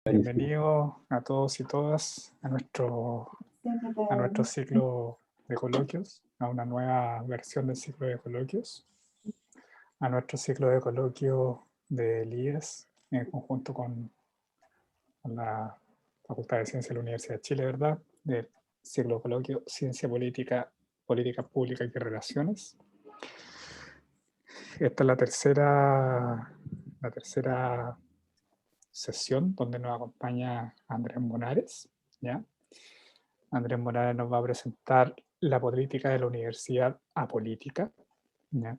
Bienvenidos a todos y todas a nuestro ciclo de coloquios, a una nueva versión del ciclo de coloquios, a nuestro ciclo de coloquios del IES, en conjunto con la Facultad de Ciencias de la Universidad de Chile, ¿verdad? Del ciclo de coloquio Ciencia Política, Política Pública y Relaciones. Esta es la tercera sesión donde nos acompaña Andrés Monares, ¿ya? Andrés Monares nos va a presentar la política de la universidad apolítica, ¿ya?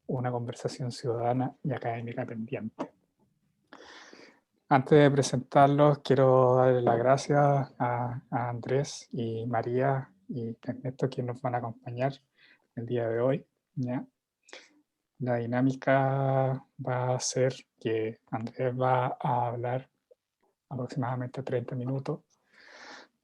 Una conversación ciudadana y académica pendiente. Antes de presentarlos, quiero darle las gracias a Andrés y María y Ernesto, quienes nos van a acompañar el día de hoy, ¿ya? La dinámica va a ser que Andrés va a hablar aproximadamente 30 minutos.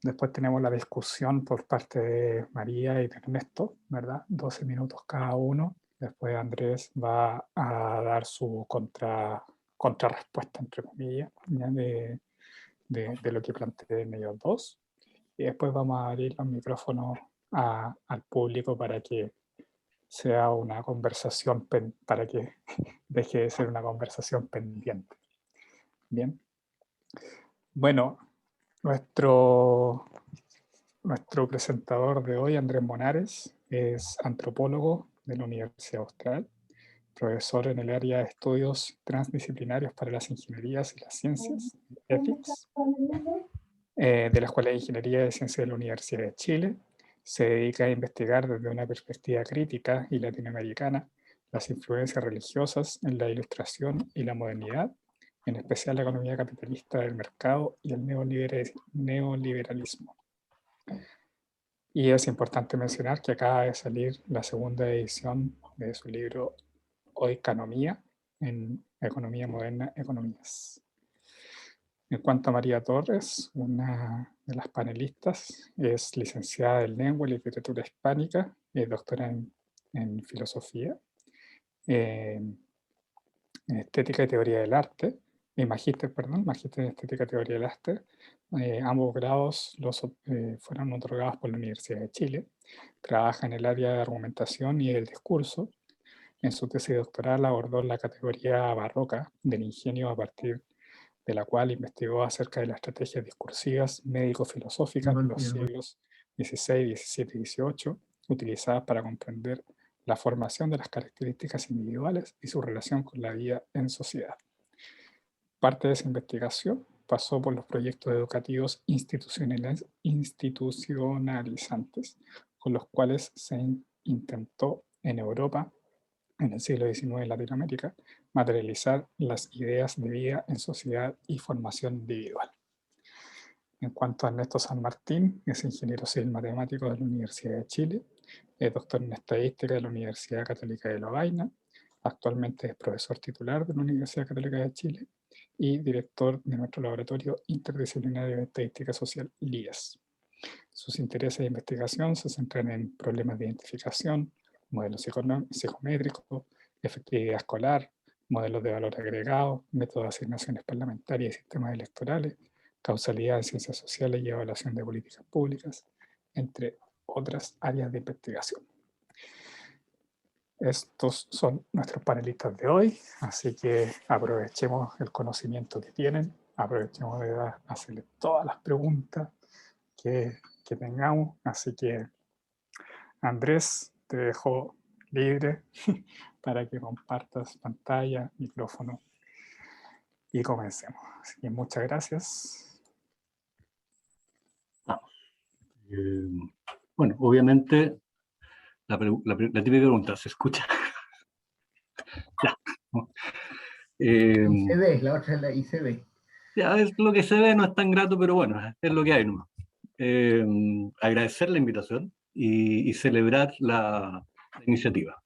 Después tenemos la discusión por parte de María y de Ernesto, ¿verdad? 12 minutos cada uno. Después Andrés va a dar su contrarrespuesta, entre comillas, ¿ya? De lo que planteen ellos dos. Y después vamos a abrir los micrófonos al público para que sea una conversación, para que deje de ser una conversación pendiente. Bien. Bueno, nuestro presentador de hoy, Andrés Monares, es antropólogo de la Universidad Austral, profesor en el área de estudios transdisciplinarios para las ingenierías y las ciencias, ethics, de la Escuela de Ingeniería y Ciencias de la Universidad de Chile. Se dedica a investigar desde una perspectiva crítica y latinoamericana las influencias religiosas en la ilustración y la modernidad, en especial la economía capitalista del mercado y el neoliberalismo. Y es importante mencionar que acaba de salir la segunda edición de su libro Oikonomía, en Economía Moderna, Economías. En cuanto a María Torres, una de las panelistas, es licenciada en Lengua y Literatura Hispánica, doctora en Filosofía, en Estética y Teoría del Arte, magíster en Estética y Teoría del Arte. Ambos grados fueron otorgados por la Universidad de Chile. Trabaja en el área de argumentación y el discurso. En su tesis doctoral abordó la categoría barroca del ingenio, a partir de la cual investigó acerca de las estrategias discursivas médico-filosóficas de los siglos XVI, XVII y XVIII, utilizadas para comprender la formación de las características individuales y su relación con la vida en sociedad. Parte de esa investigación pasó por los proyectos educativos institucionalizantes, con los cuales se intentó en Europa, en el siglo XIX en Latinoamérica, materializar las ideas de vida en sociedad y formación individual. En cuanto a Ernesto San Martín, es ingeniero civil matemático de la Universidad de Chile, es doctor en estadística de la Universidad Católica de Lovaina, actualmente es profesor titular de la Universidad Católica de Chile y director de nuestro laboratorio interdisciplinario de estadística social, LIES. Sus intereses de investigación se centran en problemas de identificación, modelos psicométricos, efectividad escolar, modelos de valor agregado, métodos de asignaciones parlamentarias y sistemas electorales, causalidad en ciencias sociales y evaluación de políticas públicas, entre otras áreas de investigación. Estos son nuestros panelistas de hoy, así que aprovechemos el conocimiento que tienen, aprovechemos de hacerles todas las preguntas que tengamos. Así que, Andrés, te dejo libre para que compartas pantalla, micrófono y comencemos. Así que muchas gracias. Bueno, obviamente la típica pregunta, ¿se escucha? Ya. ICB, la otra es la ICB. Ya, es lo que se ve, no es tan grato, pero bueno, es lo que hay nomás. Agradecer la invitación y celebrar la iniciativa.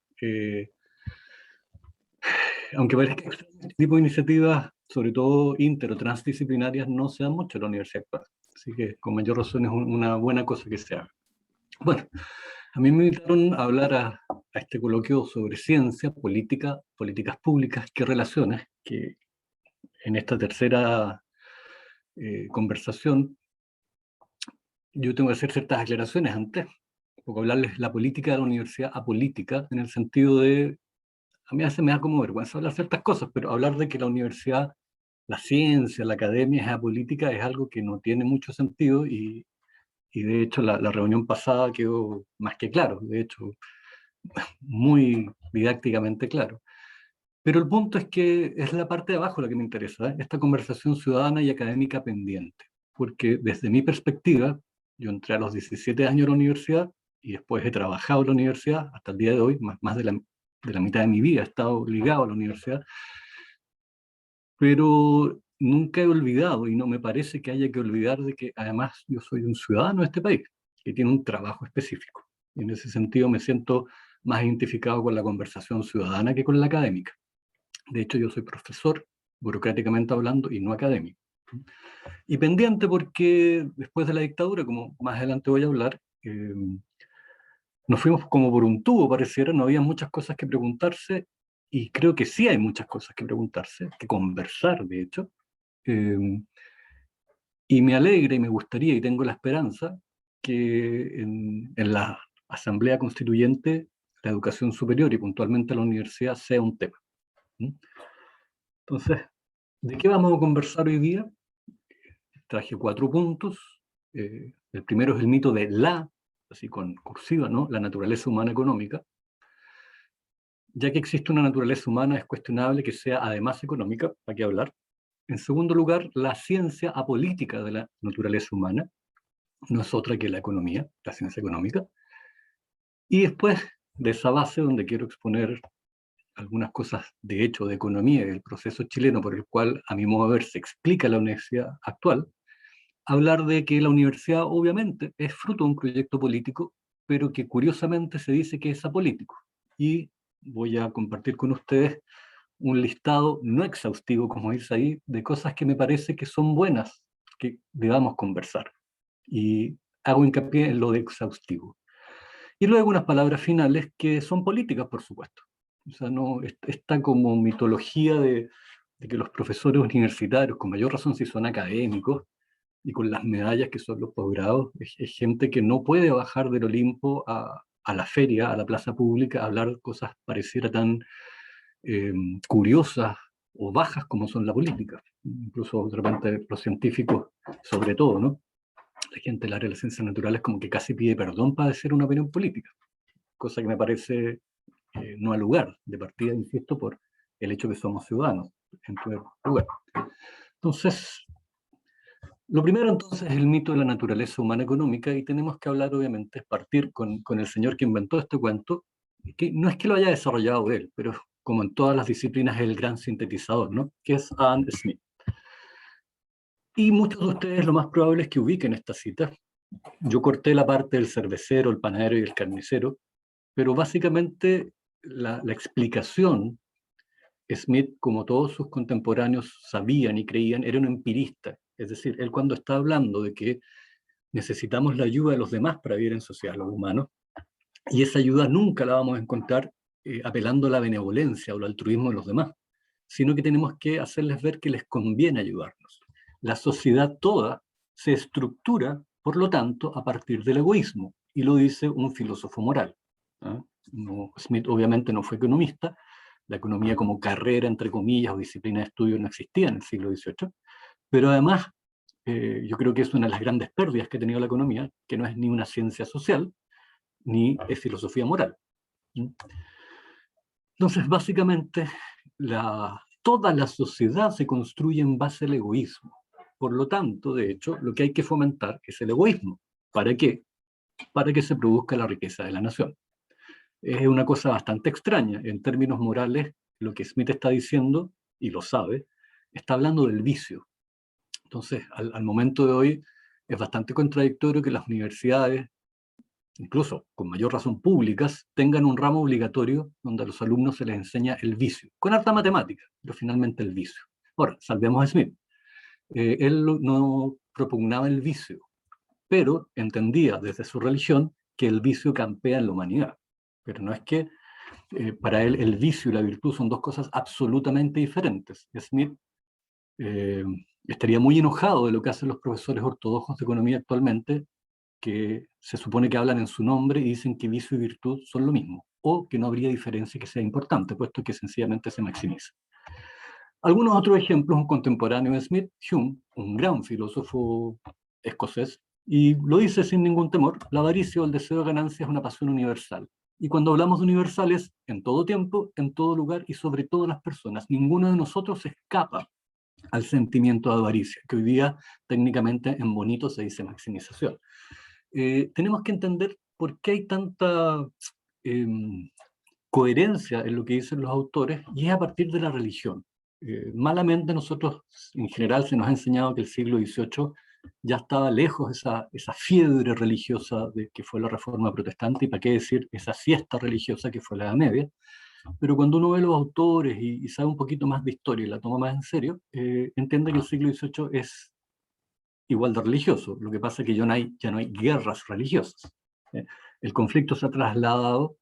Aunque parezca que este tipo de iniciativas, sobre todo inter o transdisciplinarias, no se dan mucho en la universidad actual. Así que con mayor razón es una buena cosa que se haga. Bueno, a mí me invitaron a hablar a este coloquio sobre ciencia, política, políticas públicas, qué relaciones, que en esta tercera conversación, yo tengo que hacer ciertas aclaraciones antes, porque hablarles la política de la universidad apolítica, en el sentido de, a mí a veces me da como vergüenza hablar ciertas cosas, pero hablar de que la universidad, la ciencia, la academia es apolítica es algo que no tiene mucho sentido y de hecho la reunión pasada quedó más que claro, de hecho muy didácticamente claro. Pero el punto es que es la parte de abajo la que me interesa, esta conversación ciudadana y académica pendiente, porque desde mi perspectiva, yo entré a los 17 años a la universidad y después he trabajado en la universidad hasta el día de hoy, más de la mitad de mi vida he estado ligado a la universidad, pero nunca he olvidado, y no me parece que haya que olvidar de que además yo soy un ciudadano de este país, que tiene un trabajo específico. Y en ese sentido me siento más identificado con la conversación ciudadana que con la académica. De hecho, yo soy profesor, burocráticamente hablando, y no académico. Y pendiente porque después de la dictadura, como más adelante voy a hablar, nos fuimos como por un tubo, pareciera, no había muchas cosas que preguntarse, y creo que sí hay muchas cosas que preguntarse, que conversar, de hecho. Y me alegra y me gustaría, y tengo la esperanza, que en la Asamblea Constituyente la educación superior y puntualmente la universidad sea un tema. Entonces, ¿de qué vamos a conversar hoy día? Traje 4 puntos. El primero es el mito de así con cursiva, ¿no? La naturaleza humana económica. Ya que existe una naturaleza humana, es cuestionable que sea además económica, ¿para qué hablar? En segundo lugar, la ciencia apolítica de la naturaleza humana, no es otra que la economía, la ciencia económica. Y después de esa base, donde quiero exponer algunas cosas de hecho de economía y del proceso chileno por el cual, a mi modo de ver, se explica la universidad actual, hablar de que la universidad obviamente es fruto de un proyecto político, pero que curiosamente se dice que es apolítico. Y voy a compartir con ustedes un listado no exhaustivo, como dice ahí, de cosas que me parece que son buenas, que debamos conversar. Y hago hincapié en lo de exhaustivo. Y luego unas palabras finales que son políticas, por supuesto. O sea, no, esta como mitología de que los profesores universitarios, con mayor razón si son académicos, y con las medallas que son los posgrados, es gente que no puede bajar del Olimpo a la feria, a la plaza pública, a hablar cosas pareciera tan curiosas o bajas como son la política. Incluso de repente los científicos, sobre todo, ¿no? La gente del área de las ciencias naturales como que casi pide perdón para decir una opinión política, cosa que me parece no al lugar, de partida, insisto, por el hecho que somos ciudadanos, en primer lugar. Entonces, lo primero entonces es el mito de la naturaleza humana económica, y tenemos que hablar, obviamente, partir con el señor que inventó este cuento, que no es que lo haya desarrollado él, pero como en todas las disciplinas es el gran sintetizador, ¿no? Que es Adam Smith. Y muchos de ustedes lo más probable es que ubiquen esta cita. Yo corté la parte del cervecero, el panadero y el carnicero, pero básicamente la explicación, Smith, como todos sus contemporáneos sabían y creían, era un empirista. Es decir, él cuando está hablando de que necesitamos la ayuda de los demás para vivir en sociedad, los humanos, y esa ayuda nunca la vamos a encontrar apelando a la benevolencia o al altruismo de los demás, sino que tenemos que hacerles ver que les conviene ayudarnos. La sociedad toda se estructura, por lo tanto, a partir del egoísmo, y lo dice un filósofo moral. No, Smith obviamente no fue economista, la economía como carrera, entre comillas, o disciplina de estudio no existía en el siglo XVIII, pero además yo creo que es una de las grandes pérdidas que ha tenido la economía, que no es ni una ciencia social, ni es filosofía moral. Entonces, básicamente, toda la sociedad se construye en base al egoísmo. Por lo tanto, de hecho, lo que hay que fomentar es el egoísmo. ¿Para qué? Para que se produzca la riqueza de la nación. Es una cosa bastante extraña. En términos morales, lo que Smith está diciendo, y lo sabe, está hablando del vicio. Entonces, al momento de hoy, es bastante contradictorio que las universidades, incluso con mayor razón públicas, tengan un ramo obligatorio donde a los alumnos se les enseña el vicio, con harta matemática, pero finalmente el vicio. Ahora, salvemos a Smith. Él no propugnaba el vicio, pero entendía desde su religión que el vicio campea en la humanidad. Pero no es que para él el vicio y la virtud son dos cosas absolutamente diferentes. Smith estaría muy enojado de lo que hacen los profesores ortodoxos de economía actualmente, que se supone que hablan en su nombre y dicen que vicio y virtud son lo mismo, o que no habría diferencia que sea importante, puesto que sencillamente se maximiza. Algunos otros ejemplos, un contemporáneo de Smith, Hume, un gran filósofo escocés, y lo dice sin ningún temor: la avaricia o el deseo de ganancia es una pasión universal. Y cuando hablamos de universales, en todo tiempo, en todo lugar y sobre todas las personas, ninguno de nosotros escapa al sentimiento de avaricia, que hoy día técnicamente en bonito se dice maximización. Tenemos que entender por qué hay tanta coherencia en lo que dicen los autores, y es a partir de la religión. Malamente nosotros, en general, se nos ha enseñado que el siglo XVIII ya estaba lejos esa fiebre religiosa que fue la Reforma Protestante, y para qué decir esa siesta religiosa que fue la Edad Media. Pero cuando uno ve los autores y sabe un poquito más de historia y la toma más en serio, entiende que el siglo XVIII es igual de religioso. Lo que pasa es que ya no hay guerras religiosas. El conflicto se ha trasladado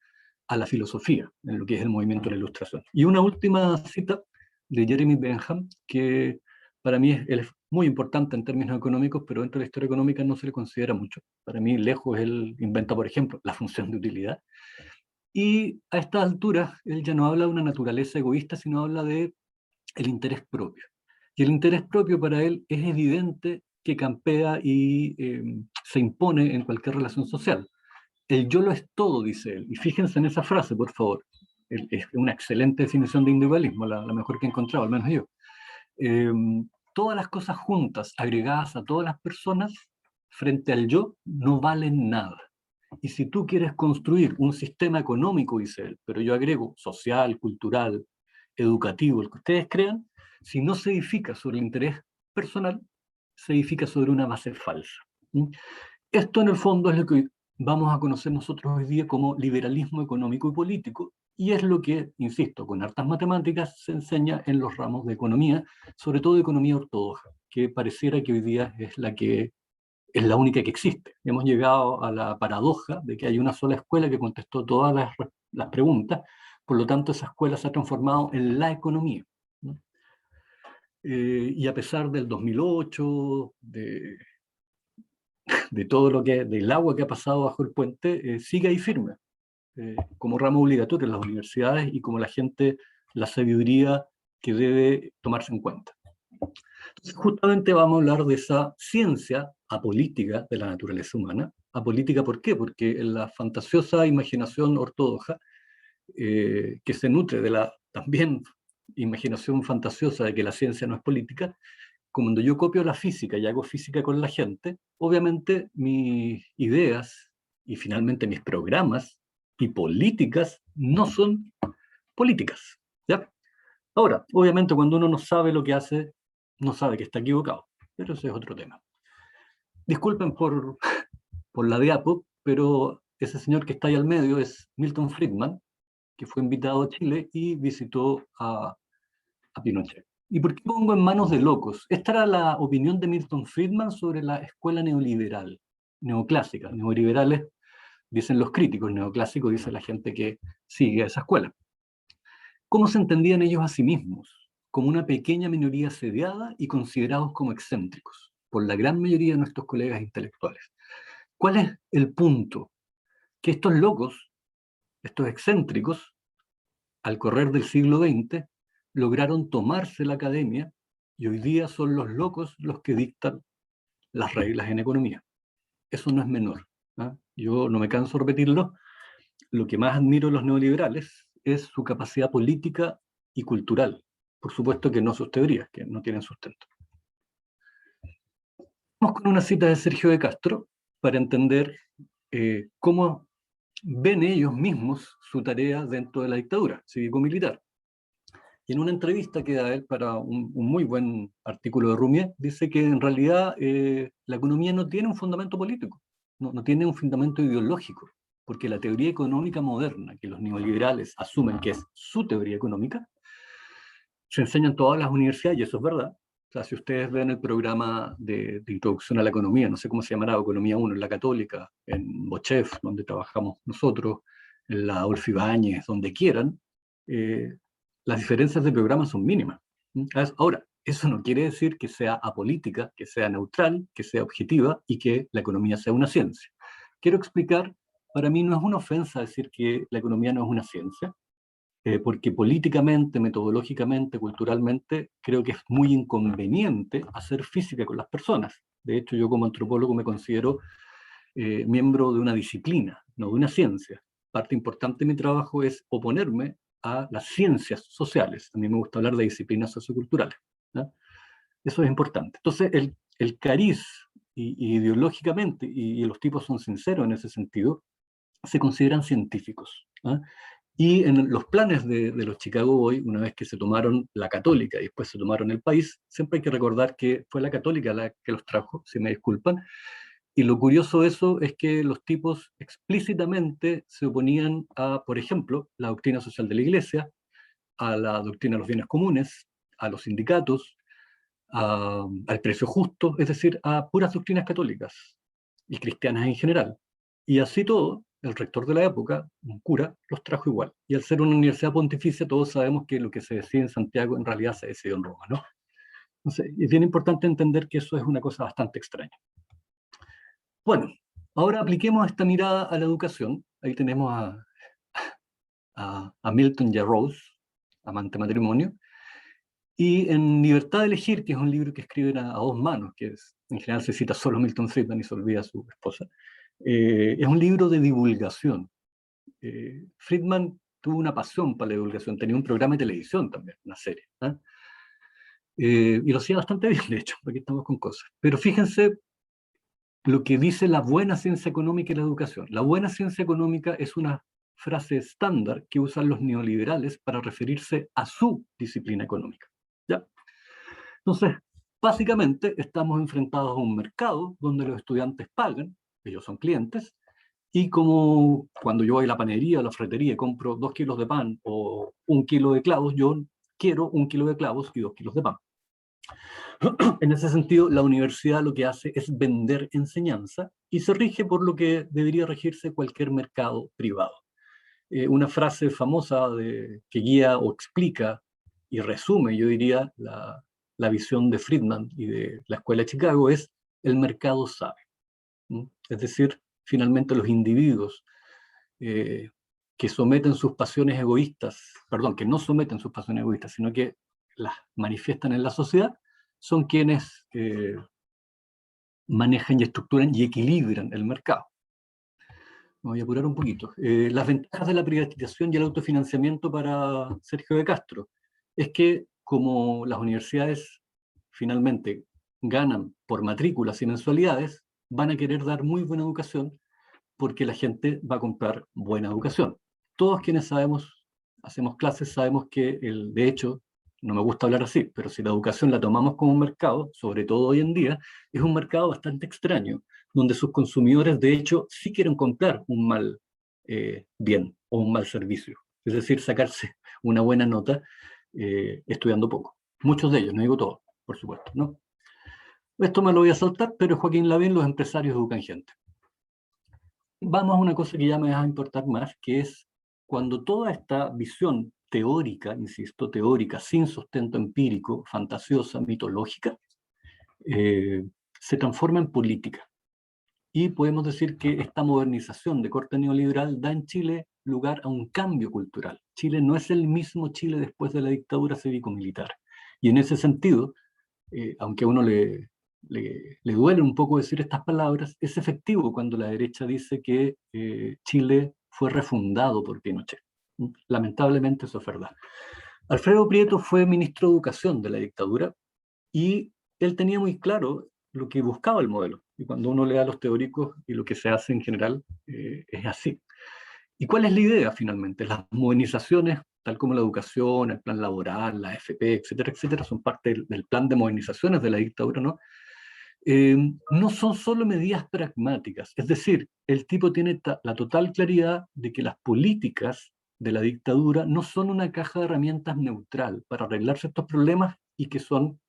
a la filosofía, en lo que es el movimiento de la Ilustración. Y una última cita de Jeremy Bentham, que para mí es muy importante en términos económicos, pero dentro de la historia económica no se le considera mucho. Para mí, lejos, él inventa, por ejemplo, la función de utilidad. Y a esta altura, él ya no habla de una naturaleza egoísta, sino habla de el interés propio. Y el interés propio para él es evidente que campea y se impone en cualquier relación social. El yo lo es todo, dice él. Y fíjense en esa frase, por favor. Es una excelente definición de individualismo, la mejor que he encontrado, al menos yo. Todas las cosas juntas, agregadas a todas las personas, frente al yo, no valen nada. Y si tú quieres construir un sistema económico, dice él, pero yo agrego social, cultural, educativo, el que ustedes crean, si no se edifica sobre el interés personal, se edifica sobre una base falsa. Esto en el fondo es lo que vamos a conocer nosotros hoy día como liberalismo económico y político, y es lo que, insisto, con hartas matemáticas se enseña en los ramos de economía, sobre todo de economía ortodoxa, que pareciera que hoy día es la única que existe. Hemos llegado a la paradoja de que hay una sola escuela que contestó todas las preguntas, por lo tanto esa escuela se ha transformado en la economía. Y a pesar del 2008, de todo del agua que ha pasado bajo el puente, sigue ahí firme, como ramo obligatorio en las universidades y como la sabiduría que debe tomarse en cuenta. Entonces, justamente vamos a hablar de esa ciencia apolítica de la naturaleza humana. Apolítica, ¿por qué? Porque en la fantasiosa imaginación ortodoxa, que se nutre de la también imaginación fantasiosa de que la ciencia no es política, cuando yo copio la física y hago física con la gente, obviamente mis ideas y finalmente mis programas y políticas no son políticas, ¿ya? Ahora, obviamente cuando uno no sabe lo que hace, no sabe que está equivocado, pero ese es otro tema. Disculpen por la diapo, pero ese señor que está ahí al medio es Milton Friedman, que fue invitado a Chile y visitó a Pinochet. ¿Y por qué pongo en manos de locos? Esta era la opinión de Milton Friedman sobre la escuela neoliberal, neoclásica. Neoliberales dicen los críticos, neoclásicos dice la gente que sigue a esa escuela. ¿Cómo se entendían ellos a sí mismos? Como una pequeña minoría sediada y considerados como excéntricos por la gran mayoría de nuestros colegas intelectuales. ¿Cuál es el punto? Que estos locos, estos excéntricos, al correr del siglo XX, lograron tomarse la academia y hoy día son los locos los que dictan las reglas en economía. Eso no es menor. Yo no me canso de repetirlo. Lo que más admiro de los neoliberales es su capacidad política y cultural. Por supuesto que no sus teorías, que no tienen sustento. Vamos con una cita de Sergio de Castro para entender cómo ven ellos mismos su tarea dentro de la dictadura cívico-militar. Y en una entrevista que da él para un muy buen artículo de Rumier, dice que en realidad la economía no tiene un fundamento político, no tiene un fundamento ideológico, porque la teoría económica moderna, que los neoliberales asumen que es su teoría económica, se enseña en todas las universidades, y eso es verdad. O sea, si ustedes ven el programa de introducción a la economía, no sé cómo se llamará, Economía 1 en la Católica, en Bochef, donde trabajamos nosotros, en la Adolfo Ibáñez, donde quieran, las diferencias de programa son mínimas. Ahora, Eso no quiere decir que sea apolítica, que sea neutral, que sea objetiva y que la economía sea una ciencia. Quiero explicar, para mí no es una ofensa decir que la economía no es una ciencia, porque políticamente, metodológicamente, culturalmente, creo que es muy inconveniente hacer física con las personas. De hecho, yo como antropólogo me considero miembro de una disciplina, no de una ciencia. Parte importante de mi trabajo es oponerme a las ciencias sociales. A mí me gusta hablar de disciplinas socioculturales, ¿no? Eso es importante. Entonces, el cariz, y ideológicamente, y los tipos son sinceros en ese sentido, se consideran científicos, ¿no? Y en los planes de los Chicago Boys, una vez que se tomaron la católica y después se tomaron el país, siempre hay que recordar que fue la católica la que los trajo, si me disculpan. Y lo curioso de eso es que los tipos explícitamente se oponían a, por ejemplo, la doctrina social de la Iglesia, a la doctrina de los bienes comunes, a los sindicatos, al precio justo, es decir, a puras doctrinas católicas y cristianas en general. Y así todo, el rector de la época, un cura, los trajo igual. Y al ser una universidad pontificia, todos sabemos que lo que se decide en Santiago en realidad se decidió en Roma, ¿no? Entonces, es bien importante entender que eso es una cosa bastante extraña. Bueno, ahora apliquemos esta mirada a la educación. Ahí tenemos a Milton y a Rose, amante matrimonio. Y en Libertad de Elegir, que es un libro que escriben a dos manos, que en general se cita solo Milton Friedman y se olvida a su esposa, es un libro de divulgación. Friedman tuvo una pasión para la divulgación, tenía un programa de televisión también, una serie, ¿eh? Y lo hacía bastante bien, de hecho, aquí estamos con cosas. Pero fíjense lo que dice la buena ciencia económica y la educación. La buena ciencia económica es una frase estándar que usan los neoliberales para referirse a su disciplina económica, ¿ya? Entonces, básicamente estamos enfrentados a un mercado donde los estudiantes pagan, ellos son clientes, y como cuando yo voy a la panadería o la ferretería y compro 2 kilos de pan o 1 kilo de clavos, yo quiero 1 kilo de clavos y 2 kilos de pan. En ese sentido, la universidad lo que hace es vender enseñanza y se rige por lo que debería regirse cualquier mercado privado. Una frase famosa que guía o explica y resume, yo diría, la visión de Friedman y de la Escuela de Chicago es: el mercado sabe. Es decir, finalmente los individuos que someten sus pasiones egoístas, perdón, que no someten sus pasiones egoístas, sino que las manifiestan en la sociedad, son quienes manejan y estructuran y equilibran el mercado. Me voy a apurar un poquito. Las ventajas de la privatización y el autofinanciamiento para Sergio de Castro es que, como las universidades finalmente ganan por matrículas y mensualidades, van a querer dar muy buena educación porque la gente va a comprar buena educación. Todos quienes sabemos, hacemos clases, sabemos que, de hecho, no me gusta hablar así, pero si la educación la tomamos como un mercado, sobre todo hoy en día, es un mercado bastante extraño, donde sus consumidores, de hecho, sí quieren comprar un mal bien o un mal servicio. Es decir, sacarse una buena nota estudiando poco. Muchos de ellos, no digo todos, por supuesto, ¿no? Esto me lo voy a saltar, pero Joaquín Lavín, los empresarios educan gente. Vamos a una cosa que ya me va a importar más, que es cuando toda esta visión teórica, insisto, teórica, sin sustento empírico, fantasiosa, mitológica, se transforma en política. Y podemos decir que esta modernización de corte neoliberal da en Chile lugar a un cambio cultural. Chile no es el mismo Chile después de la dictadura cívico-militar. Y en ese sentido, aunque a uno le duele un poco decir estas palabras, es efectivo cuando la derecha dice que Chile fue refundado por Pinochet. Lamentablemente eso es verdad. Alfredo Prieto fue ministro de Educación de la dictadura y él tenía muy claro lo que buscaba el modelo. Y cuando uno lee a los teóricos y lo que se hace en general, es así. ¿Y cuál es la idea finalmente? Las modernizaciones, tal como la educación, el plan laboral, la AFP, etcétera, etcétera, son parte del plan de modernizaciones de la dictadura, ¿no? No son solo medidas pragmáticas, es decir, el tipo tiene la total claridad de que las políticas de la dictadura no son una caja de herramientas neutral para arreglarse estos problemas y que son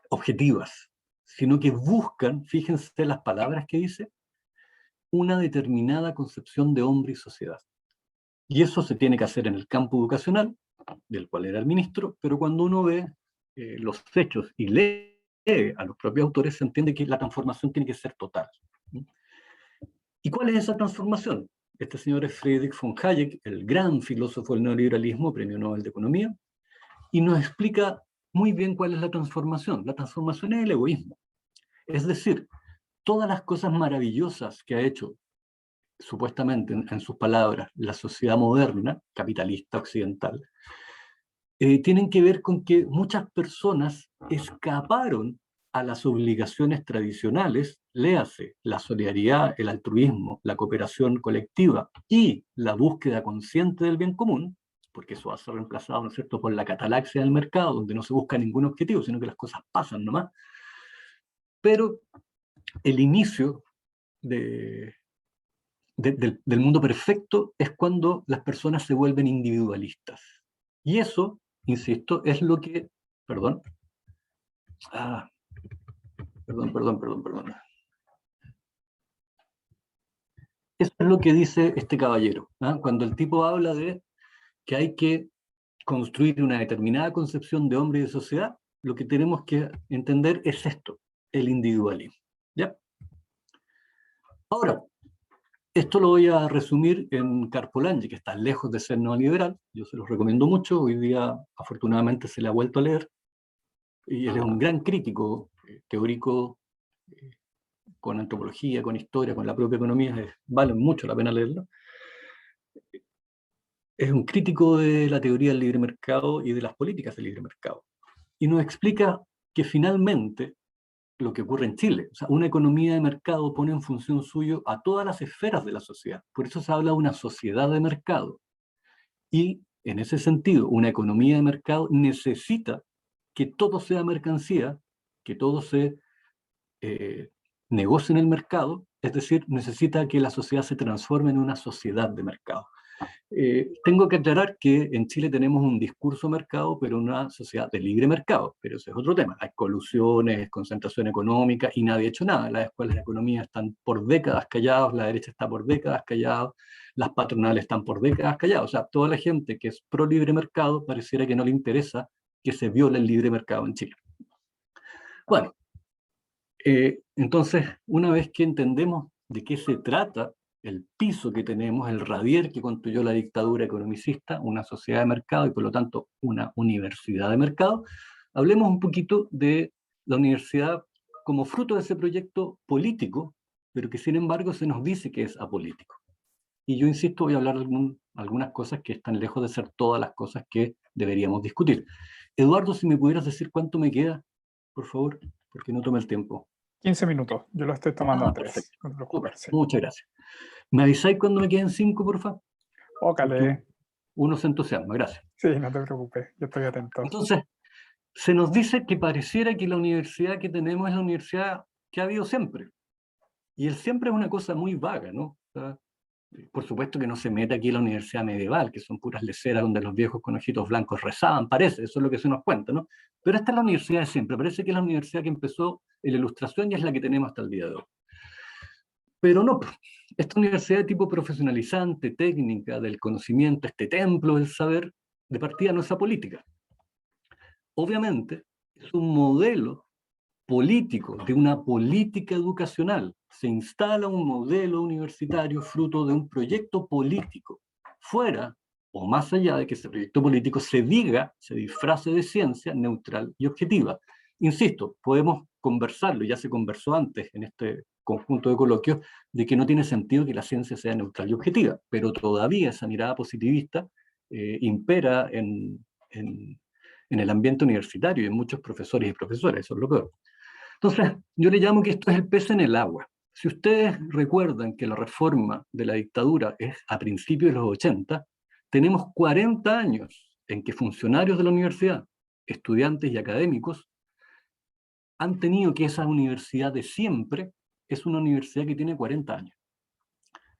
objetivas, sino que buscan, fíjense las palabras que dice, una determinada concepción de hombre y sociedad. Y eso se tiene que hacer en el campo educacional, del cual era el ministro, pero cuando uno ve los hechos y lee a los propios autores, se entiende que la transformación tiene que ser total. ¿Y cuál es esa transformación? Este señor es Friedrich von Hayek, el gran filósofo del neoliberalismo, premio Nobel de Economía, y nos explica muy bien cuál es la transformación. La transformación es el egoísmo. Es decir, todas las cosas maravillosas que ha hecho, supuestamente, en sus palabras, la sociedad moderna, capitalista occidental, tienen que ver con que muchas personas escaparon a las obligaciones tradicionales, léase la solidaridad, el altruismo, la cooperación colectiva y la búsqueda consciente del bien común, porque eso va a ser reemplazado, ¿no es cierto?, por la catalaxia del mercado, donde no se busca ningún objetivo, sino que las cosas pasan nomás. Pero el inicio del mundo perfecto es cuando las personas se vuelven individualistas. Y eso, insisto, es lo que... Perdón. Perdón. Eso es lo que dice este caballero, ¿ah? Cuando el tipo habla de que hay que construir una determinada concepción de hombre y de sociedad, lo que tenemos que entender es esto, el individualismo. ¿Ya? Ahora, esto lo voy a resumir en Karpolanyi, que está lejos de ser neoliberal, yo se los recomiendo mucho, hoy día afortunadamente se le ha vuelto a leer, y él es un gran crítico teórico, con antropología, con historia, con la propia economía, vale mucho la pena leerlo. Es un crítico de la teoría del libre mercado y de las políticas del libre mercado. Y nos explica que finalmente lo que ocurre en Chile, o sea, una economía de mercado pone en función suyo a todas las esferas de la sociedad. Por eso se habla de una sociedad de mercado. Y en ese sentido, una economía de mercado necesita que todo sea mercancía, que todo se negocie en el mercado, es decir, necesita que la sociedad se transforme en una sociedad de mercado. Tengo que aclarar que en Chile tenemos un discurso mercado, pero una sociedad de libre mercado, pero ese es otro tema. Hay colusiones, concentración económica y nadie ha hecho nada. Las escuelas de economía están por décadas callados, la derecha está por décadas callados, las patronales están por décadas callados. O sea, toda la gente que es pro libre mercado pareciera que no le interesa que se viole el libre mercado en Chile. Bueno, entonces, una vez que entendemos de qué se trata el piso que tenemos, el radier que construyó la dictadura economicista, una sociedad de mercado y por lo tanto una universidad de mercado, hablemos un poquito de la universidad como fruto de ese proyecto político, pero que sin embargo se nos dice que es apolítico. Y yo insisto, voy a hablar de algunas cosas que están lejos de ser todas las cosas que deberíamos discutir. Eduardo, si me pudieras decir cuánto me queda, por favor, porque no tome el tiempo. 15 minutos, yo lo estoy tomando a 3. Perfecto. No te preocupes. Sí. Muchas gracias. ¿Me avisáis cuando me queden 5, por favor? Ócale. Uno se entusiasma, gracias. Sí, no te preocupes, yo estoy atento. Entonces, se nos dice que pareciera que la universidad que tenemos es la universidad que ha habido siempre. Y el siempre es una cosa muy vaga, ¿no? O sea, por supuesto que no se mete aquí la universidad medieval, que son puras leceras donde los viejos con ojitos blancos rezaban, parece, eso es lo que se nos cuenta, ¿no? Pero esta es la universidad de siempre, parece que es la universidad que empezó en la Ilustración y es la que tenemos hasta el día de hoy. Pero no, esta universidad de tipo profesionalizante, técnica, del conocimiento, este templo del saber, de partida no es apolítica. Obviamente, es un modelo político, de una política educacional. Se instala un modelo universitario fruto de un proyecto político, fuera o más allá de que ese proyecto político se diga, se disfrace de ciencia neutral y objetiva. Insisto, podemos conversarlo, ya se conversó antes en este conjunto de coloquios, de que no tiene sentido que la ciencia sea neutral y objetiva, pero todavía esa mirada positivista impera en el ambiente universitario y en muchos profesores y profesoras, eso es lo peor. Entonces, yo le llamo que esto es el pez en el agua. Si ustedes recuerdan que la reforma de la dictadura es a principios de los 80, tenemos 40 años en que funcionarios de la universidad, estudiantes y académicos, han tenido que esa universidad de siempre es una universidad que tiene 40 años.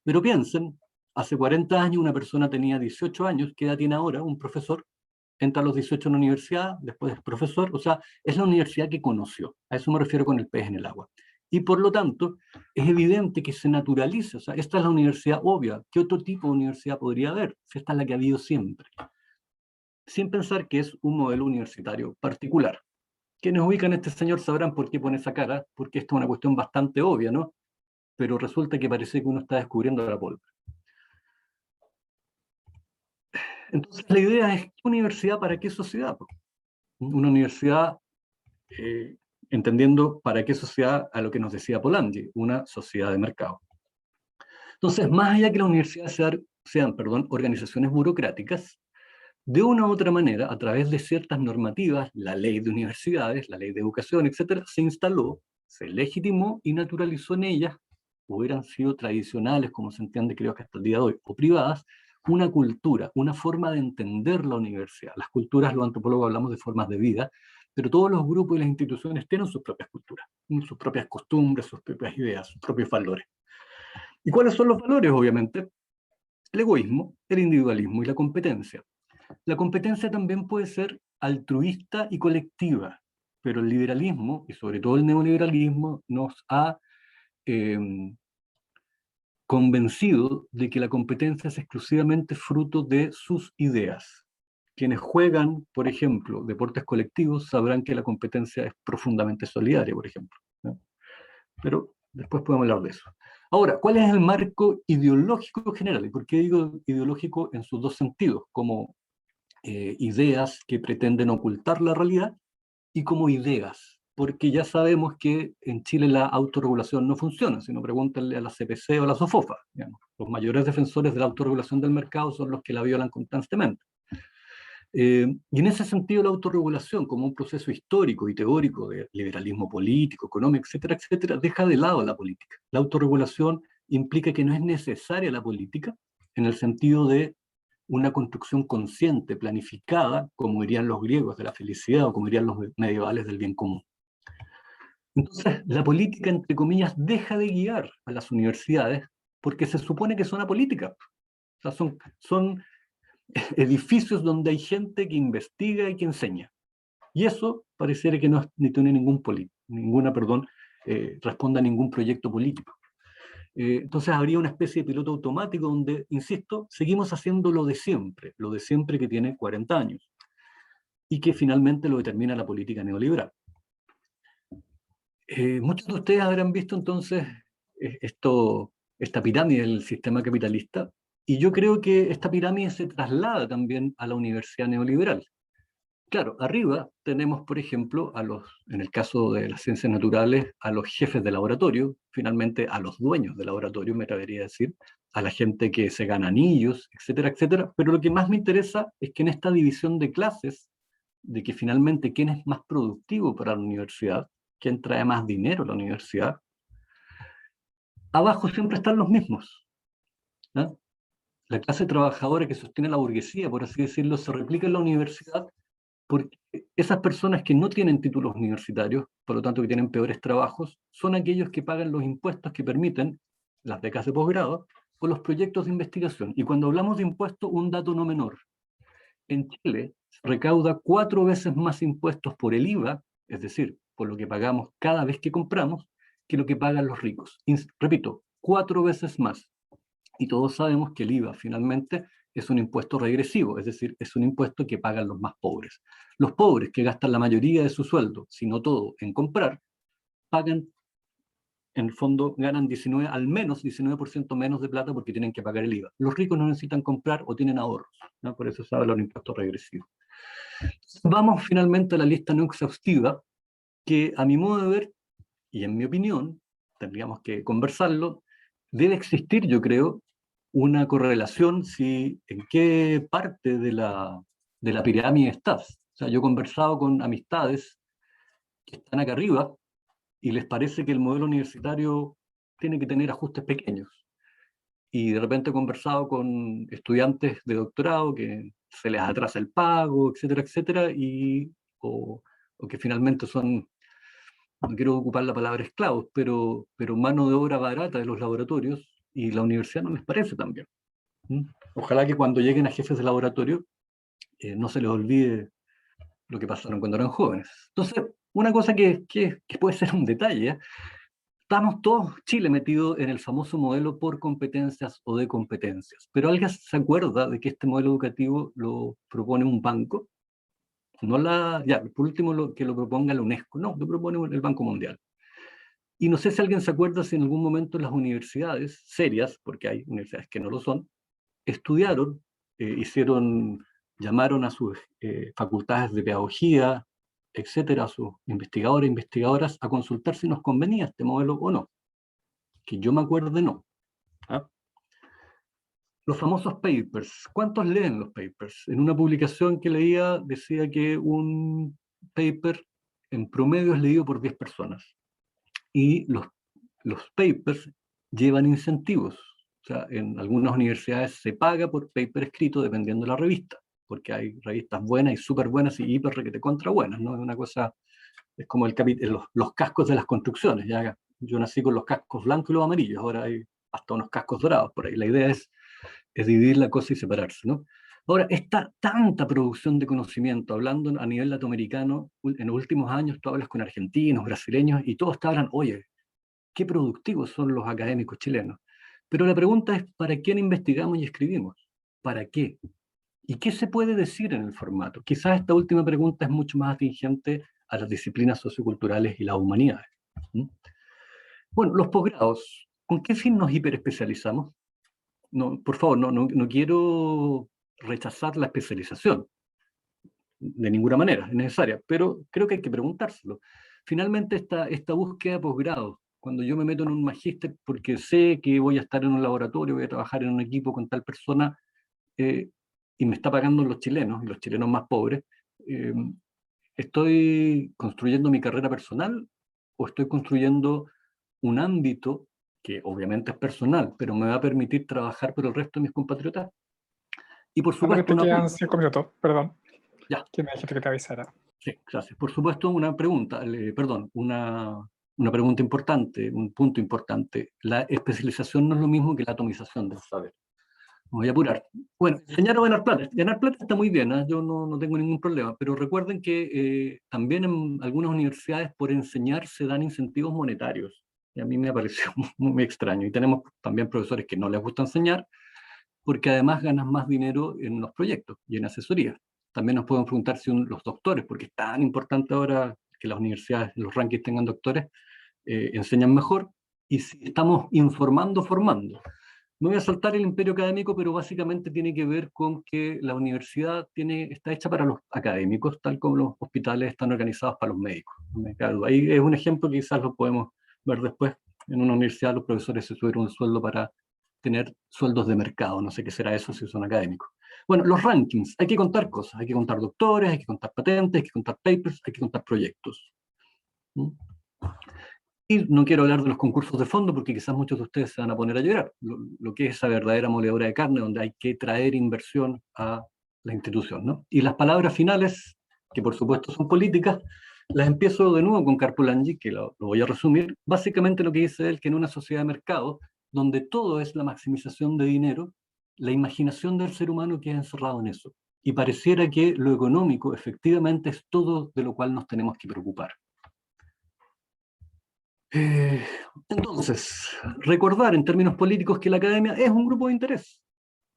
Pero piensen, hace 40 años una persona tenía 18 años, ¿qué edad tiene ahora un profesor? Entra a los 18 en la universidad, después es profesor, o sea, es la universidad que conoció. A eso me refiero con el pez en el agua. Y por lo tanto, es evidente que se naturaliza, o sea, esta es la universidad obvia. ¿Qué otro tipo de universidad podría haber? Si esta es la que ha habido siempre. Sin pensar que es un modelo universitario particular. Quienes ubican a este señor sabrán por qué pone esa cara, porque esto es una cuestión bastante obvia, ¿no? Pero resulta que parece que uno está descubriendo la pólvora. Entonces la idea es, ¿qué universidad para qué sociedad? Una universidad, entendiendo para qué sociedad, a lo que nos decía Polanyi, una sociedad de mercado. Entonces, más allá que las universidades sean organizaciones burocráticas, de una u otra manera, a través de ciertas normativas, la ley de universidades, la ley de educación, etcétera, se instaló, se legitimó y naturalizó en ellas, hubieran sido tradicionales, como se entiende creo que hasta el día de hoy, o privadas, una cultura, una forma de entender la universidad. Las culturas, los antropólogos hablamos de formas de vida, pero todos los grupos y las instituciones tienen sus propias culturas, sus propias costumbres, sus propias ideas, sus propios valores. ¿Y cuáles son los valores, obviamente? El egoísmo, el individualismo y la competencia. La competencia también puede ser altruista y colectiva, pero el liberalismo, y sobre todo el neoliberalismo, nos ha convencido de que la competencia es exclusivamente fruto de sus ideas. Quienes juegan, por ejemplo, deportes colectivos, sabrán que la competencia es profundamente solidaria, por ejemplo, ¿no? Pero después podemos hablar de eso. Ahora, ¿cuál es el marco ideológico general? ¿Y por qué digo ideológico en sus dos sentidos? Como ideas que pretenden ocultar la realidad y como ideas, porque ya sabemos que en Chile la autorregulación no funciona, si no pregúntenle a la CPC o a la SOFOFA. Digamos. Los mayores defensores de la autorregulación del mercado son los que la violan constantemente. Y en ese sentido la autorregulación como un proceso histórico y teórico de liberalismo político, económico, etcétera, etcétera, deja de lado la política. La autorregulación implica que no es necesaria la política en el sentido de una construcción consciente, planificada, como dirían los griegos de la felicidad o como dirían los medievales del bien común. Entonces, la política, entre comillas, deja de guiar a las universidades porque se supone que son apolíticas. O sea, son edificios donde hay gente que investiga y que enseña. Y eso pareciera que no tiene responda a ningún proyecto político. Entonces habría una especie de piloto automático donde, insisto, seguimos haciendo lo de siempre que tiene 40 años, y que finalmente lo determina la política neoliberal. Muchos de ustedes habrán visto entonces esta pirámide del sistema capitalista, y yo creo que esta pirámide se traslada también a la universidad neoliberal. Claro, arriba tenemos, por ejemplo, en el caso de las ciencias naturales, a los jefes de laboratorio, finalmente a los dueños de laboratorio, me atrevería a decir, a la gente que se gana anillos, etcétera, etcétera. Pero lo que más me interesa es que en esta división de clases, de que finalmente quién es más productivo para la universidad, quién trae más dinero a la universidad, abajo siempre están los mismos, ¿no? La clase trabajadora que sostiene la burguesía, por así decirlo, se replica en la universidad porque esas personas que no tienen títulos universitarios, por lo tanto que tienen peores trabajos, son aquellos que pagan los impuestos que permiten las becas de posgrado o los proyectos de investigación. Y cuando hablamos de impuestos, un dato no menor. En Chile se recauda 4 veces más impuestos por el IVA, es decir, por lo que pagamos cada vez que compramos, que lo que pagan los ricos. Repito, 4 veces más. Y todos sabemos que el IVA finalmente es un impuesto regresivo, es decir, es un impuesto que pagan los más pobres. Los pobres que gastan la mayoría de su sueldo, si no todo, en comprar, pagan, en el fondo, ganan al menos 19% menos de plata porque tienen que pagar el IVA. Los ricos no necesitan comprar o tienen ahorros, ¿no? Por eso se habla de un impuesto regresivo. Vamos finalmente a la lista no exhaustiva, que a mi modo de ver, y en mi opinión, tendríamos que conversarlo, debe existir, yo creo, una correlación en qué parte de la pirámide estás. O sea, yo he conversado con amistades que están acá arriba y les parece que el modelo universitario tiene que tener ajustes pequeños. Y de repente he conversado con estudiantes de doctorado que se les atrasa el pago, etcétera, etcétera, o que finalmente son, no quiero ocupar la palabra esclavos, pero mano de obra barata de los laboratorios, y la universidad no les parece tan bien. Ojalá que cuando lleguen a jefes de laboratorio no se les olvide lo que pasaron cuando eran jóvenes. Entonces, una cosa que puede ser un detalle, ¿eh? Estamos todos, Chile, metido en el famoso modelo por competencias o de competencias, pero ¿alguien se acuerda de que este modelo educativo lo propone un banco? No ya, por último, que lo proponga la UNESCO, no, lo propone el Banco Mundial. Y no sé si alguien se acuerda si en algún momento las universidades serias, porque hay universidades que no lo son, estudiaron, llamaron a sus facultades de pedagogía, etcétera, a sus investigadores e investigadoras a consultar si nos convenía este modelo o no. Que yo me acuerde, no. ¿Ah? Los famosos papers. ¿Cuántos leen los papers? En una publicación que leía decía que un paper en promedio es leído por 10 personas. Y los papers llevan incentivos. O sea, en algunas universidades se paga por paper escrito dependiendo de la revista, porque hay revistas buenas y súper buenas y hiper requete contra buenas, ¿no? Es una cosa, es como los cascos de las construcciones. ¿Ya? Yo nací con los cascos blancos y los amarillos, ahora hay hasta unos cascos dorados por ahí. La idea es dividir la cosa y separarse, ¿no? Ahora, esta tanta producción de conocimiento, hablando a nivel latinoamericano, en los últimos años tú hablas con argentinos, brasileños, y todos te hablan, oye, qué productivos son los académicos chilenos. Pero la pregunta es, ¿para quién investigamos y escribimos? ¿Para qué? ¿Y qué se puede decir en el formato? Quizás esta última pregunta es mucho más atingente a las disciplinas socioculturales y las humanidades. ¿Mm? Bueno, los posgrados, ¿con qué fin nos hiperespecializamos? No, por favor, no quiero rechazar la especialización, de ninguna manera, es necesaria, pero creo que hay que preguntárselo. Finalmente, esta búsqueda de posgrado, cuando yo me meto en un magíster porque sé que voy a estar en un laboratorio, voy a trabajar en un equipo con tal persona, y me está pagando los chilenos, y los chilenos más pobres, eh, ¿estoy construyendo mi carrera personal o estoy construyendo un ámbito que obviamente es personal, pero me va a permitir trabajar por el resto de mis compatriotas? Y por Ando que supuesto, te quedan 5 minutos, perdón, ya, que me dijiste que te avisara. sí, gracias. Por supuesto, una pregunta, perdón, una pregunta importante, un punto importante. La especialización no es lo mismo que la atomización del saber. Me voy a apurar. Bueno, enseñar o ganar plata. Ganar plata está muy bien, ¿eh? Yo no tengo ningún problema, pero recuerden que también en algunas universidades por enseñar se dan incentivos monetarios. Y a mí me pareció muy extraño. Y tenemos también profesores que no les gusta enseñar, porque además ganas más dinero en los proyectos y en asesoría. También nos podemos preguntar si los doctores, porque es tan importante ahora que las universidades, los rankings tengan doctores, enseñan mejor, y si estamos informando, formando. No voy a saltar el imperio académico, pero básicamente tiene que ver con que la universidad está hecha para los académicos, tal como los hospitales están organizados para los médicos. Ahí es un ejemplo que quizás lo podemos ver después. En una universidad los profesores se subieron un sueldo para tener sueldos de mercado, no sé qué será eso si son académicos. Bueno, los rankings, hay que contar cosas, hay que contar doctores, hay que contar patentes, hay que contar papers, hay que contar proyectos. ¿Mm? Y no quiero hablar de los concursos de fondo porque quizás muchos de ustedes se van a poner a llorar. Lo que es esa verdadera moledora de carne donde hay que traer inversión a la institución, ¿no? Y las palabras finales, que por supuesto son políticas, las empiezo de nuevo con Carpolanyi, que lo voy a resumir. Básicamente lo que dice él, que en una sociedad de mercado, donde todo es la maximización de dinero, la imaginación del ser humano queda encerrado en eso. Y pareciera que lo económico efectivamente es todo de lo cual nos tenemos que preocupar. Entonces, recordar en términos políticos que la academia es un grupo de interés.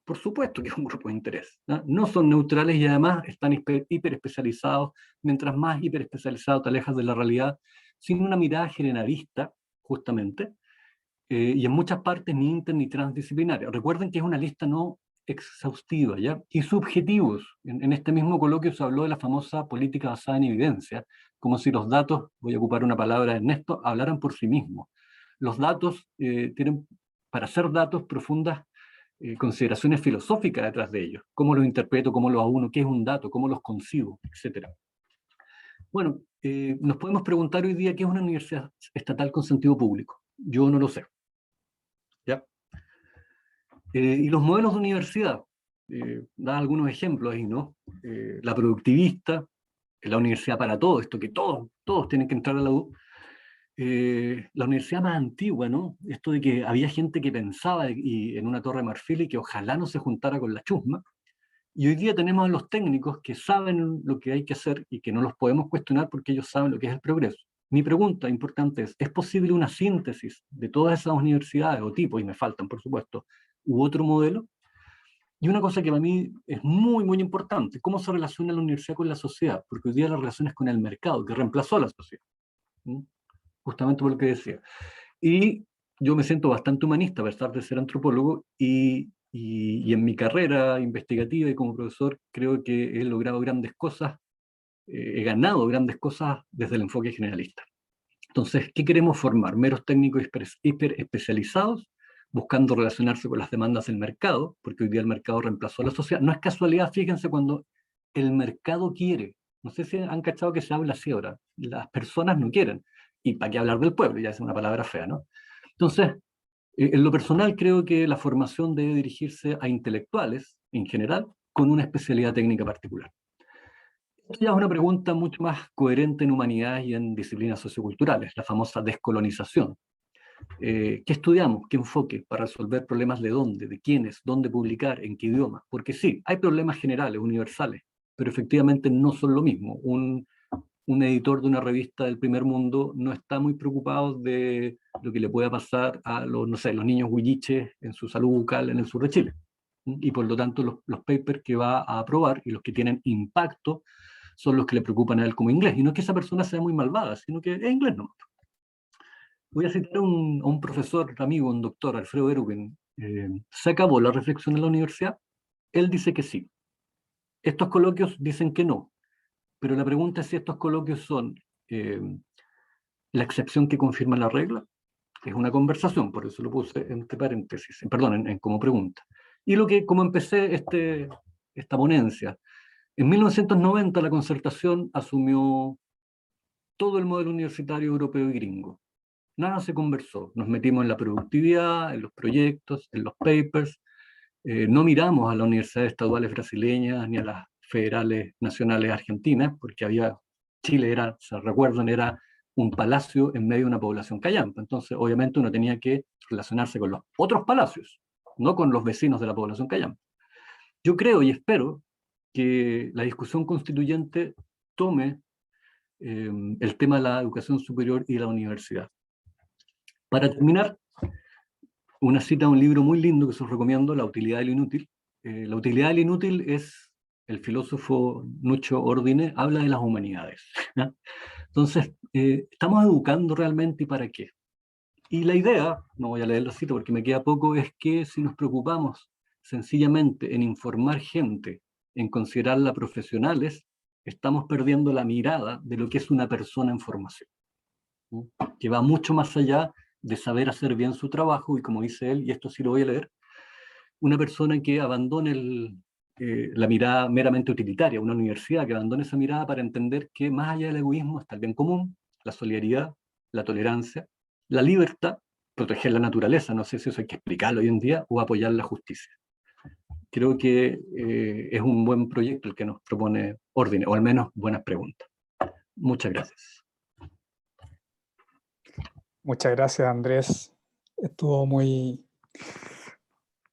Por supuesto que es un grupo de interés. No son neutrales y además están hiperespecializados. Mientras más hiperespecializado te alejas de la realidad, sin una mirada generalista, justamente, y en muchas partes ni inter ni transdisciplinaria. Recuerden que es una lista no exhaustiva, ¿ya? Y subjetivos. En este mismo coloquio se habló de la famosa política basada en evidencia, como si los datos, voy a ocupar una palabra de Ernesto, hablaran por sí mismos. Los datos tienen, para ser datos, profundas consideraciones filosóficas detrás de ellos. ¿Cómo los interpreto? ¿Cómo los auno? ¿Qué es un dato? ¿Cómo los concibo? Etcétera. Bueno, nos podemos preguntar hoy día qué es una universidad estatal con sentido público. Yo no lo sé. ¿Ya? Y los modelos de universidad, da algunos ejemplos ahí, ¿no? La productivista, la universidad para todo, esto que todos tienen que entrar a la U. La universidad más antigua, ¿no? Esto de que había gente que pensaba en una torre de marfil y que ojalá no se juntara con la chusma. Y hoy día tenemos a los técnicos que saben lo que hay que hacer y que no los podemos cuestionar porque ellos saben lo que es el progreso. Mi pregunta importante ¿es posible una síntesis de todas esas universidades o tipos, y me faltan por supuesto, u otro modelo? Y una cosa que para mí es muy, muy importante, cómo se relaciona la universidad con la sociedad, porque hoy día la relación es con el mercado, que reemplazó a la sociedad, ¿sí? Justamente por lo que decía. Y yo me siento bastante humanista a pesar de ser antropólogo, y en mi carrera investigativa y como profesor creo que he logrado grandes cosas, he ganado grandes cosas desde el enfoque generalista. Entonces, ¿qué queremos formar? Meros técnicos hiper especializados, buscando relacionarse con las demandas del mercado, porque hoy día el mercado reemplazó a la sociedad. No es casualidad, fíjense, cuando el mercado quiere. No sé si han cachado que se habla así ahora. Las personas no quieren. Y para qué hablar del pueblo, ya es una palabra fea, ¿no? Entonces, en lo personal creo que la formación debe dirigirse a intelectuales, en general, con una especialidad técnica particular. Esto ya es una pregunta mucho más coherente en humanidades y en disciplinas socioculturales, la famosa descolonización. ¿Qué estudiamos? ¿Qué enfoque para resolver problemas de dónde, de quiénes, dónde publicar, en qué idioma? Porque sí, hay problemas generales, universales, pero efectivamente no son lo mismo. Un editor de una revista del primer mundo no está muy preocupado de lo que le pueda pasar a los, no sé, los niños huilliches en su salud bucal en el sur de Chile. Y por lo tanto los papers que va a aprobar y los que tienen impacto son los que le preocupan a él como inglés. Y no es que esa persona sea muy malvada, sino que es inglés nomás. Voy a citar a un profesor amigo, un doctor, Alfredo Eruben. ¿Se acabó la reflexión en la universidad? Él dice que sí. Estos coloquios dicen que no. Pero la pregunta es si estos coloquios son la excepción que confirma la regla. Es una conversación, por eso lo puse entre paréntesis, perdón, como pregunta. Y como empecé esta ponencia, en 1990 la Concertación asumió todo el modelo universitario europeo y gringo. Nada se conversó, nos metimos en la productividad, en los proyectos, en los papers, no miramos a las universidades estaduales brasileñas ni a las federales nacionales argentinas, porque Chile era, se recuerdan, era un palacio en medio de una población callampa. Entonces, obviamente, uno tenía que relacionarse con los otros palacios, no con los vecinos de la población callampa. Yo creo y espero que la discusión constituyente tome el tema de la educación superior y de la universidad. Para terminar, una cita de un libro muy lindo que se os recomiendo, La utilidad de lo inútil. La utilidad de lo inútil es, el filósofo Nucho Ordine habla de las humanidades. ¿Ya? Entonces, ¿estamos educando realmente y para qué? Y la idea, no voy a leer la cita porque me queda poco, es que si nos preocupamos sencillamente en informar gente, en considerarla profesionales, estamos perdiendo la mirada de lo que es una persona en formación, ¿no? Que va mucho más allá de saber hacer bien su trabajo, y como dice él, y esto sí lo voy a leer, una persona que abandone la mirada meramente utilitaria, una universidad que abandone esa mirada para entender que más allá del egoísmo está el bien común, la solidaridad, la tolerancia, la libertad, proteger la naturaleza, no sé si eso hay que explicarlo hoy en día, o apoyar la justicia. Creo que es un buen proyecto el que nos propone Ordine, o al menos buenas preguntas. Muchas gracias. Muchas gracias, Andrés. Estuvo muy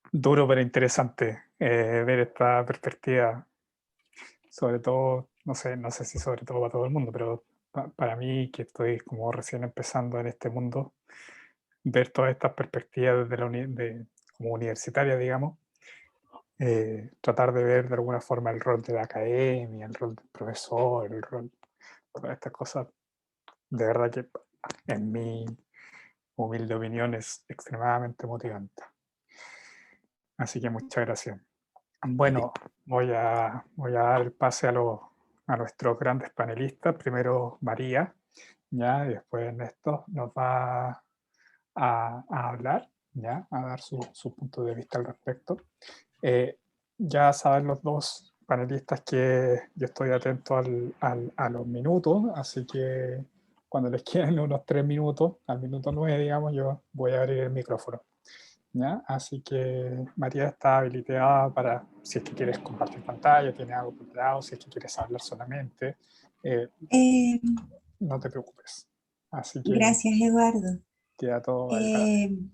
duro pero interesante ver esta perspectiva, sobre todo, no sé si sobre todo para todo el mundo, pero para mí, que estoy como recién empezando en este mundo, ver todas estas perspectivas como universitaria, digamos, tratar de ver de alguna forma el rol de la academia, el rol del profesor, el rol, todas estas cosas, de verdad que en mi humilde opinión es extremadamente motivante. Así que muchas gracias. Bueno, voy a dar el pase a nuestros grandes panelistas. Primero María, ¿ya? Y después Néstor nos va a hablar, ¿ya? A dar su punto de vista al respecto. Ya saben los dos panelistas que yo estoy atento a los minutos, así que cuando les queden unos 3 minutos, al minuto 9, digamos, yo voy a abrir el micrófono, ¿ya? Así que María está habilitada para, si es que quieres compartir pantalla, tiene algo preparado, si es que quieres hablar solamente, no te preocupes. Así que Gracias, Eduardo. queda todo ahí para ti.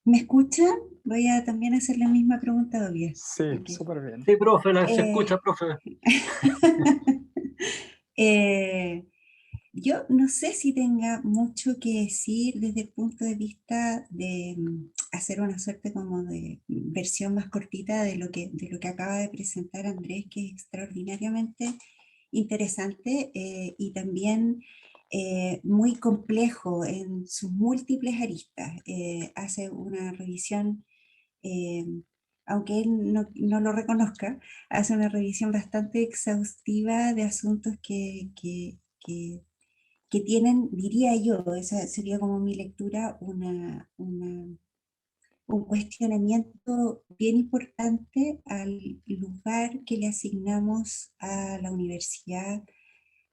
¿Me escuchan? Voy a también hacer la misma pregunta obvia. Sí, okay. Súper bien. Sí, profe, se escucha, profe. Yo no sé si tenga mucho que decir desde el punto de vista de hacer una suerte como de versión más cortita de lo que acaba de presentar Andrés, que es extraordinariamente interesante y también muy complejo en sus múltiples aristas. Hace una revisión, eh, aunque él no lo reconozca, hace una revisión bastante exhaustiva de asuntos que tienen, diría yo, esa sería como mi lectura, un cuestionamiento bien importante al lugar que le asignamos a la universidad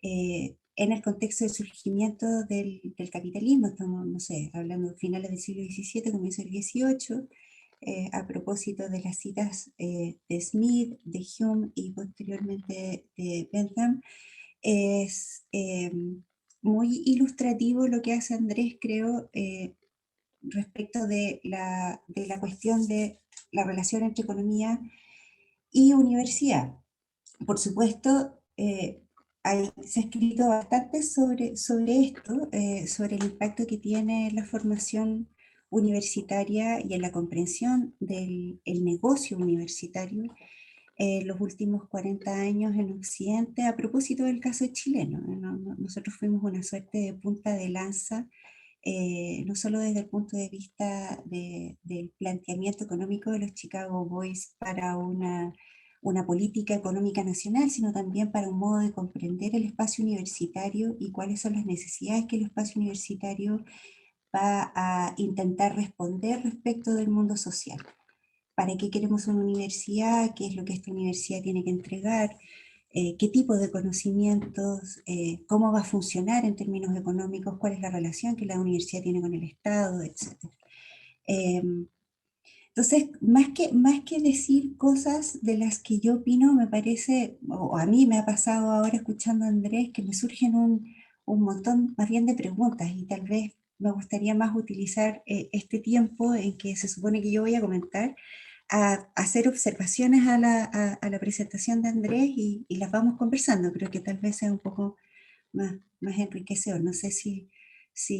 en el contexto del surgimiento del capitalismo. Estamos, no sé, hablando de finales del siglo XVII, comienzo del XVIII, a propósito de las citas de Smith, de Hume y posteriormente de Bentham. Es muy ilustrativo lo que hace Andrés, creo, respecto de la cuestión de la relación entre economía y universidad. Por supuesto, se ha escrito bastante sobre esto, sobre el impacto que tiene la formación universitaria y en la comprensión del el negocio universitario los últimos 40 años en Occidente, a propósito del caso chileno. Nosotros fuimos una suerte de punta de lanza, no solo desde el punto de vista del planteamiento económico de los Chicago Boys para una política económica nacional, sino también para un modo de comprender el espacio universitario y cuáles son las necesidades que el espacio universitario va a intentar responder respecto del mundo social. ¿Para qué queremos una universidad? ¿Qué es lo que esta universidad tiene que entregar? ¿Qué tipo de conocimientos? ¿Cómo va a funcionar en términos económicos? ¿Cuál es la relación que la universidad tiene con el Estado? Etcétera. Entonces, más que decir cosas de las que yo opino, me parece, o a mí me ha pasado ahora escuchando a Andrés, que me surgen un montón más bien de preguntas y tal vez me gustaría más utilizar este tiempo en que se supone que yo voy a comentar a hacer observaciones a la presentación de Andrés y las vamos conversando. Creo que tal vez sea un poco más enriquecedor. No sé si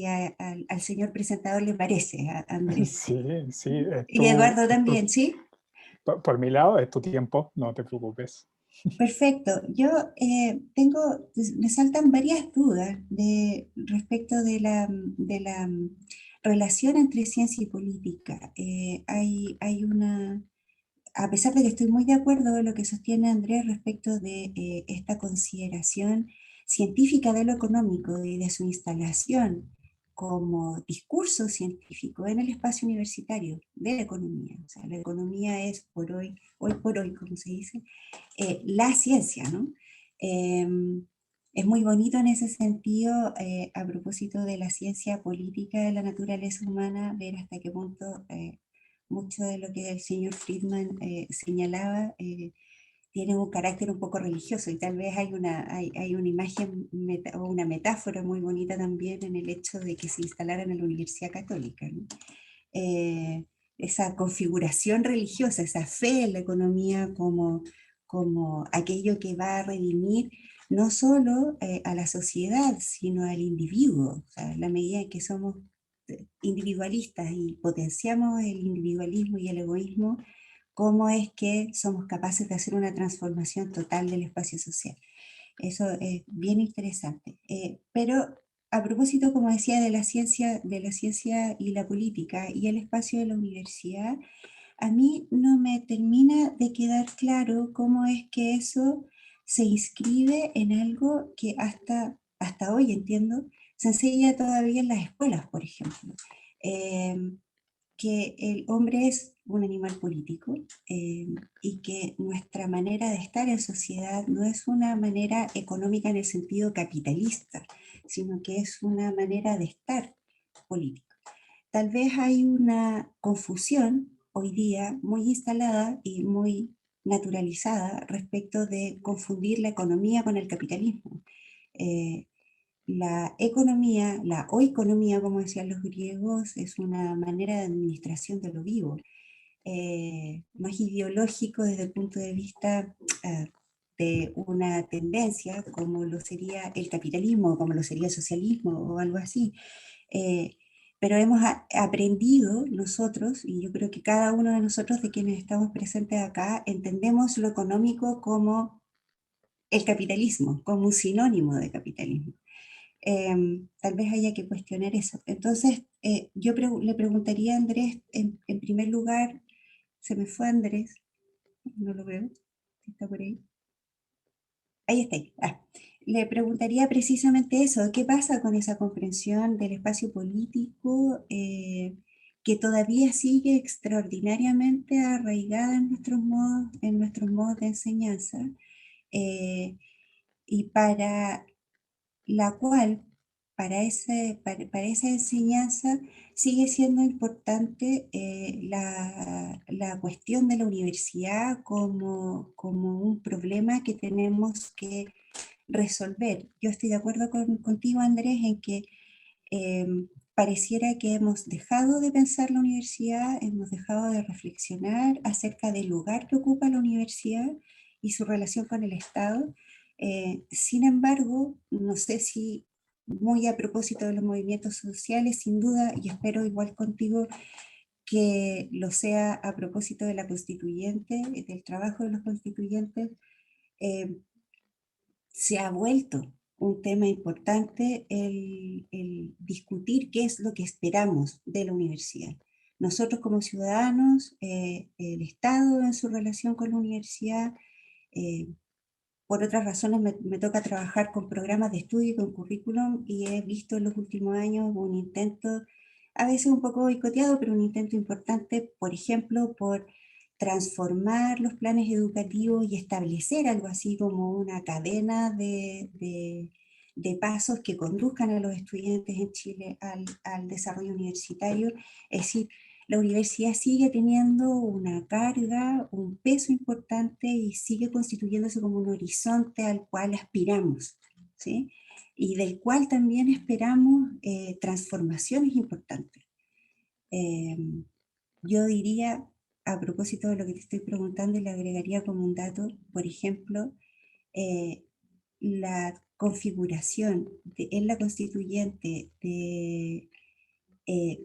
al señor presentador le parece, a Andrés. Sí, sí, Y Eduardo también, ¿sí? por mi lado es tu tiempo, no te preocupes. Perfecto. Yo me saltan varias dudas respecto de la relación entre ciencia y política. Hay una, a pesar de que estoy muy de acuerdo en lo que sostiene Andrés respecto de esta consideración científica de lo económico y de su instalación como discurso científico en el espacio universitario de la economía. O sea, la economía es hoy por hoy, como se dice, la ciencia, ¿no? Eh, es muy bonito en ese sentido, a propósito de la ciencia política de la naturaleza humana, ver hasta qué punto mucho de lo que el señor Friedman señalaba tiene un carácter un poco religioso y tal vez hay una imagen o una metáfora muy bonita también en el hecho de que se instalara en la Universidad Católica, ¿no? Esa configuración religiosa, esa fe en la economía como aquello que va a redimir no solo a la sociedad, sino al individuo. O sea, en la medida en que somos individualistas y potenciamos el individualismo y el egoísmo, cómo es que somos capaces de hacer una transformación total del espacio social. Eso es bien interesante. Pero a propósito, como decía, de la ciencia y la política y el espacio de la universidad, a mí no me termina de quedar claro cómo es que eso se inscribe en algo que hasta hoy, entiendo, se enseña todavía en las escuelas, por ejemplo. Eh, que el hombre es un animal político y que nuestra manera de estar en sociedad no es una manera económica en el sentido capitalista, sino que es una manera de estar político. Tal vez hay una confusión hoy día muy instalada y muy naturalizada respecto de confundir la economía con el capitalismo. Eh, la economía, la oikonomía, como decían los griegos, es una manera de administración de lo vivo, más ideológico desde el punto de vista de una tendencia como lo sería el capitalismo, como lo sería el socialismo o algo así. Pero hemos aprendido nosotros, y yo creo que cada uno de nosotros de quienes estamos presentes acá, entendemos lo económico como el capitalismo, como un sinónimo de capitalismo. Tal vez haya que cuestionar eso. Entonces, yo le preguntaría a Andrés, en primer lugar, se me fue Andrés, no lo veo, está por ahí. Ahí está. Le preguntaría precisamente eso, ¿qué pasa con esa comprensión del espacio político que todavía sigue extraordinariamente arraigada en nuestros modos de enseñanza y para la cual, para esa enseñanza, sigue siendo importante la cuestión de la universidad como un problema que tenemos que resolver? Yo estoy de acuerdo contigo, Andrés, en que pareciera que hemos dejado de pensar la universidad, hemos dejado de reflexionar acerca del lugar que ocupa la universidad y su relación con el Estado. Sin embargo, no sé si muy a propósito de los movimientos sociales, sin duda, y espero igual contigo que lo sea a propósito de la constituyente, del trabajo de los constituyentes, se ha vuelto un tema importante el discutir qué es lo que esperamos de la universidad. Nosotros como ciudadanos, el Estado en su relación con la universidad, por otras razones me toca trabajar con programas de estudio y con currículum y he visto en los últimos años un intento, a veces un poco boicoteado, pero un intento importante, por ejemplo, por transformar los planes educativos y establecer algo así como una cadena de pasos que conduzcan a los estudiantes en Chile al desarrollo universitario. Es decir, la universidad sigue teniendo una carga, un peso importante y sigue constituyéndose como un horizonte al cual aspiramos, ¿sí? Y del cual también esperamos transformaciones importantes. Yo diría, a propósito de lo que te estoy preguntando, y le agregaría como un dato, por ejemplo, la configuración en la constituyente de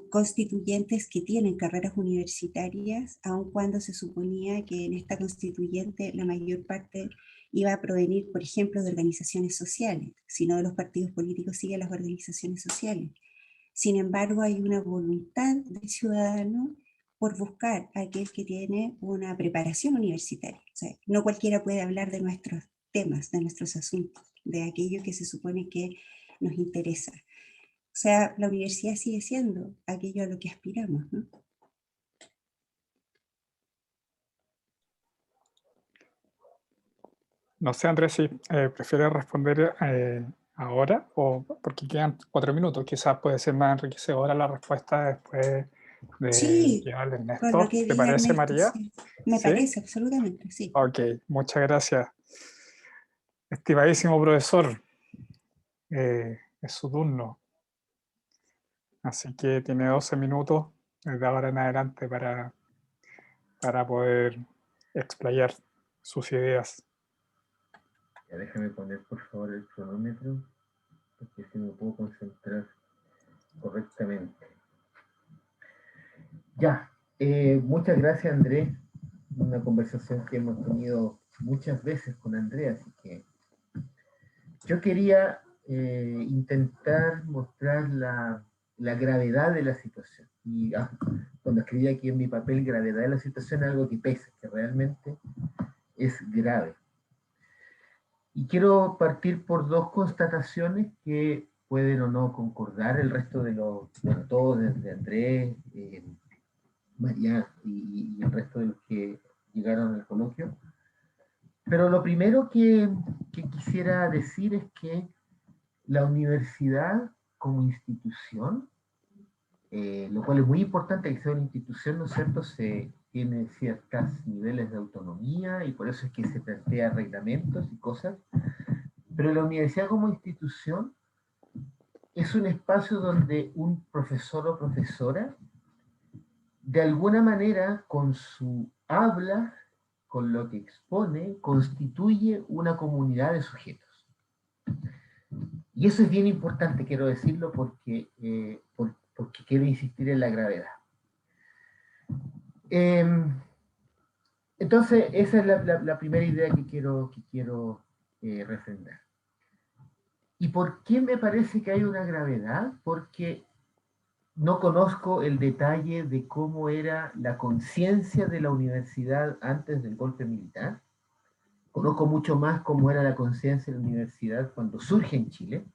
constituyentes que tienen carreras universitarias, aun cuando se suponía que en esta constituyente la mayor parte iba a provenir, por ejemplo, de organizaciones sociales, sino de los partidos políticos siguen las organizaciones sociales. Sin embargo, hay una voluntad del ciudadano por buscar a aquel que tiene una preparación universitaria. O sea, no cualquiera puede hablar de nuestros temas, de nuestros asuntos, de aquello que se supone que nos interesa. O sea, la universidad sigue siendo aquello a lo que aspiramos, ¿no? No sé, Andrés, si prefieres responder ahora o porque quedan 4 minutos. Quizás puede ser más enriquecedora la respuesta después de Sí, que hable con lo Ernesto. que ¿Te diga parece, Ernesto, María? sí. Me ¿Sí? parece, absolutamente, sí. Ok, muchas gracias. Estimadísimo profesor, es su turno. Así que tiene 12 minutos desde ahora en adelante para poder explayar sus ideas. Ya déjame poner por favor el cronómetro, porque si me puedo concentrar correctamente. Ya, muchas gracias Andrés, una conversación que hemos tenido muchas veces con Andrés, así que yo quería intentar mostrar la gravedad de la situación. Y cuando escribí aquí en mi papel gravedad de la situación, algo que pesa, que realmente es grave. Y quiero partir por dos constataciones que pueden o no concordar el resto de los, bueno, todos, desde Andrés, María y el resto de los que llegaron al coloquio. Pero lo primero que quisiera decir es que la universidad como institución, lo cual es muy importante que sea una institución, ¿no es cierto?, se tiene ciertos niveles de autonomía y por eso es que se plantea reglamentos y cosas. Pero la universidad como institución es un espacio donde un profesor o profesora, de alguna manera, con su habla con lo que expone, constituye una comunidad de sujetos. Y eso es bien importante, quiero decirlo, porque quiero insistir en la gravedad. Entonces, esa es la primera idea que quiero refrendar. ¿Y por qué me parece que hay una gravedad? Porque no conozco el detalle de cómo era la conciencia de la universidad antes del golpe militar. Conozco mucho más cómo era la conciencia de la universidad cuando surge en Chile.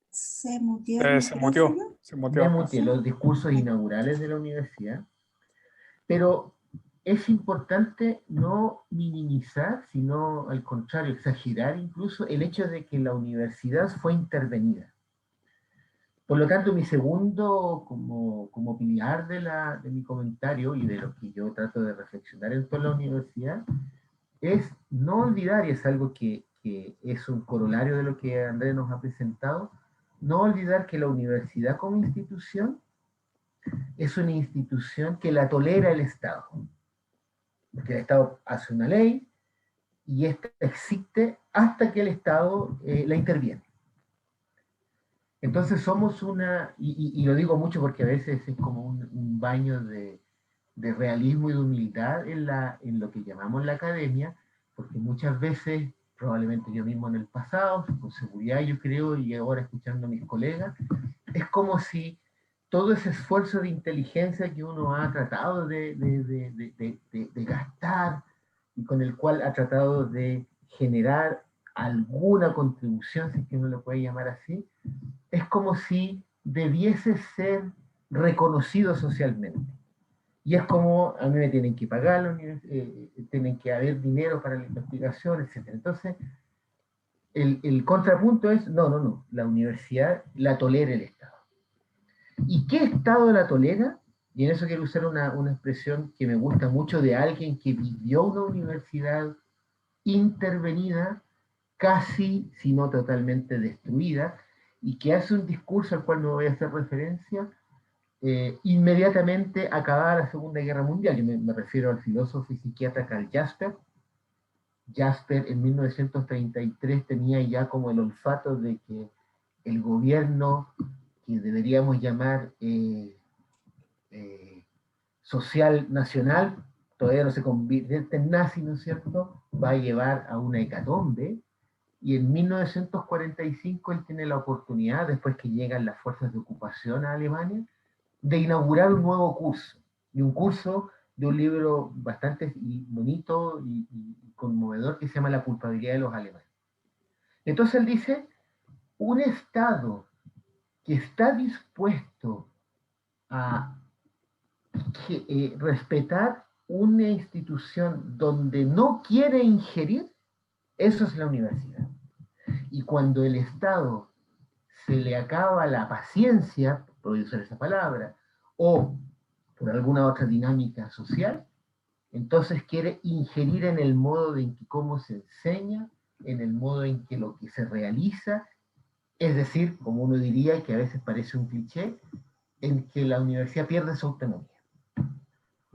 Se muteó el Se muteó, micrófono. se muteó. Me muteé los discursos inaugurales de la universidad, pero es importante no minimizar, sino al contrario, exagerar incluso el hecho de que la universidad fue intervenida. Por lo tanto, mi segundo como pilar de mi comentario y de lo que yo trato de reflexionar en toda la universidad es no olvidar, y es algo que es un corolario de lo que Andrés nos ha presentado, no olvidar que la universidad como institución es una institución que la tolera el Estado. Porque el Estado hace una ley y esta existe hasta que el Estado la interviene. Entonces somos y lo digo mucho porque a veces es como un baño de realismo y de humildad en lo que llamamos la academia, porque muchas veces, probablemente yo mismo en el pasado, con seguridad yo creo, y ahora escuchando a mis colegas, es como si todo ese esfuerzo de inteligencia que uno ha tratado de gastar y con el cual ha tratado de generar alguna contribución, si es que uno lo puede llamar así, es como si debiese ser reconocido socialmente. Y es como, a mí me tienen que pagar, tienen que haber dinero para la investigación, etc. Entonces, el contrapunto es, no, la universidad la tolera el Estado. ¿Y qué Estado la tolera? Y en eso quiero usar una expresión que me gusta mucho de alguien que vivió una universidad intervenida, casi, si no totalmente destruida, y que hace un discurso al cual no voy a hacer referencia, inmediatamente acabada la Segunda Guerra Mundial. Yo me refiero al filósofo y psiquiatra Karl Jasper. Jasper en 1933 tenía ya como el olfato de que el gobierno, que deberíamos llamar social nacional, todavía no se convierte en nazi, ¿no es cierto?, va a llevar a una hecatombe. Y en 1945 él tiene la oportunidad, después que llegan las fuerzas de ocupación a Alemania, de inaugurar un nuevo curso, y un curso de un libro bastante bonito y conmovedor que se llama La culpabilidad de los alemanes. Entonces él dice, un Estado que está dispuesto a respetar una institución donde no quiere ingerir, eso es la universidad. Y cuando el Estado se le acaba la paciencia, por usar esa palabra, o por alguna otra dinámica social, entonces quiere ingerir en el modo en que cómo se enseña, en el modo en que lo que se realiza, es decir, como uno diría, que a veces parece un cliché, en que la universidad pierde su autonomía.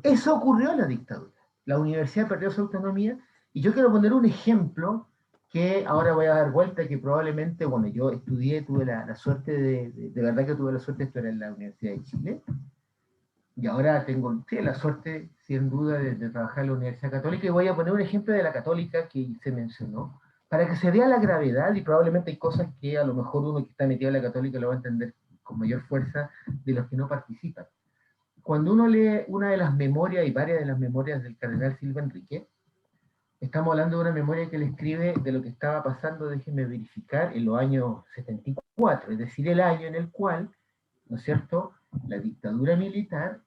Eso ocurrió en la dictadura. La universidad perdió su autonomía, y yo quiero poner un ejemplo que ahora voy a dar vuelta, que probablemente, bueno, yo estudié, tuve la suerte de verdad que tuve la suerte de estudiar en la Universidad de Chile, y ahora tengo la suerte, sin duda, de trabajar en la Universidad Católica, y voy a poner un ejemplo de la Católica que se mencionó, para que se vea la gravedad, y probablemente hay cosas que a lo mejor uno que está metido en la Católica lo va a entender con mayor fuerza de los que no participan. Cuando uno lee una de las memorias, y varias de las memorias del cardenal Silva Enrique, estamos hablando de una memoria que él escribe de lo que estaba pasando, déjenme verificar, en los años 74, es decir, el año en el cual, ¿no es cierto?, la dictadura militar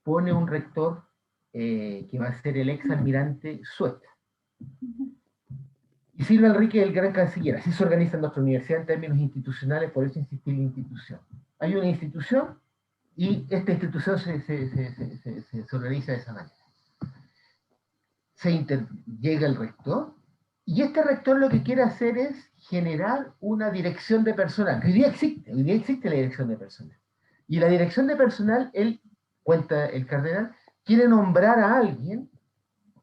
pone un rector que va a ser el ex almirante Suet. Y Silva Enrique es el gran canciller. Así se organiza nuestra universidad en términos institucionales, por eso insistí en la institución. Hay una institución y esta institución se organiza de esa manera. Llega el rector, y este rector lo que quiere hacer es generar una dirección de personal, que hoy día existe la dirección de personal. Y la dirección de personal, él, cuenta el cardenal, quiere nombrar a alguien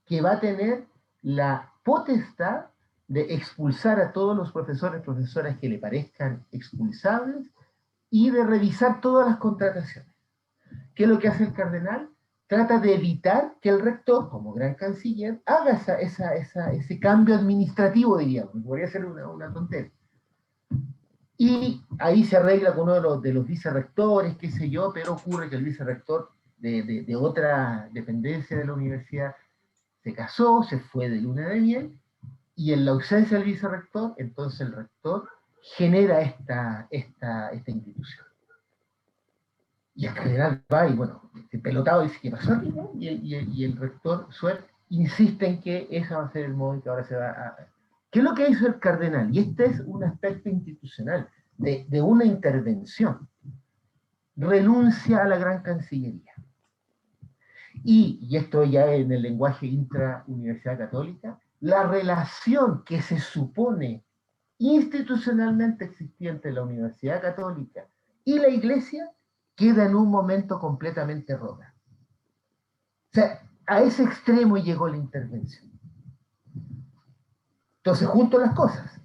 que va a tener la potestad de expulsar a todos los profesores, profesoras que le parezcan expulsables y de revisar todas las contrataciones. ¿Qué es lo que hace el cardenal? Trata de evitar que el rector, como gran canciller, haga ese cambio administrativo, diríamos, podría ser una tontería. Y ahí se arregla con uno de los vicerrectores, qué sé yo, pero ocurre que el vicerrector de otra dependencia de la universidad se casó, se fue de luna de miel, y en la ausencia del vicerrector, entonces el rector genera esta institución. Y el cardenal va y, bueno, pelotado dice, ¿qué pasó aquí? ¿No? Y el rector Suer insiste en que ese va a ser el modo en que ahora se va a... ¿Qué es lo que hizo el cardenal? Y este es un aspecto institucional, de una intervención. Renuncia a la gran cancillería. Y esto ya en el lenguaje intra-Universidad Católica, la relación que se supone institucionalmente existente en la Universidad Católica y la Iglesia queda en un momento completamente rota. O sea, a ese extremo llegó la intervención. Entonces, junto las cosas.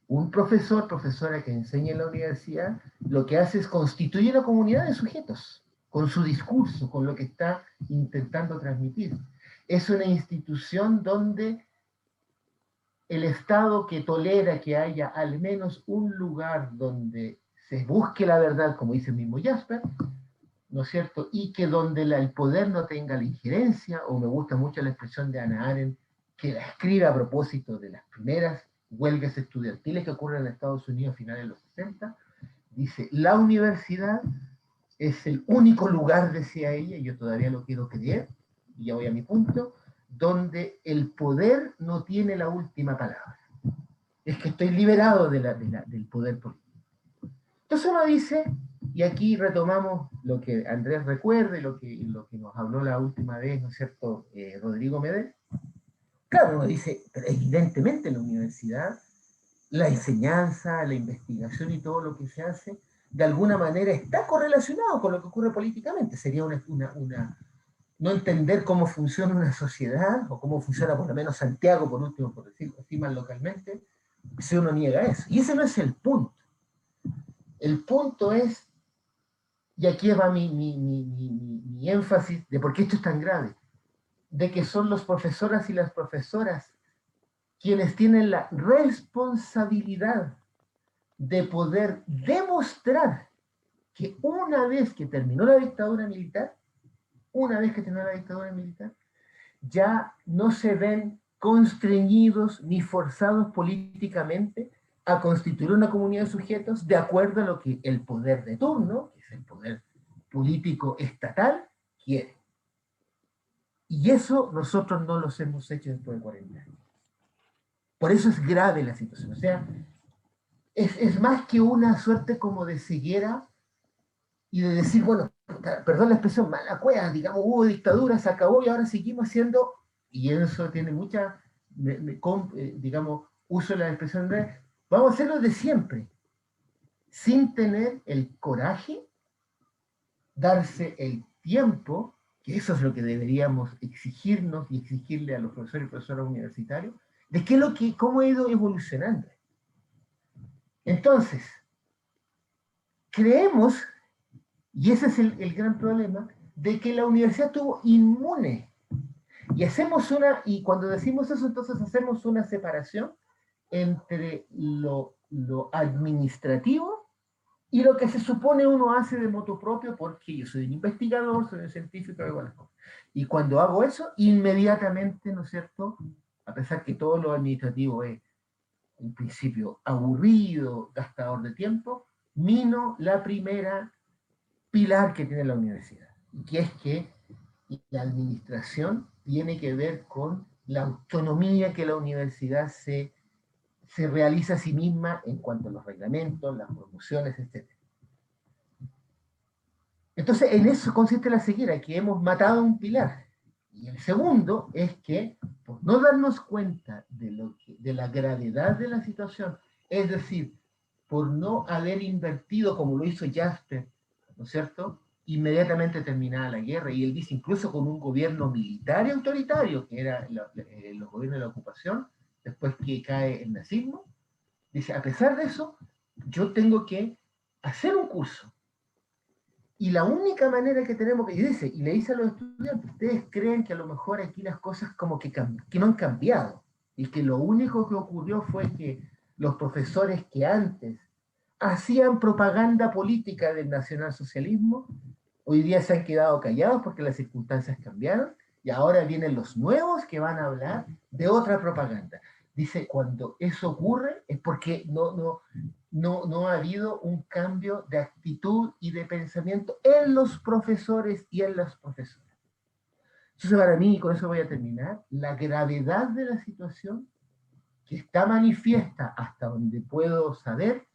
Un profesor, profesora que enseña en la universidad, lo que hace es constituir una comunidad de sujetos, con su discurso, con lo que está intentando transmitir. Es una institución donde el Estado que tolera que haya al menos un lugar donde se busque la verdad, como dice el mismo Jasper, ¿no es cierto? Y que donde el poder no tenga la injerencia, o me gusta mucho la expresión de Hannah Arendt, que la escribe a propósito de las primeras huelgas estudiantiles que ocurren en Estados Unidos a finales de los 60, dice, la universidad es el único lugar, decía ella, y yo todavía lo quiero creer, y ya voy a mi punto, donde el poder no tiene la última palabra. Es que estoy liberado del poder político. Entonces uno dice, y aquí retomamos lo que Andrés recuerda y lo que nos habló la última vez, ¿no es cierto?, Rodrigo Medel. Claro, uno dice, pero evidentemente en la universidad, la enseñanza, la investigación y todo lo que se hace, de alguna manera está correlacionado con lo que ocurre políticamente. Sería no entender cómo funciona una sociedad, o cómo funciona por lo menos Santiago, por último, por decirlo así más localmente, si uno niega eso. Y ese no es el punto. El punto es, y aquí va mi énfasis de por qué esto es tan grave, de que son los profesoras y las profesoras quienes tienen la responsabilidad de poder demostrar que una vez que terminó la dictadura militar, ya no se ven constreñidos ni forzados políticamente a constituir una comunidad de sujetos de acuerdo a lo que el poder de turno, que es el poder político estatal, quiere. Y eso nosotros no los hemos hecho después de 40 años. Por eso es grave la situación. O sea, es más que una suerte como de ceguera y de decir, bueno, perdón la expresión, mala cueva, digamos, hubo dictadura, se acabó y ahora seguimos haciendo, y eso tiene mucha, digamos, uso la expresión de, vamos a hacerlo de siempre, sin tener el coraje, darse el tiempo, que eso es lo que deberíamos exigirnos y exigirle a los profesores y profesoras universitarios, de cómo ha ido evolucionando. Entonces, creemos, y ese es el gran problema, de que la universidad estuvo inmune. Y cuando decimos eso, entonces hacemos una separación entre lo administrativo y lo que se supone uno hace de motu propio, porque yo soy un investigador, soy un científico, hago las cosas. Y cuando hago eso, inmediatamente, ¿no es cierto?, a pesar que todo lo administrativo es, en principio, aburrido, gastador de tiempo, mino la primera pilar que tiene la universidad, que es que la administración tiene que ver con la autonomía que la universidad se realiza a sí misma en cuanto a los reglamentos, las promociones, etc. Entonces, en eso consiste la ceguera, que hemos matado un pilar. Y el segundo es que, por no darnos cuenta de la gravedad de la situación, es decir, por no haber invertido, como lo hizo Jasper, ¿no es cierto? Inmediatamente terminada la guerra, y él dice, incluso con un gobierno militar y autoritario, que era los gobiernos de la ocupación, después que cae el nazismo, dice, a pesar de eso, yo tengo que hacer un curso. Y la única manera que tenemos que, y dice, y le dice a los estudiantes, ustedes creen que a lo mejor aquí las cosas como que no han cambiado, y que lo único que ocurrió fue que los profesores que antes hacían propaganda política del nacionalsocialismo, hoy día se han quedado callados porque las circunstancias cambiaron, y ahora vienen los nuevos que van a hablar de otra propaganda. Dice, cuando eso ocurre es porque no ha habido un cambio de actitud y de pensamiento en los profesores y en las profesoras. Entonces, para mí, y con eso voy a terminar, la gravedad de la situación, que está manifiesta hasta donde puedo saber,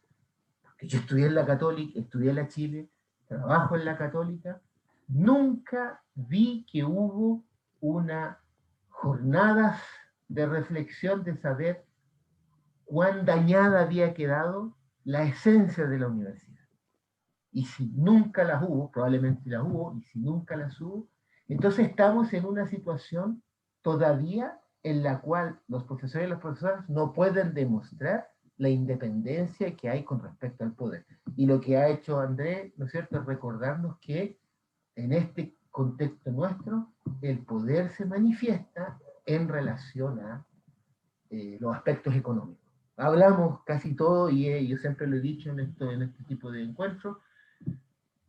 porque yo estudié en la Católica, estudié en la Chile, trabajo en la Católica, nunca vi que hubo una jornada de reflexión de saber cuán dañada había quedado la esencia de la universidad. Y si nunca las hubo, probablemente las hubo, y si nunca las hubo, entonces estamos en una situación todavía en la cual los profesores y las profesoras no pueden demostrar la independencia que hay con respecto al poder. Y lo que ha hecho Andrés, ¿no es cierto?, es recordarnos que en este contexto nuestro, el poder se manifiesta en relación a los aspectos económicos. Hablamos casi todo, y yo siempre lo he dicho en este tipo de encuentros,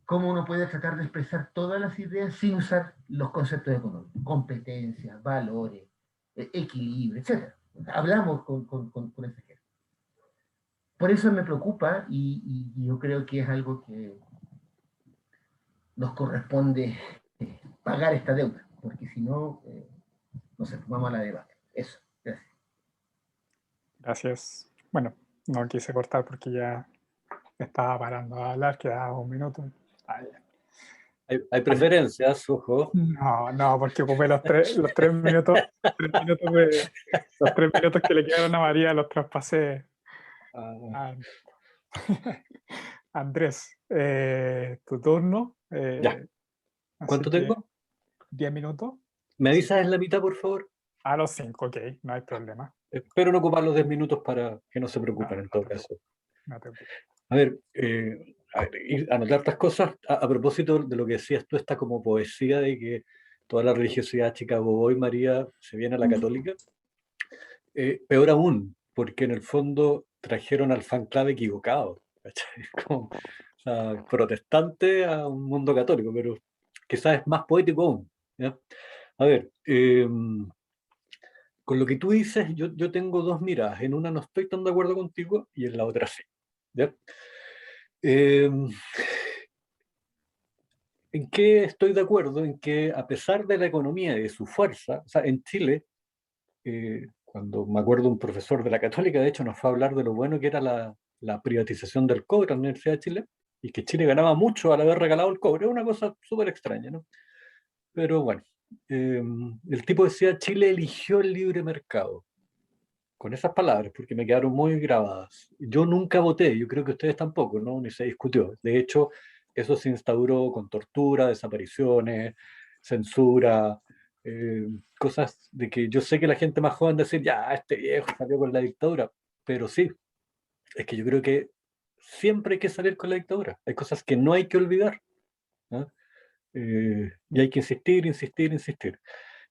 cómo uno puede tratar de expresar todas las ideas sin usar los conceptos económicos, competencias, valores, equilibrio, etc. Hablamos con ese ejemplo. Por eso me preocupa, y yo creo que es algo que nos corresponde pagar esta deuda, porque si no, no sé, vamos a la debate. Eso, gracias. Gracias. Bueno, no quise cortar porque ya estaba parando de hablar, quedaba un minuto. Ah, ya. Hay preferencias, ojo. No, porque ocupé los tres minutos, los 3 minutos que le quedaron a María, los traspasé a Andrés. Tu turno. Ya. ¿Cuánto Así que tengo? 10 minutos. ¿Me avisas en la mitad, por favor? A los 5, ok, no hay problema. Espero no ocupar los 10 minutos para que no se preocupen No, en todo caso. no te preocupes. A ver, anotar estas cosas a propósito de lo que decías tú, esta como poesía de que toda la religiosidad Chicago Boy, María, se viene a la católica. Peor aún, porque en el fondo trajeron al fan club equivocado, ¿cachai? Como, o sea, protestante a un mundo católico, pero quizás es más poético aún, ¿ya? A ver, con lo que tú dices, yo tengo dos miradas. En una no estoy tan de acuerdo contigo y en la otra sí, ¿ya? ¿En qué estoy de acuerdo? En que a pesar de la economía y de su fuerza, o sea, en Chile, cuando me acuerdo un profesor de la Católica, de hecho, nos fue a hablar de lo bueno que era la privatización del cobre en la Universidad de Chile, y que Chile ganaba mucho al haber regalado el cobre. Es una cosa súper extraña, ¿no? Pero bueno, el tipo decía, Chile eligió el libre mercado. Con esas palabras, porque me quedaron muy grabadas. Yo nunca voté, yo creo que ustedes tampoco, ¿no? Ni se discutió. De hecho, eso se instauró con tortura, desapariciones, censura, cosas de que yo sé que la gente más joven decir, ya, este viejo salió con la dictadura, pero sí, es que yo creo que siempre hay que salir con la dictadura. Hay cosas que no hay que olvidar, ¿no? Y hay que insistir, insistir, insistir.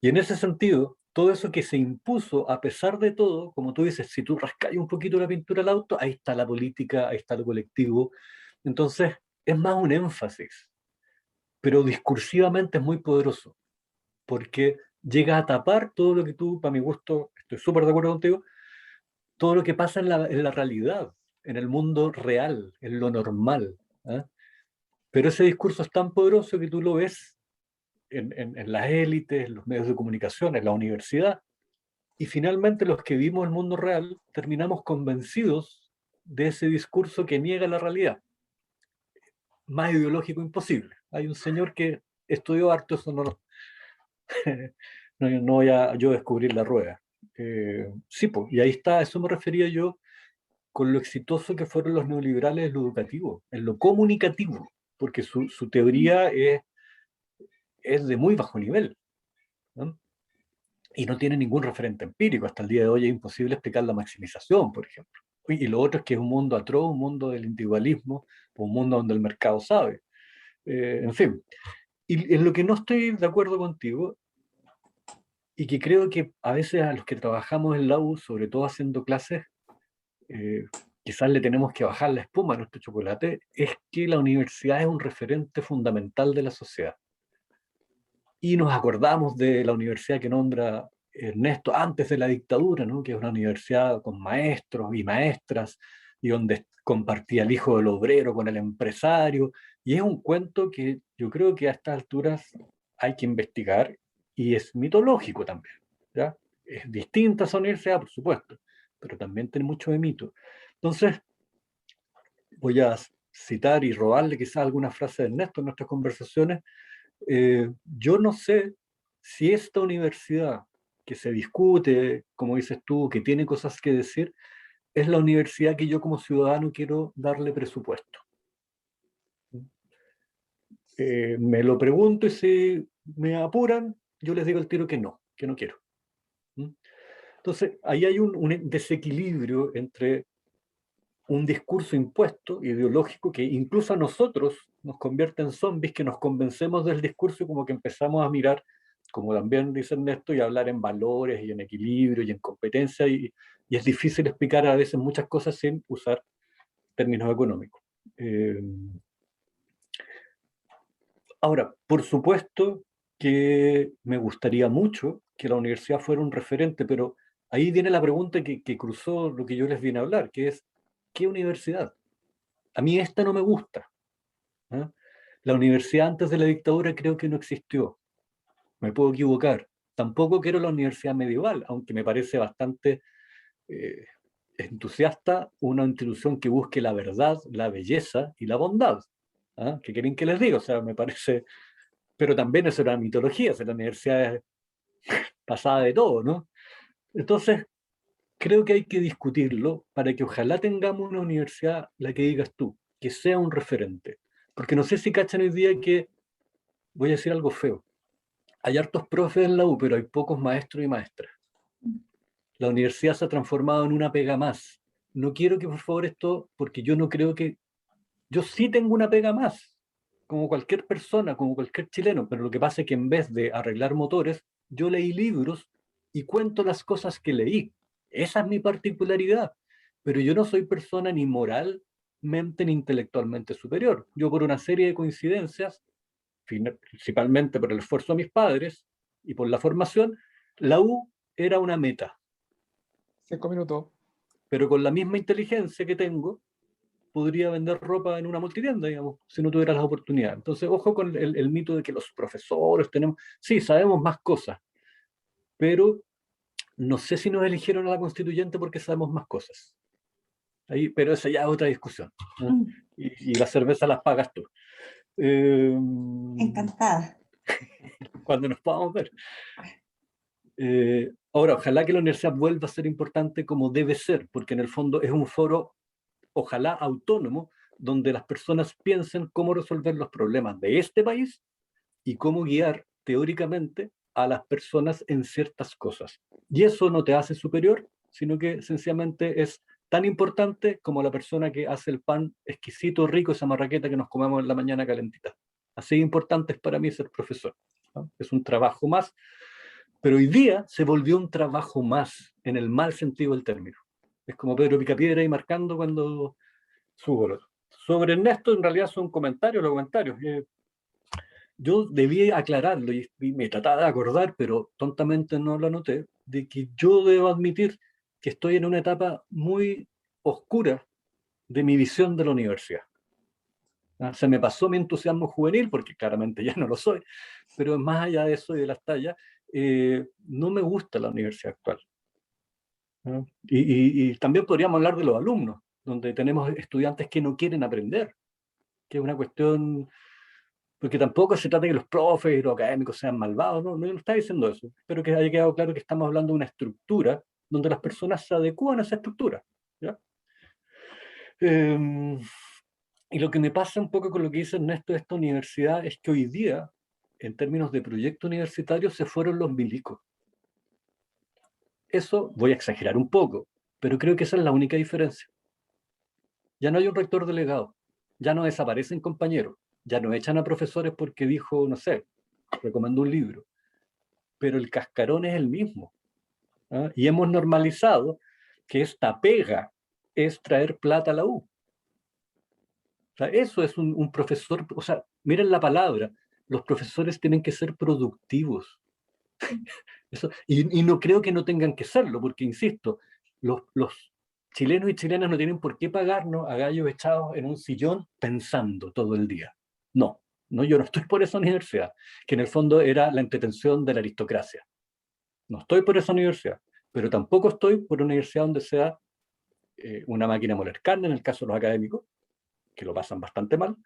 Y en ese sentido, todo eso que se impuso, a pesar de todo, como tú dices, si tú rascas un poquito la pintura al auto, ahí está la política, ahí está lo colectivo. Entonces, es más un énfasis, pero discursivamente es muy poderoso, porque llega a tapar todo lo que tú, para mi gusto, estoy súper de acuerdo contigo, todo lo que pasa en la realidad, en el mundo real, en lo normal, ¿eh? Pero ese discurso es tan poderoso que tú lo ves en las élites, en los medios de comunicación, en la universidad, y finalmente los que vimos el mundo real terminamos convencidos de ese discurso que niega la realidad. Más ideológico imposible. Hay un señor que estudió harto, eso no voy a yo descubrir la rueda. Sí, pues, y ahí está, a eso me refería yo con lo exitoso que fueron los neoliberales en lo educativo, en lo comunicativo. porque su teoría es de muy bajo nivel, ¿no? Y no tiene ningún referente empírico. Hasta el día de hoy es imposible explicar la maximización, por ejemplo. Y lo otro es que es un mundo atroz, un mundo del individualismo, un mundo donde el mercado sabe. En fin. Y en lo que no estoy de acuerdo contigo, y que creo que a veces a los que trabajamos en la U, sobre todo haciendo clases, quizás le tenemos que bajar la espuma a nuestro chocolate, es que la universidad es un referente fundamental de la sociedad. Y nos acordamos de la universidad que nombra Ernesto antes de la dictadura, ¿no? Que es una universidad con maestros y maestras, y donde compartía el hijo del obrero con el empresario, y es un cuento que yo creo que a estas alturas hay que investigar, y es mitológico también, ¿ya? Es distinta a esa universidad, por supuesto, pero también tiene mucho de mito. Entonces, voy a citar y robarle quizás alguna frase de Ernesto en nuestras conversaciones. Yo no sé si esta universidad que se discute, como dices tú, que tiene cosas que decir, es la universidad que yo como ciudadano quiero darle presupuesto. Me lo pregunto y si me apuran, yo les digo al tiro que no quiero. Entonces, ahí hay un desequilibrio entre un discurso impuesto, ideológico, que incluso a nosotros nos convierte en zombies, que nos convencemos del discurso y como que empezamos a mirar, como también dice Ernesto, y a hablar en valores y en equilibrio y en competencia, y es difícil explicar a veces muchas cosas sin usar términos económicos. Ahora, por supuesto que me gustaría mucho que la universidad fuera un referente, pero ahí viene la pregunta que cruzó lo que yo les vine a hablar, que es, ¿qué universidad? A mí esta no me gusta, ¿eh? La universidad antes de la dictadura creo que no existió. Me puedo equivocar. Tampoco quiero la universidad medieval, aunque me parece bastante eh, entusiasta una institución que busque la verdad, la belleza y la bondad. ¿Ah? ¿Qué quieren que les diga? O sea, me parece... Pero también eso era mitología, o sea, la universidad es pasada de todo, ¿no? Entonces, creo que hay que discutirlo para que ojalá tengamos una universidad, la que digas tú, que sea un referente. Porque no sé si cachan hoy día que, voy a decir algo feo, hay hartos profes en la U, pero hay pocos maestros y maestras. La universidad se ha transformado en una pega más. No quiero que por favor esto, porque yo no creo que... Yo sí tengo una pega más, como cualquier persona, como cualquier chileno, pero lo que pasa es que en vez de arreglar motores, yo leí libros y cuento las cosas que leí. Esa es mi particularidad. Pero yo no soy persona ni moralmente ni intelectualmente superior. Yo por una serie de coincidencias, principalmente por el esfuerzo de mis padres y por la formación, la U era una meta. 5 minutos. Pero con la misma inteligencia que tengo, podría vender ropa en una multitienda, digamos, si no tuviera las oportunidades. Entonces, ojo con el mito de que los profesores tenemos... Sí, sabemos más cosas, pero no sé si nos eligieron a la constituyente porque sabemos más cosas. Ahí, pero esa ya es otra discusión, ¿no? Y la cerveza las pagas tú. Encantada. Cuando nos podamos ver. Ahora, ojalá que la universidad vuelva a ser importante como debe ser, porque en el fondo es un foro, ojalá autónomo, donde las personas piensen cómo resolver los problemas de este país y cómo guiar teóricamente a las personas en ciertas cosas. Y eso no te hace superior, sino que sencillamente es tan importante como la persona que hace el pan exquisito, rico, esa marraqueta que nos comemos en la mañana calentita. Así de importante es para mí ser profesor, ¿no? Es un trabajo más, pero hoy día se volvió un trabajo más, en el mal sentido del término. Es como Pedro Picapiedra ahí marcando cuando subo. Sobre Ernesto, en realidad son comentarios, los comentarios. Yo debí aclararlo y me trataba de acordar, pero tontamente no lo anoté, de que yo debo admitir que estoy en una etapa muy oscura de mi visión de la universidad. Se me pasó mi entusiasmo juvenil, porque claramente ya no lo soy, pero más allá de eso y de las tallas, no me gusta la universidad actual. ¿No? Y también podríamos hablar de los alumnos, donde tenemos estudiantes que no quieren aprender, que es una cuestión, porque tampoco se trata de que los profes y los académicos sean malvados, no está diciendo eso. Espero que haya quedado claro que estamos hablando de una estructura donde las personas se adecúan a esa estructura, ¿ya? Y lo que me pasa un poco con lo que dice Ernesto de esta universidad es que hoy día, en términos de proyecto universitario, se fueron los milicos. Eso voy a exagerar un poco, pero creo que esa es la única diferencia. Ya no hay un rector delegado, ya no desaparecen compañeros, ya no echan a profesores porque dijo, no sé, recomendó un libro, pero el cascarón es el mismo. ¿Ah? Y hemos normalizado que esta pega es traer plata a la U. O sea, eso es un profesor, o sea, miren la palabra, los profesores tienen que ser productivos. Eso, y no creo que no tengan que serlo, porque insisto, los chilenos y chilenas no tienen por qué pagarnos a gallos echados en un sillón pensando todo el día. No, no, yo no estoy por esa universidad, que en el fondo era la entretención de la aristocracia. No estoy por esa universidad, pero tampoco estoy por una universidad donde sea una máquina de moler carne, en el caso de los académicos, que lo pasan bastante mal,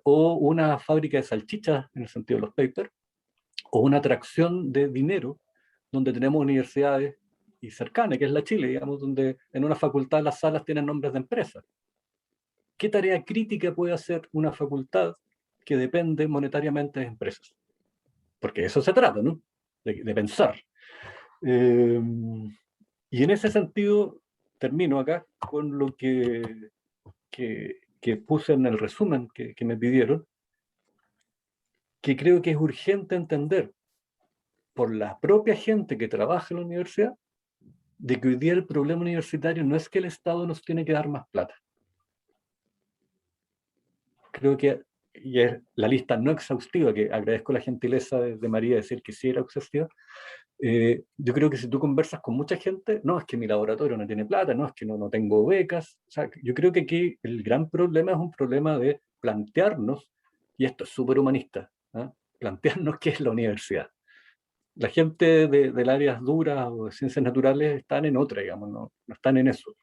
o una fábrica de salchichas, en el sentido de los papers, o una atracción de dinero, donde tenemos universidades y cercanas, que es la Chile, digamos, donde en una facultad las salas tienen nombres de empresas. ¿Qué tarea crítica puede hacer una facultad que depende monetariamente de empresas? Porque de eso se trata, ¿no? De pensar. Y en ese sentido, termino acá con lo que puse en el resumen que me pidieron, que creo que es urgente entender por la propia gente que trabaja en la universidad, de que hoy día el problema universitario no es que el Estado nos tiene que dar más plata. Creo que, y es la lista no exhaustiva, que agradezco la gentileza de María de decir que sí era exhaustiva, yo creo que si tú conversas con mucha gente, no, es que mi laboratorio no tiene plata, no, es que no tengo becas. O sea, yo creo que aquí el gran problema es un problema de plantearnos, y esto es súper humanista, ¿eh? Plantearnos qué es la universidad. La gente del áreas duras o de ciencias naturales están en otra, digamos, no están en eso.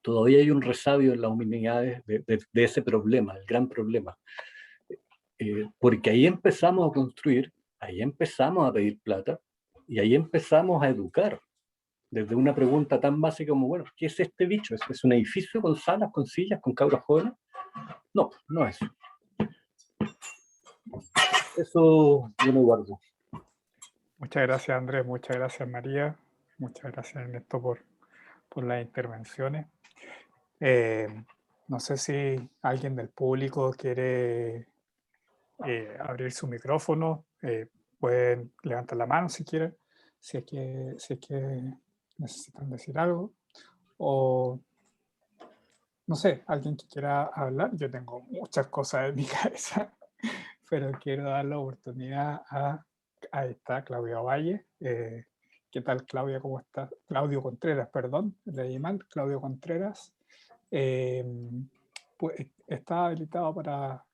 Todavía hay un resabio en las humanidades de ese problema, el gran problema. Porque ahí empezamos a construir, ahí empezamos a pedir plata, y ahí empezamos a educar. Desde una pregunta tan básica como, bueno, ¿qué es este bicho? ¿Es un edificio con salas, con sillas, con cabros jóvenes? No, no es. Eso yo me guardo. Muchas gracias, Andrés. Muchas gracias, María. Muchas gracias, Ernesto, por las intervenciones. No sé si alguien del público quiere abrir su micrófono. Pueden levantar la mano si quieren, si es que necesitan decir algo. O, no sé, alguien que quiera hablar. Yo tengo muchas cosas en mi cabeza, pero quiero dar la oportunidad a... Ahí está Claudia Valle. ¿Qué tal, Claudia? ¿Cómo estás? Claudio Contreras, perdón, leí mal. Claudio Contreras. Pues está habilitado para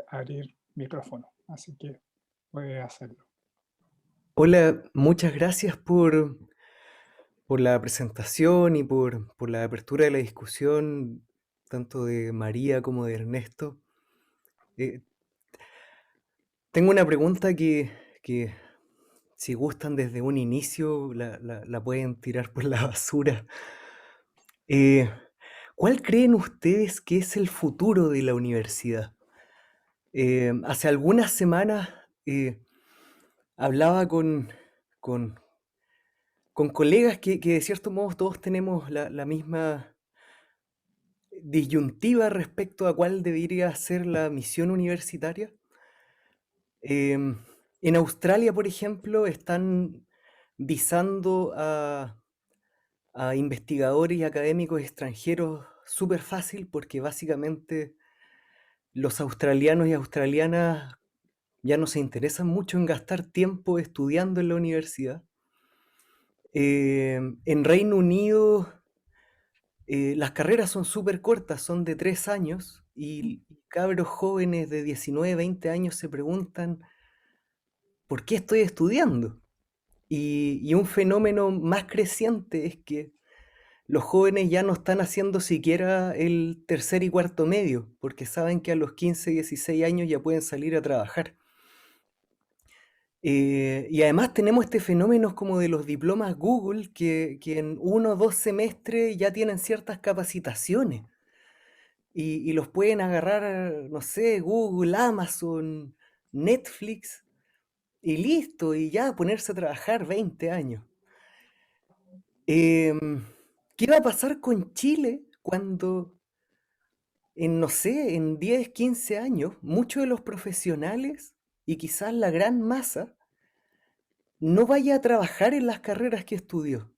abrir micrófono, así que puede hacerlo. Hola, muchas gracias por la presentación y por la apertura de la discusión, tanto de María como de Ernesto. Tengo una pregunta que si gustan desde un inicio la pueden tirar por la basura. ¿Cuál creen ustedes que es el futuro de la universidad? Hace algunas semanas hablaba con colegas que de cierto modo todos tenemos la misma disyuntiva respecto a cuál debería ser la misión universitaria. En Australia, por ejemplo, están visando a investigadores y académicos extranjeros súper fácil porque básicamente los australianos y australianas ya no se interesan mucho en gastar tiempo estudiando en la universidad. En Reino Unido las carreras son súper cortas, son de 3 años y cabros jóvenes de 19, 20 años se preguntan ¿por qué estoy estudiando? Y un fenómeno más creciente es que los jóvenes ya no están haciendo siquiera el tercer y cuarto medio, porque saben que a los 15, 16 años ya pueden salir a trabajar. Y además tenemos este fenómeno como de los diplomas Google, que en 1 o 2 semestres ya tienen ciertas capacitaciones. y los pueden agarrar, no sé, Google, Amazon, Netflix, y listo, y ya ponerse a trabajar 20 años. ¿Qué va a pasar con Chile cuando no sé, en 10, 15 años, muchos de los profesionales y quizás la gran masa no vaya a trabajar en las carreras que estudió?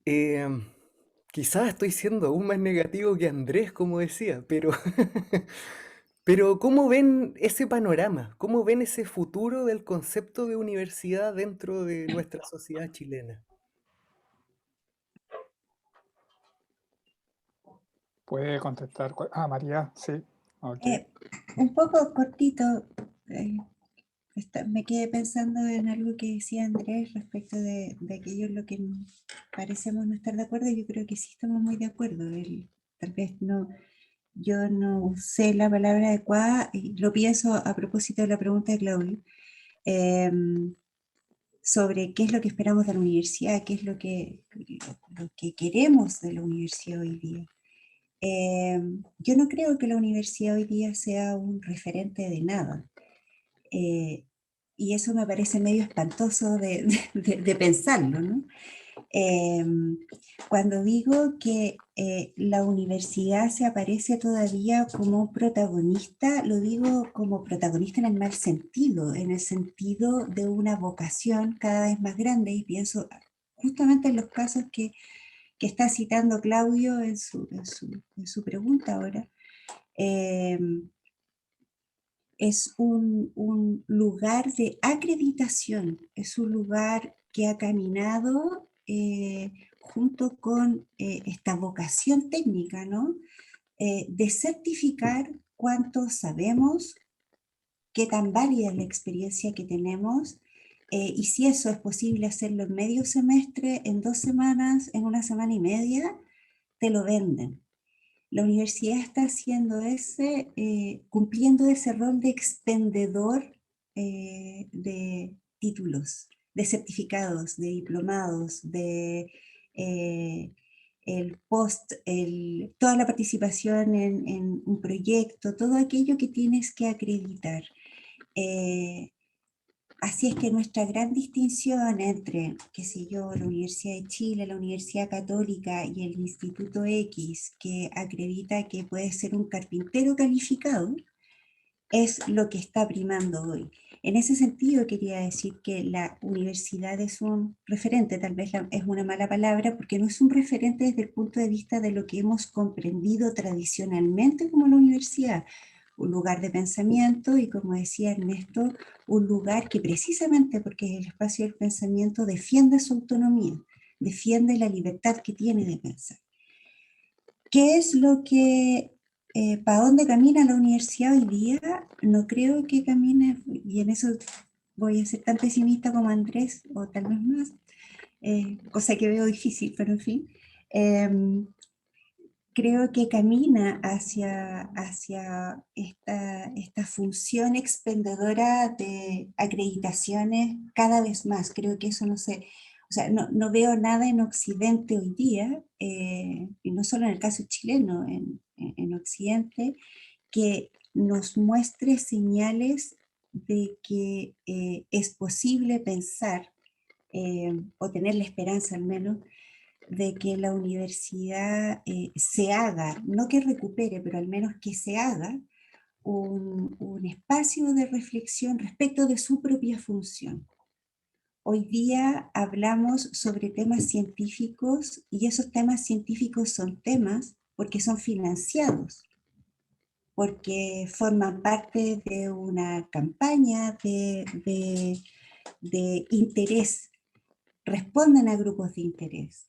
Em, Quizás estoy siendo aún más negativo que Andrés, como decía, pero, pero ¿cómo ven ese panorama? ¿Cómo ven ese futuro del concepto de universidad dentro de nuestra sociedad chilena? Puede contestar. María, sí. Ok. Un poco cortito, eh, me quedé pensando en algo que decía Andrés respecto de aquello en lo que parecemos no estar de acuerdo. Yo creo que sí estamos muy de acuerdo. Tal vez no, yo no usé la palabra adecuada y lo pienso a propósito de la pregunta de Claudio, sobre qué es lo que esperamos de la universidad, qué es lo que queremos de la universidad hoy día. Yo no creo que la universidad hoy día sea un referente de nada. Y eso me parece medio espantoso de pensarlo, ¿no? Cuando digo que la universidad se aparece todavía como protagonista, lo digo como protagonista en el mal sentido, en el sentido de una vocación cada vez más grande, y pienso justamente en los casos que está citando Claudio en su pregunta ahora. Es un lugar de acreditación, es un lugar que ha caminado junto con esta vocación técnica, ¿no? De certificar cuánto sabemos, qué tan válida es la experiencia que tenemos, y si eso es posible hacerlo en medio semestre, en 2 semanas, en 1 semana y media, te lo venden. La universidad está haciendo cumpliendo ese rol de expendedor de títulos, de certificados, de diplomados, de el post, toda la participación en un proyecto, todo aquello que tienes que acreditar. Así es que nuestra gran distinción entre, qué sé yo, la Universidad de Chile, la Universidad Católica y el Instituto X, que acredita que puede ser un carpintero calificado, es lo que está primando hoy. En ese sentido quería decir que la universidad es un referente, tal vez es una mala palabra, porque no es un referente desde el punto de vista de lo que hemos comprendido tradicionalmente como la universidad, un lugar de pensamiento y, como decía Ernesto, un lugar que precisamente porque es el espacio del pensamiento defiende su autonomía, defiende la libertad que tiene de pensar. ¿Qué es lo que, para dónde camina la universidad hoy día? No creo que camine, y en eso voy a ser tan pesimista como Andrés, o tal vez más, cosa que veo difícil, pero en fin. Creo que camina hacia esta función expendedora de acreditaciones cada vez más. Creo que eso no sé, o sea, no veo nada en Occidente hoy día, y no solo en el caso chileno, en Occidente, que nos muestre señales de que es posible pensar, o tener la esperanza al menos, de que la universidad se haga, no que recupere, pero al menos que se haga un espacio de reflexión respecto de su propia función. Hoy día hablamos sobre temas científicos y esos temas científicos son temas porque son financiados, porque forman parte de una campaña de interés, responden a grupos de interés.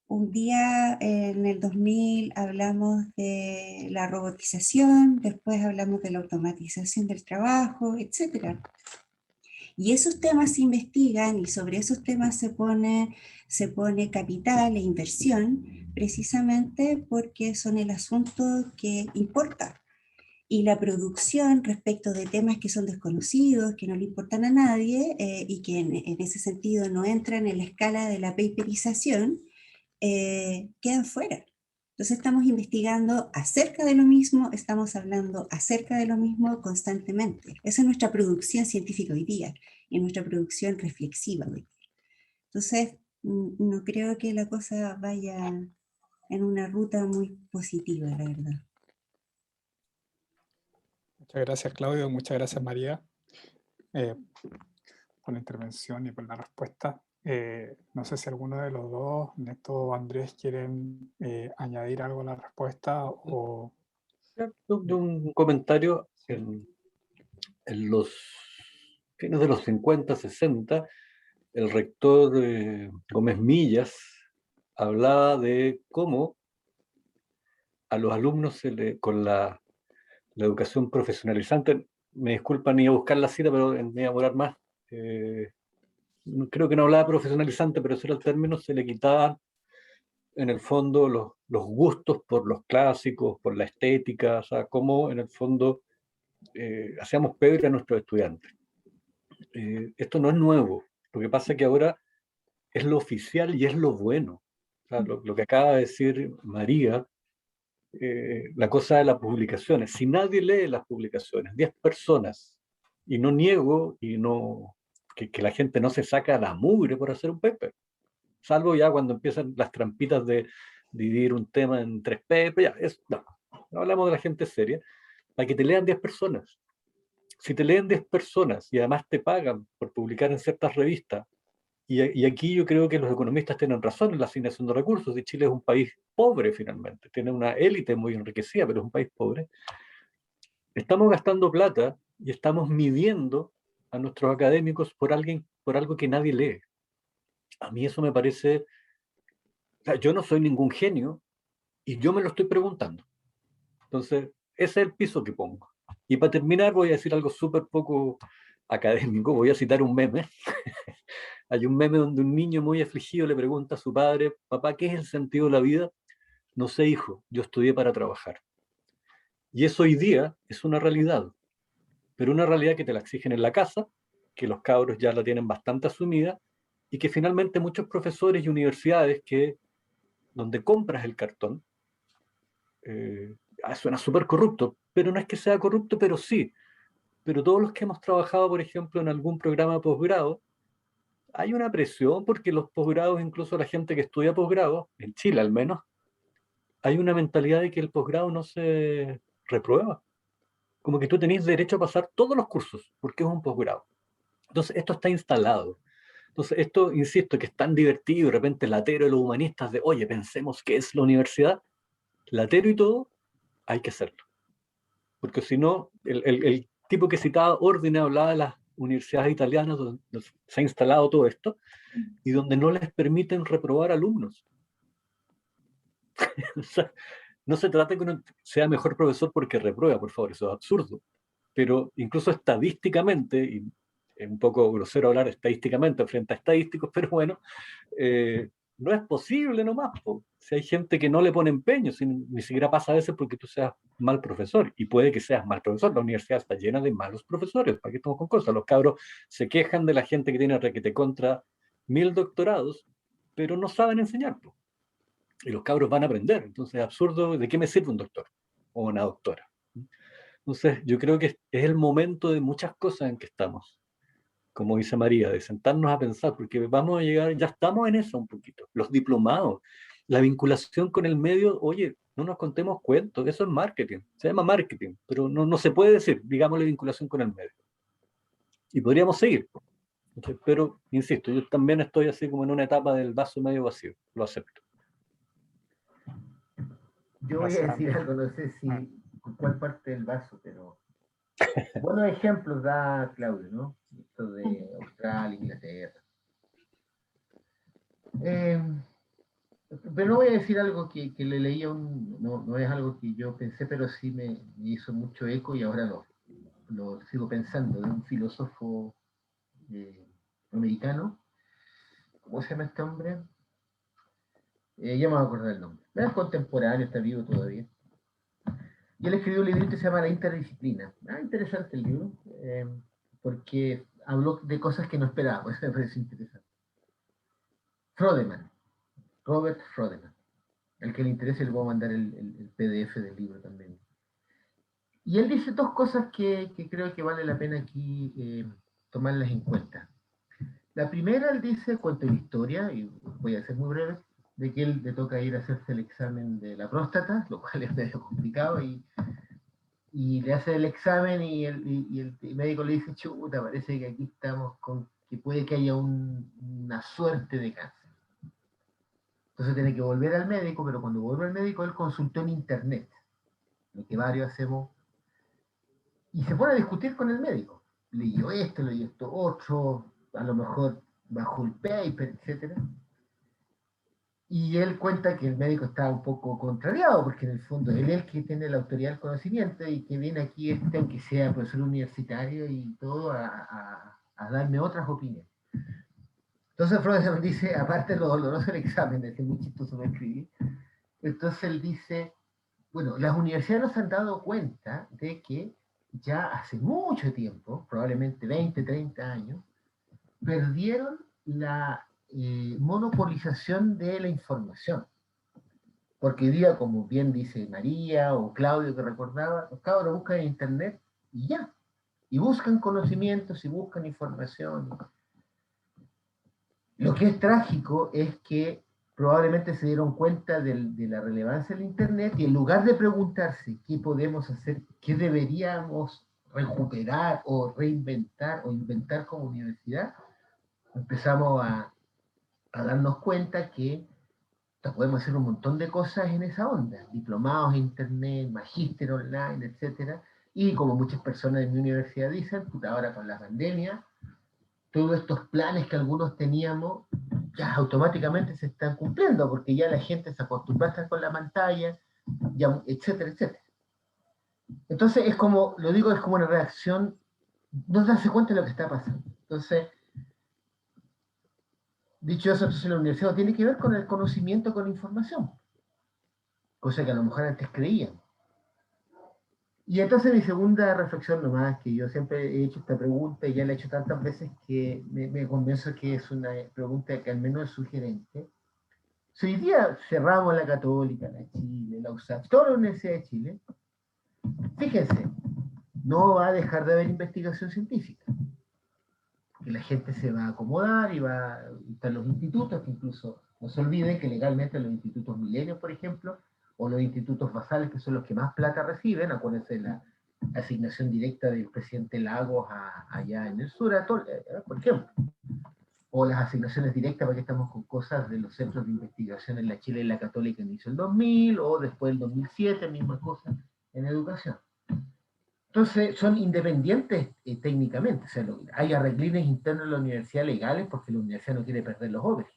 Un día en el 2000 hablamos de la robotización, después hablamos de la automatización del trabajo, etc. Y esos temas se investigan y sobre esos temas se pone capital e inversión, precisamente porque son el asunto que importa. Y la producción respecto de temas que son desconocidos, que no le importan a nadie, y que en ese sentido no entran en la escala de la paperización, quedan fuera. Entonces estamos investigando acerca de lo mismo, estamos hablando acerca de lo mismo constantemente. Esa es nuestra producción científica hoy día, y nuestra producción reflexiva hoy día. Entonces, no creo que la cosa vaya en una ruta muy positiva, la verdad. Muchas gracias, Claudio. Muchas gracias, María, por la intervención y por la respuesta. No sé si alguno de los dos, Néstor o Andrés, quieren añadir algo a la respuesta o... De un comentario en los fines de los 50, 60, el rector Gómez Millas hablaba de cómo a los alumnos con la educación profesionalizante, me disculpan, iba a buscar la cita, pero me voy a demorar más. Creo que no hablaba profesionalizante, pero ese era el término, se le quitaban en el fondo los gustos por los clásicos, por la estética, o sea, cómo en el fondo hacíamos pebre a nuestros estudiantes. Esto no es nuevo, lo que pasa es que ahora es lo oficial y es lo bueno. O sea, lo que acaba de decir María, la cosa de las publicaciones. Si nadie lee las publicaciones, 10 personas, y no niego y no, que la gente no se saca la mugre por hacer un paper, salvo ya cuando empiezan las trampitas de dividir un tema en 3 papers, ya, no hablamos de la gente seria, para que te lean 10 personas. Si te leen 10 personas y además te pagan por publicar en ciertas revistas, y aquí yo creo que los economistas tienen razón en la asignación de recursos, y Chile es un país pobre finalmente, tiene una élite muy enriquecida, pero es un país pobre. Estamos gastando plata y estamos midiendo a nuestros académicos por algo que nadie lee. A mí eso me parece... O sea, yo no soy ningún genio y yo me lo estoy preguntando. Entonces, ese es el piso que pongo. Y para terminar voy a decir algo súper poco académico, voy a citar un meme. Hay un meme donde un niño muy afligido le pregunta a su padre: papá, ¿qué es el sentido de la vida? No sé, hijo, yo estudié para trabajar. Y eso hoy día es una realidad, pero una realidad que te la exigen en la casa, que los cabros ya la tienen bastante asumida, y que finalmente muchos profesores y universidades donde compras el cartón, suena súper corrupto, pero no es que sea corrupto, pero sí. Pero todos los que hemos trabajado, por ejemplo, en algún programa de posgrado, hay una presión porque los posgrados, incluso la gente que estudia posgrado, en Chile al menos, hay una mentalidad de que el posgrado no se reprueba. Como que tú tenés derecho a pasar todos los cursos, porque es un posgrado. Entonces, esto está instalado. Entonces, esto, insisto, que es tan divertido, de repente latero de los humanistas de, oye, pensemos qué es la universidad, latero y todo, hay que hacerlo. Porque si no, el tipo que citaba Ordine hablaba de las universidades italianas donde se ha instalado todo esto y donde no les permiten reprobar alumnos. O sea, no se trata de que uno sea mejor profesor porque reprueba, por favor, eso es absurdo. Pero incluso estadísticamente, y es un poco grosero hablar estadísticamente frente a estadísticos, pero bueno, no es posible nomás. Si hay gente que no le pone empeño, ni siquiera pasa a veces porque tú seas mal profesor, y puede que seas mal profesor, la universidad está llena de malos profesores, ¿para qué estamos con cosas? Los cabros se quejan de la gente que tiene requete contra 1000 doctorados, pero no saben enseñar, y los cabros van a aprender. Entonces es absurdo, ¿de qué me sirve un doctor o una doctora? Entonces yo creo que es el momento de muchas cosas en que estamos, como dice María, de sentarnos a pensar, porque vamos a llegar, ya estamos en eso un poquito. Los diplomados, la vinculación con el medio, oye, no nos contemos cuentos, eso es marketing, se llama marketing, pero no se puede decir, digamos, la vinculación con el medio. Y podríamos seguir, pero, insisto, yo también estoy así como en una etapa del vaso medio vacío, lo acepto. Yo voy a decir algo, no sé si con cuál parte del vaso, pero buenos ejemplos da Claudio, ¿no? Esto de Australia, Inglaterra. Pero no voy a decir algo que le leía, no es algo que yo pensé, pero sí me hizo mucho eco y ahora lo sigo pensando, de un filósofo americano. ¿Cómo se llama este hombre? Ya me voy a acordar el nombre. Es contemporáneo, está vivo todavía. Y él escribió un librito que se llama La Interdisciplina. Interesante el libro, porque habló de cosas que no esperaba, eso me parece interesante. Frodeman, Robert Frodeman. Al que le interese le voy a mandar el PDF del libro también. Y él dice dos cosas que creo que vale la pena aquí tomarlas en cuenta. La primera, él dice, cuenta la historia, y voy a ser muy breve, de que él le toca ir a hacerse el examen de la próstata, lo cual es medio complicado, y le hace el examen y el médico le dice, chuta, parece que aquí estamos con que puede que haya una suerte de cáncer. Entonces tiene que volver al médico, pero cuando vuelve al médico él consultó en internet, lo que varios hacemos, y se pone a discutir con el médico. Leyó esto otro, a lo mejor bajó el paper, etc. Y él cuenta que el médico está un poco contrariado, porque en el fondo él es el que tiene la autoridad del conocimiento y que viene aquí, aunque sea profesor universitario y todo, a darme otras opiniones. Entonces Freud dice, aparte de lo doloroso del examen, es muy chistoso de escribir, entonces él dice, bueno, las universidades nos han dado cuenta de que ya hace mucho tiempo, probablemente 20, 30 años, perdieron la monopolización de la información. Porque hoy día, como bien dice María o Claudio que recordaba, los cabros buscan en internet y ya. Y buscan conocimientos y buscan información. Lo que es trágico es que probablemente se dieron cuenta de la relevancia del internet y en lugar de preguntarse qué podemos hacer, qué deberíamos recuperar o reinventar o inventar como universidad, empezamos a darnos cuenta que podemos hacer un montón de cosas en esa onda, diplomados en internet, magíster online, etcétera, y como muchas personas de mi universidad dicen, puta, ahora con la pandemia, todos estos planes que algunos teníamos ya automáticamente se están cumpliendo, porque ya la gente se acostumbra a estar con la pantalla, ya, etcétera, etcétera. Entonces es como, lo digo, es como una reacción, no darse cuenta de lo que está pasando. Entonces, dicho eso, entonces la universidad tiene que ver con el conocimiento, con la información, cosa que a lo mejor antes creían. Y entonces mi segunda reflexión nomás, que yo siempre he hecho esta pregunta y ya la he hecho tantas veces que me convenzo que es una pregunta que al menos es sugerente. Si hoy día cerramos la Católica, la Chile, la USACH, toda la Universidad de Chile, fíjense, no va a dejar de haber investigación científica. Que la gente se va a acomodar y va a estar los institutos, que incluso no se olviden que legalmente los institutos milenios, por ejemplo, o los institutos basales, que son los que más plata reciben, acuérdense de la asignación directa del presidente Lagos allá en el sur, por ejemplo, o las asignaciones directas, porque estamos con cosas de los centros de investigación en la Chile y la Católica inició el 2000, o después el 2007, misma cosa en educación. Entonces, son independientes técnicamente. O sea, hay arreglines internos en la universidad legales porque la universidad no quiere perder los jóvenes.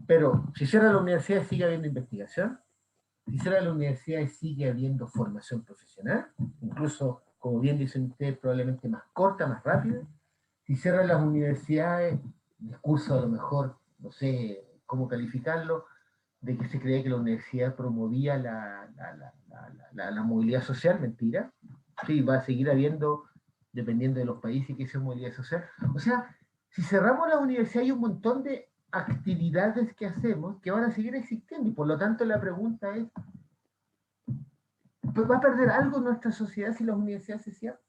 Pero si cierra la universidad sigue habiendo investigación, si cierra la universidad sigue habiendo formación profesional, incluso, como bien dicen ustedes, probablemente más corta, más rápida. Si cierran las universidades, discurso a lo mejor, no sé cómo calificarlo, de que se creía que la universidad promovía la movilidad social, mentira. Sí, va a seguir habiendo, dependiendo de los países, que sea movilidad social. O sea, si cerramos la universidad hay un montón de actividades que hacemos que van a seguir existiendo y por lo tanto la pregunta es, ¿va a perder algo nuestra sociedad si las universidades se cierran?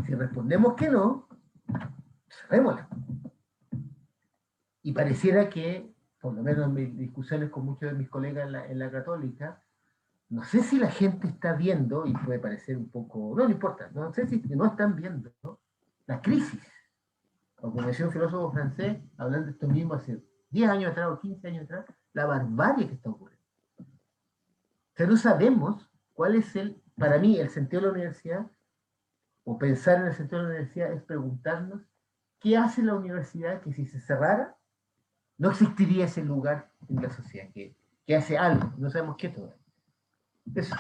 Si respondemos que no, cerrémosla. Y pareciera que, por lo menos en mis discusiones con muchos de mis colegas en la Católica, no sé si la gente está viendo, y puede parecer un poco, no importa, no sé si no están viendo, ¿no?, la crisis. O como decía un filósofo francés, hablando de esto mismo hace 10 años atrás o 15 años atrás, la barbarie que está ocurriendo. O sea, no sabemos cuál es para mí, el sentido de la universidad, o pensar en el sentido de la universidad es preguntarnos qué hace la universidad que si se cerrara, no existiría ese lugar en la sociedad, que hace algo, no sabemos qué todavía. Eso.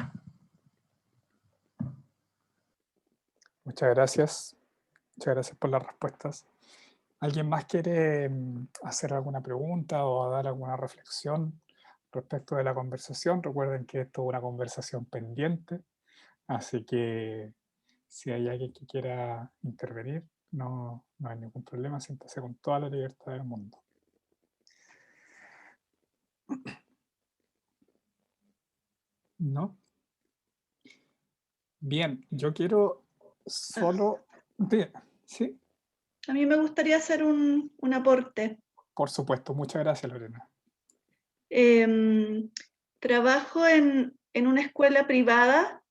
Muchas gracias. Muchas gracias por las respuestas. ¿Alguien más quiere hacer alguna pregunta o dar alguna reflexión respecto de la conversación? Recuerden que esto es una conversación pendiente, así que si hay alguien que quiera intervenir, no hay ningún problema, siéntase con toda la libertad del mundo. ¿No? Bien, yo quiero solo... Bien, sí, A mí me gustaría hacer un aporte. por supuesto. Muchas gracias, Lorena. Trabajo en una escuela privada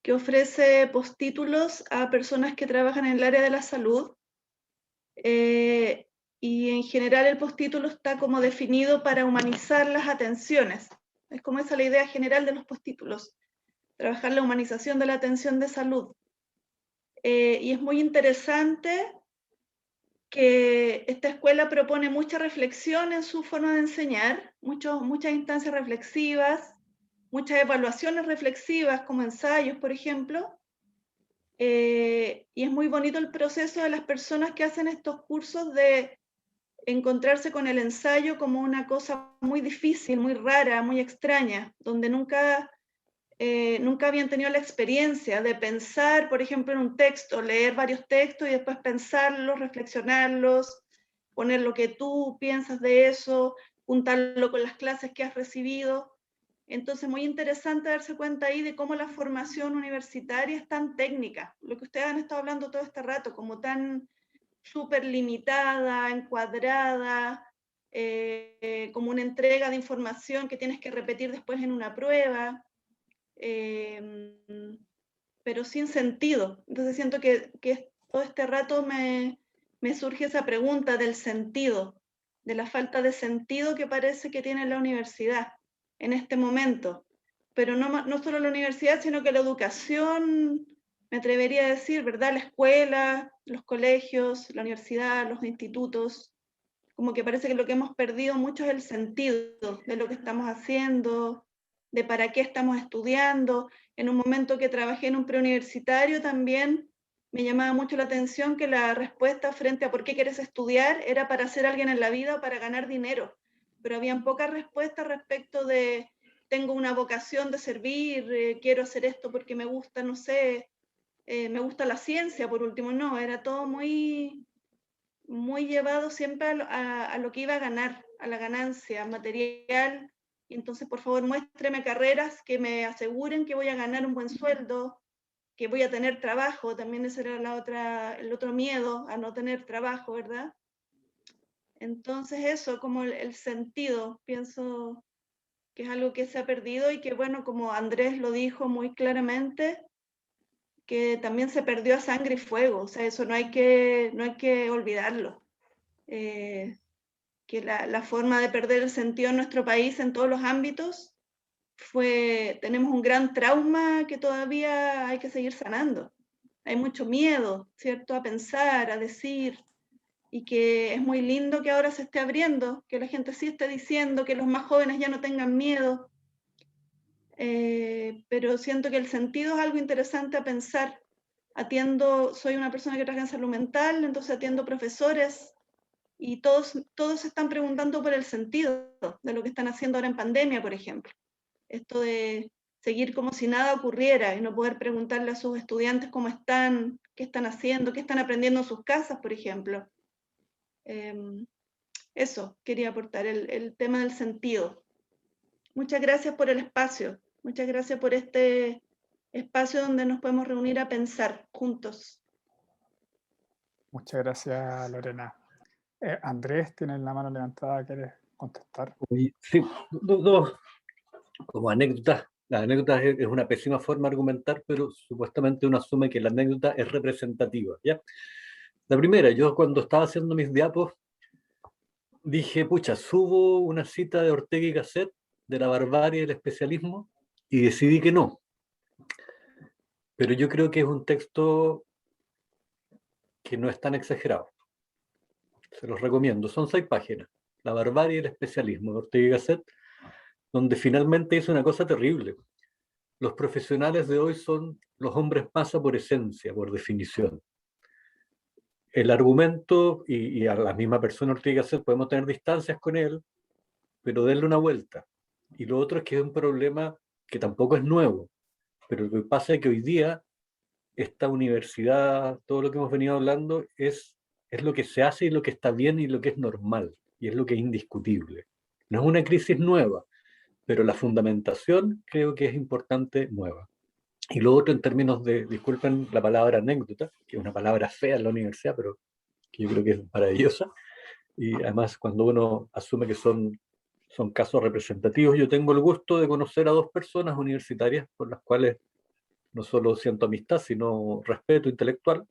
que ofrece postítulos a personas que trabajan en el área de la salud. Y en general el postítulo está como definido para humanizar las atenciones. Es como esa la idea general de los postítulos, trabajar la humanización de la atención de salud. Y es muy interesante que esta escuela propone mucha reflexión en su forma de enseñar, muchas instancias reflexivas, muchas evaluaciones reflexivas como ensayos, por ejemplo. Y es muy bonito el proceso de las personas que hacen estos cursos de encontrarse con el ensayo como una cosa muy difícil, muy rara, muy extraña, donde nunca habían tenido la experiencia de pensar, por ejemplo, en un texto, leer varios textos y después pensarlos, reflexionarlos, poner lo que tú piensas de eso, juntarlo con las clases que has recibido. Entonces, muy interesante darse cuenta ahí de cómo la formación universitaria es tan técnica, lo que ustedes han estado hablando todo este rato, como tan súper limitada, encuadrada, como una entrega de información que tienes que repetir después en una prueba, pero sin sentido. Entonces siento que todo este rato me surge esa pregunta del sentido, de la falta de sentido que parece que tiene la universidad en este momento. Pero no solo la universidad, sino que la educación, me atrevería a decir, ¿verdad? La escuela, los colegios, la universidad, los institutos, como que parece que lo que hemos perdido mucho es el sentido de lo que estamos haciendo, de para qué estamos estudiando. En un momento que trabajé en un preuniversitario también me llamaba mucho la atención que la respuesta frente a por qué quieres estudiar era para ser alguien en la vida o para ganar dinero, pero habían pocas respuestas respecto de tengo una vocación de servir, quiero hacer esto porque me gusta, no sé, me gusta la ciencia, por último, no, era todo muy llevado siempre a lo que iba a ganar, a la ganancia material. Y entonces, por favor, muéstreme carreras que me aseguren que voy a ganar un buen sueldo, que voy a tener trabajo. También ese era el otro miedo, a no tener trabajo, ¿verdad? Entonces eso, como el sentido, pienso que es algo que se ha perdido y que, bueno, como Andrés lo dijo muy claramente, que también se perdió a sangre y fuego. O sea, eso no hay que olvidarlo. Que la forma de perder el sentido en nuestro país en todos los ámbitos tenemos un gran trauma que todavía hay que seguir sanando. Hay mucho miedo, ¿cierto? A pensar, a decir, y que es muy lindo que ahora se esté abriendo, que la gente sí esté diciendo, que los más jóvenes ya no tengan miedo, pero siento que el sentido es algo interesante a pensar. Soy una persona que trabaja en salud mental, entonces atiendo profesores, y todos se están preguntando por el sentido de lo que están haciendo ahora en pandemia, por ejemplo. Esto de seguir como si nada ocurriera y no poder preguntarle a sus estudiantes cómo están, qué están haciendo, qué están aprendiendo en sus casas, por ejemplo. Eso quería aportar, el tema del sentido. Muchas gracias por el espacio. Muchas gracias por este espacio donde nos podemos reunir a pensar juntos. Muchas gracias, Lorena. Andrés, tienes la mano levantada, ¿quieres contestar? Sí, dos como anécdotas. La anécdota es una pésima forma de argumentar, pero supuestamente uno asume que la anécdota es representativa, ¿ya? La primera, yo cuando estaba haciendo mis diapos, dije, pucha, subo una cita de Ortega y Gasset, de la barbarie y el especialismo, y decidí que no. Pero yo creo que es un texto que no es tan exagerado. Se los recomiendo. Son 6 páginas. La barbarie y el especialismo de Ortega y Gasset, donde finalmente hizo una cosa terrible. Los profesionales de hoy son los hombres masa por esencia, por definición. El argumento, y a la misma persona Ortega y Gasset podemos tener distancias con él, pero darle una vuelta. Y lo otro es que es un problema que tampoco es nuevo, pero lo que pasa es que hoy día esta universidad, todo lo que hemos venido hablando, es lo que se hace y lo que está bien y lo que es normal, y es lo que es indiscutible. No es una crisis nueva, pero la fundamentación creo que es importante nueva. Y lo otro en términos de, disculpen la palabra anécdota, que es una palabra fea en la universidad, pero que yo creo que es maravillosa, y además cuando uno asume que son casos representativos, yo tengo el gusto de conocer a dos personas universitarias por las cuales no solo siento amistad, sino respeto intelectual,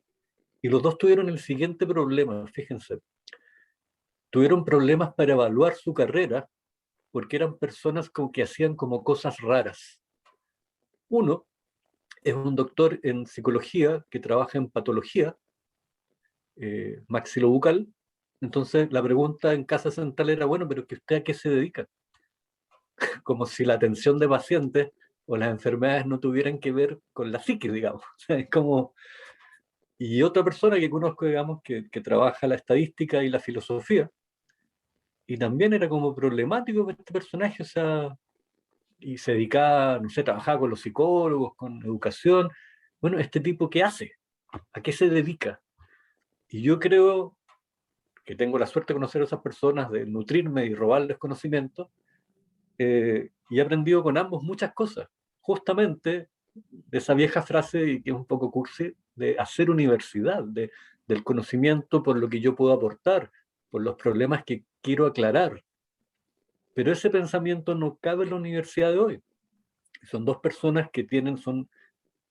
y los dos tuvieron el siguiente problema, fíjense, tuvieron problemas para evaluar su carrera porque eran personas que hacían como cosas raras. Uno es un doctor en psicología que trabaja en patología maxilobucal. Entonces la pregunta en Casa Central era, bueno, pero ¿que usted a qué se dedica? Como si la atención de pacientes o las enfermedades no tuvieran que ver con la psique, digamos. O sea, es como... Y otra persona que conozco, digamos, que trabaja la estadística y la filosofía, y también era como problemático este personaje, o sea, y se dedicaba, no sé, trabajaba con los psicólogos, con educación. Bueno, ¿este tipo qué hace? ¿A qué se dedica? Y yo creo que tengo la suerte de conocer a esas personas, de nutrirme y robarles conocimiento, y he aprendido con ambos muchas cosas. Justamente de esa vieja frase, y que es un poco cursi, de hacer universidad, del conocimiento por lo que yo puedo aportar, por los problemas que quiero aclarar. Pero ese pensamiento no cabe en la universidad de hoy. Son dos personas que son,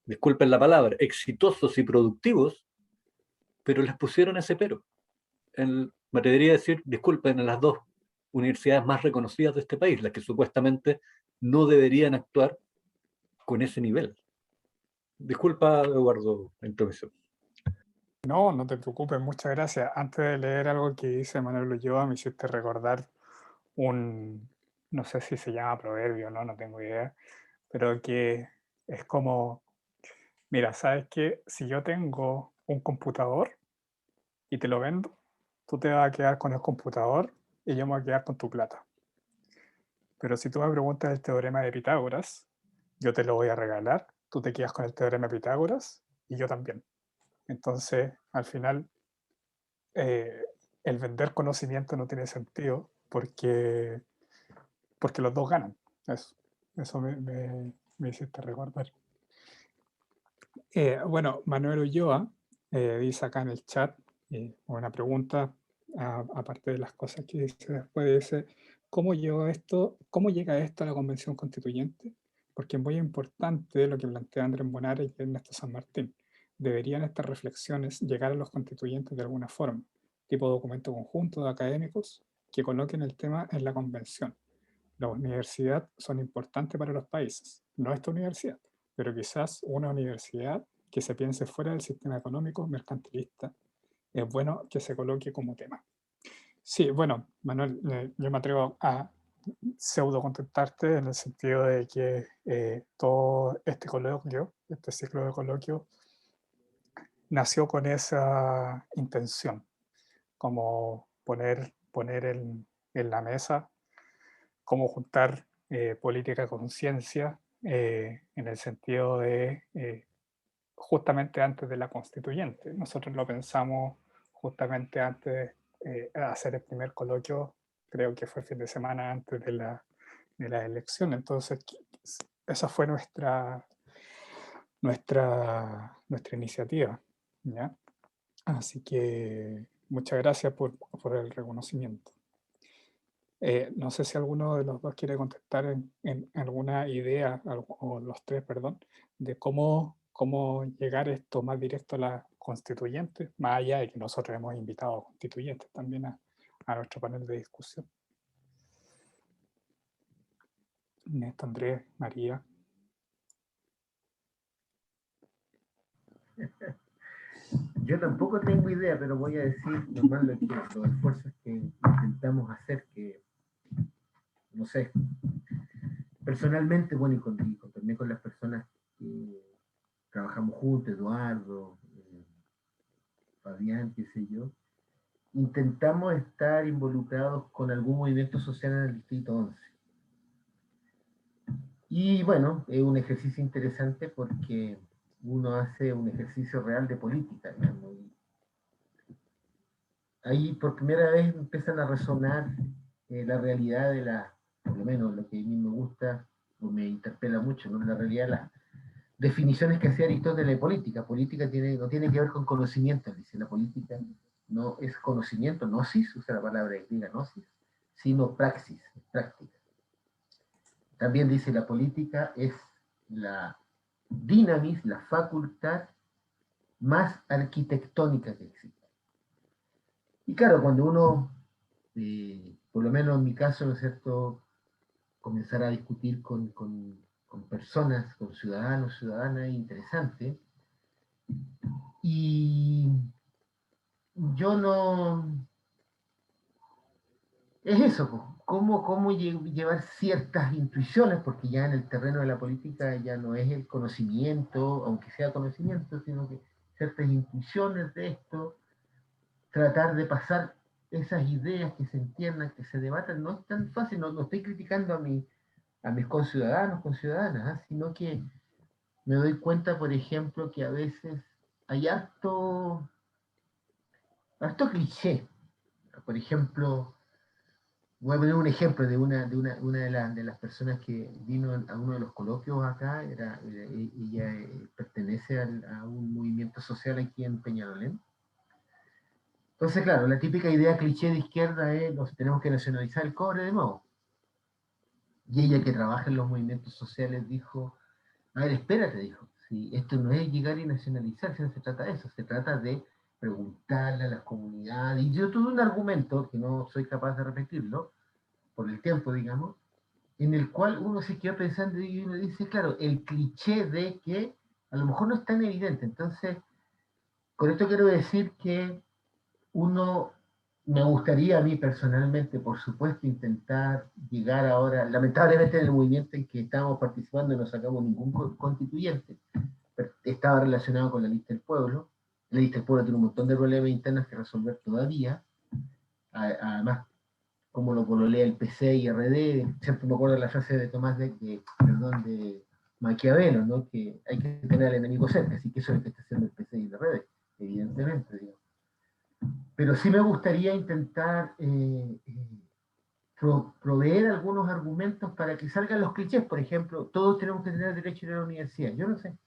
disculpen la palabra, exitosos y productivos, pero les pusieron ese pero. Me atrevería a decir, disculpen, en las dos universidades más reconocidas de este país, las que supuestamente no deberían actuar con ese nivel. Disculpa, Eduardo, la intromisión. No, no te preocupes, muchas gracias. Antes de leer algo que dice Manuel Ulloa, me hiciste recordar no sé si se llama proverbio, no tengo idea, pero que es como, mira, ¿sabes qué? Si yo tengo un computador y te lo vendo, tú te vas a quedar con el computador y yo me voy a quedar con tu plata. Pero si tú me preguntas el teorema de Pitágoras, yo te lo voy a regalar, tú te quedas con el teorema de Pitágoras y yo también. Entonces, al final, eh, el vender conocimiento no tiene sentido porque los dos ganan. Eso me hiciste recordar. Bueno, Manuel Ulloa dice acá en el chat una pregunta, aparte de las cosas que dice después, dice, ¿cómo llega esto a la Convención Constituyente? Porque es muy importante lo que plantea Andrés Bonares y Ernesto San Martín. Deberían estas reflexiones llegar a los constituyentes de alguna forma, tipo documento conjunto de académicos que coloquen el tema en la convención. Las universidades son importantes para los países, no esta universidad, pero quizás una universidad que se piense fuera del sistema económico mercantilista es bueno que se coloque como tema. Sí, bueno, Manuel, yo me atrevo a pseudo contestarte en el sentido de que todo este coloquio, este ciclo de coloquio, nació con esa intención, como poner en la mesa cómo juntar política con ciencia en el sentido de justamente antes de la constituyente. Nosotros lo pensamos justamente antes de hacer el primer coloquio, creo que fue el fin de semana antes de la elección. Entonces, esa fue nuestra iniciativa, ¿ya? Así que muchas gracias por el reconocimiento. No sé si alguno de los dos quiere contestar en alguna idea, o los tres, perdón, de cómo llegar esto más directo a la constituyente, más allá de que nosotros hemos invitado a constituyentes también a nuestro panel de discusión. Néstor, Andrés, María. Yo tampoco tengo idea, pero voy a decir nomás los esfuerzos que intentamos hacer, que, no sé, personalmente, bueno, y también con las personas que trabajamos juntos, Eduardo, Fabián, qué sé yo, intentamos estar involucrados con algún movimiento social en el Distrito 11. Y bueno, es un ejercicio interesante porque uno hace un ejercicio real de política, digamos. Ahí por primera vez empiezan a resonar la realidad por lo menos lo que a mí me gusta o me interpela mucho, ¿no? En la realidad, las definiciones que hacía Aristóteles de política. Política no tiene que ver con conocimiento, dice. La política no es conocimiento, gnosis, usa la palabra griega gnosis, sino praxis, práctica. También dice la política es la dinamis, la facultad más arquitectónica que existe. Y claro, cuando uno, por lo menos en mi caso, ¿no es cierto?, comenzar a discutir con personas, con ciudadanos, ciudadanas, es interesante. Y yo no... Es eso, pues, cómo llevar ciertas intuiciones, porque ya en el terreno de la política ya no es el conocimiento, aunque sea conocimiento, sino que ciertas intuiciones de esto, tratar de pasar esas ideas que se entiendan, que se debatan, no es tan fácil, no estoy criticando a mis conciudadanos, conciudadanas, sino que me doy cuenta, por ejemplo, que a veces hay harto cliché. Por ejemplo, voy a poner un ejemplo de una de las personas que vino a uno de los coloquios acá, ella pertenece a un movimiento social aquí en Peñalolén. Entonces, claro, la típica idea cliché de izquierda es nos tenemos que nacionalizar el cobre de nuevo. Y ella, que trabaja en los movimientos sociales, dijo, a ver, espérate, dijo, si esto no es llegar y nacionalizar, si no se trata de eso, se trata de preguntarle a las comunidades. Y yo tuve un argumento, que no soy capaz de repetirlo, por el tiempo, digamos, en el cual uno se queda pensando y uno dice, claro, el cliché de que a lo mejor no es tan evidente. Entonces, con esto quiero decir que me gustaría a mí personalmente, por supuesto, intentar llegar ahora, lamentablemente en el movimiento en que estamos participando no sacamos ningún constituyente, estaba relacionado con la lista del pueblo. La lista del pueblo tiene un montón de problemas internos que resolver todavía, además, como lo pololea el PC y RD, siempre me acuerdo de la frase de Tomás de Maquiavelo, ¿no?, que hay que tener al enemigo cerca, así que eso es lo que está haciendo el PC y el RD, evidentemente, digamos. Pero sí me gustaría intentar proveer algunos argumentos para que salgan los clichés. Por ejemplo, todos tenemos que tener derecho a ir a la universidad. Yo no sé.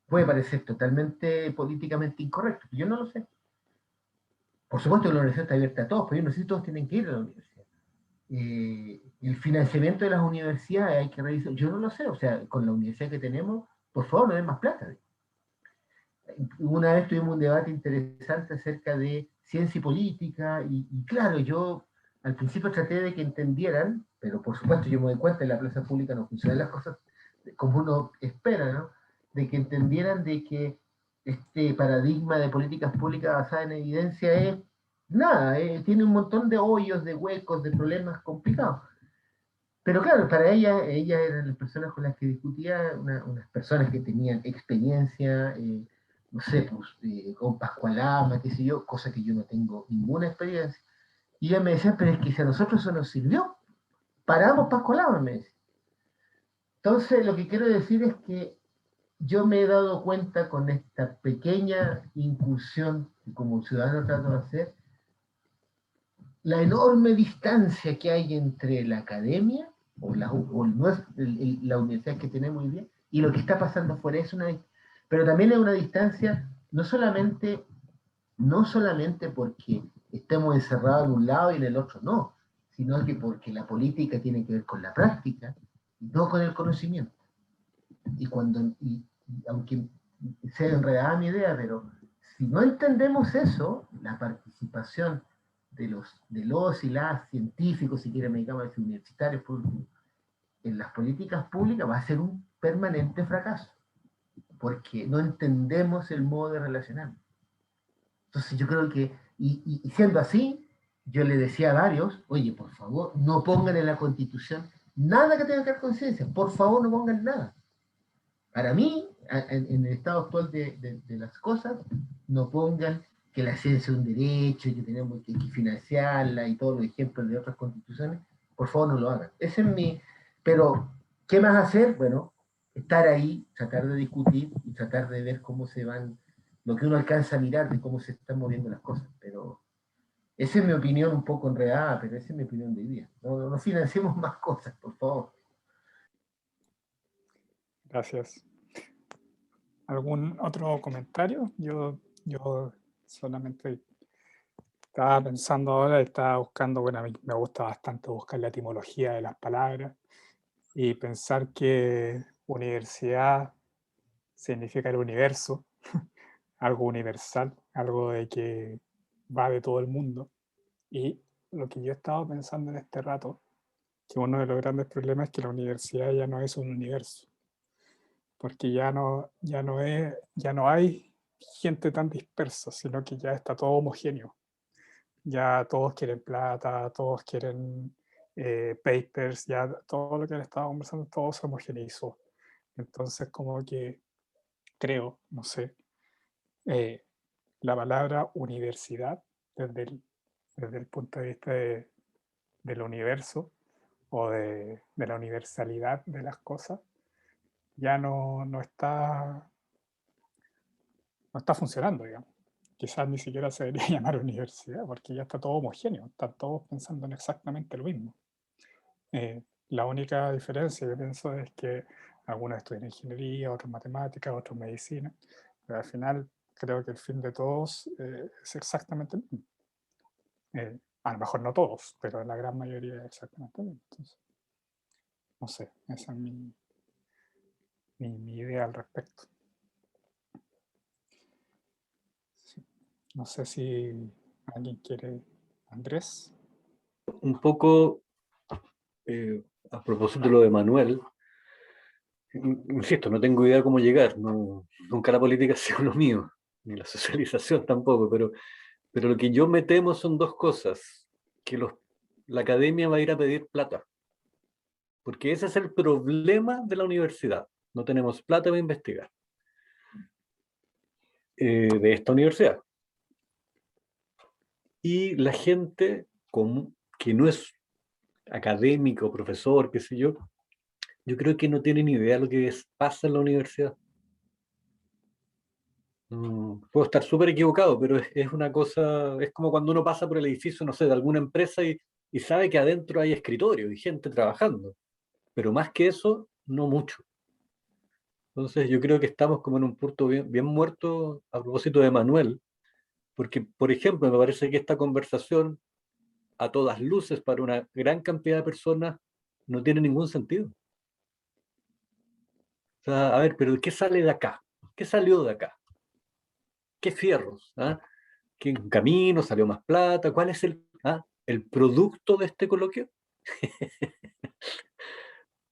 Puede parecer totalmente políticamente incorrecto. Yo no lo sé. Por supuesto que la universidad está abierta a todos, pero yo no sé si todos tienen que ir a la universidad. El financiamiento de las universidades hay que revisar. Yo no lo sé. O sea, con la universidad que tenemos, por favor, no den más plata. Una vez tuvimos un debate interesante acerca de ciencia y política, y claro, yo al principio traté de que entendieran, pero por supuesto yo me doy cuenta que en la plaza pública no funcionan las cosas como uno espera, ¿no?, de que entendieran de que este paradigma de políticas públicas basada en evidencia es nada, tiene un montón de hoyos, de huecos, de problemas complicados. Pero claro, para ella eran las personas con las que discutía, unas personas que tenían experiencia, no sé, pues, con Pascualama, qué sé yo, cosa que yo no tengo ninguna experiencia. Y ella me decía, pero es que si a nosotros eso nos sirvió, paramos Pascualama, me decía. Entonces, lo que quiero decir es que yo me he dado cuenta con esta pequeña incursión que como ciudadano trato de hacer, la enorme distancia que hay entre la academia o la universidad que tenemos hoy día y lo que está pasando afuera. Pero también es una distancia no solamente porque estemos encerrados en un lado y en el otro no, sino que porque la política tiene que ver con la práctica y no con el conocimiento. Y aunque sea enredada mi idea, pero si no entendemos eso, la participación de los y las científicos, si quieren me llaman universitarios, en las políticas públicas va a ser un permanente fracaso, porque no entendemos el modo de relacionarnos. Entonces yo creo que, y siendo así, yo le decía a varios, oye, por favor, no pongan en la Constitución nada que tenga que ver con ciencia, por favor no pongan nada. Para mí, en el estado actual de las cosas, no pongan que la ciencia es un derecho y que tenemos que financiarla y todos los ejemplos de otras constituciones, por favor no lo hagan. Ese es mi... Pero, ¿qué más hacer? Bueno, estar ahí, tratar de discutir y tratar de ver cómo se van, lo que uno alcanza a mirar de cómo se están moviendo las cosas. Pero Esa es mi opinión un poco enredada, pero esa es mi opinión de hoy día. No financiemos más cosas, por favor. Gracias. ¿Algún otro comentario? Yo solamente estaba pensando ahora, estaba buscando, bueno, a mí me gusta bastante buscar la etimología de las palabras y pensar que universidad significa el universo, algo universal, algo de que va de todo el mundo. Y lo que yo he estado pensando en este rato, que uno de los grandes problemas es que la universidad ya no es un universo, porque ya no hay gente tan dispersa, sino que ya está todo homogéneo. Ya todos quieren plata, todos quieren papers, ya todo lo que le estaba conversando, todo se homogeneizó. Entonces, como que creo, no sé, la palabra universidad desde el punto de vista del universo o de la universalidad de las cosas, ya no está funcionando, digamos. Quizás ni siquiera se debería llamar universidad, porque ya está todo homogéneo, están todos pensando en exactamente lo mismo. La única diferencia que pienso es que algunos estudian ingeniería, otros matemáticas, otros medicina, pero al final creo que el fin de todos es exactamente el mismo. A lo mejor no todos, pero la gran mayoría es exactamente lo mismo. Entonces, no sé, esa es mi idea al respecto. Sí. No sé si alguien quiere, Andrés. Un poco a propósito de lo de Manuel, insisto, no tengo idea cómo llegar, nunca la política ha sido lo mío, ni la socialización tampoco, pero lo que yo me temo son dos cosas, que la academia va a ir a pedir plata, porque ese es el problema de la universidad, no tenemos plata para investigar, de esta universidad. Y la gente que no es académico, profesor, qué sé yo creo que no tiene ni idea de lo que pasa en la universidad. Puedo estar súper equivocado, pero es una cosa, es como cuando uno pasa por el edificio, no sé, de alguna empresa y sabe que adentro hay escritorio y gente trabajando, pero más que eso, no mucho. Entonces yo creo que estamos como en un punto bien muerto a propósito de Manuel, porque, por ejemplo, me parece que esta conversación a todas luces para una gran cantidad de personas no tiene ningún sentido. O sea, a ver, pero ¿qué sale de acá? ¿Qué salió de acá? ¿Qué fierros? ¿Ah? ¿Qué camino? ¿Salió más plata? ¿Cuál es el producto de este coloquio?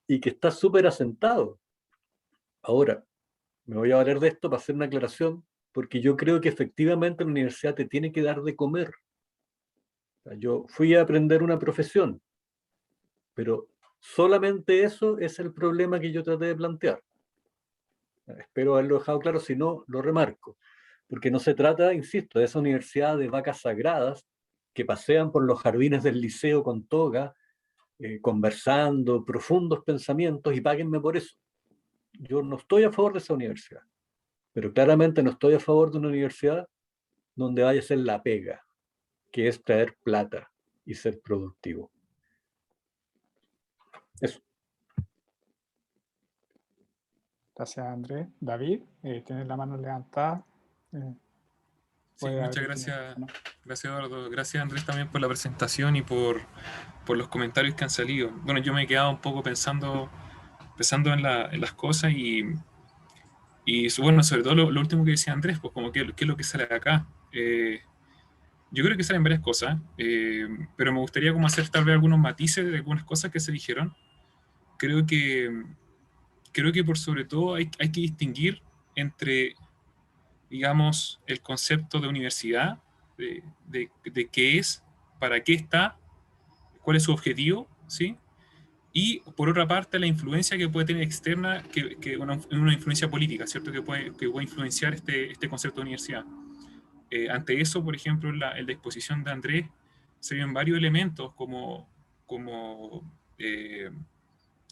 Y que está súper asentado. Ahora, me voy a valer de esto para hacer una aclaración, porque yo creo que efectivamente la universidad te tiene que dar de comer. O sea, yo fui a aprender una profesión, pero solamente eso es el problema que yo traté de plantear. Espero haberlo dejado claro, si no, lo remarco. Porque no se trata, insisto, de esa universidad de vacas sagradas que pasean por los jardines del liceo con toga, conversando, profundos pensamientos, y páguenme por eso. Yo no estoy a favor de esa universidad, pero claramente no estoy a favor de una universidad donde vaya a ser la pega, que es traer plata y ser productivo. Eso. Gracias, Andrés. David, tienes la mano levantada. Sí, muchas gracias, gracias Eduardo. Gracias Andrés también por la presentación y por los comentarios que han salido. Bueno, yo me he quedado un poco pensando en las cosas y bueno, sobre todo lo último que decía Andrés, pues como qué es lo que sale de acá. Yo creo que salen varias cosas, pero me gustaría como hacer tal vez algunos matices de algunas cosas que se dijeron. Creo que, creo que por sobre todo hay que distinguir entre, digamos, el concepto de universidad, de qué es, para qué está, cuál es su objetivo, ¿sí? Y por otra parte, la influencia que puede tener externa, que una influencia política, ¿cierto? Que puede influenciar este concepto de universidad. Ante eso, por ejemplo, en la exposición de Andrés, se ven varios elementos como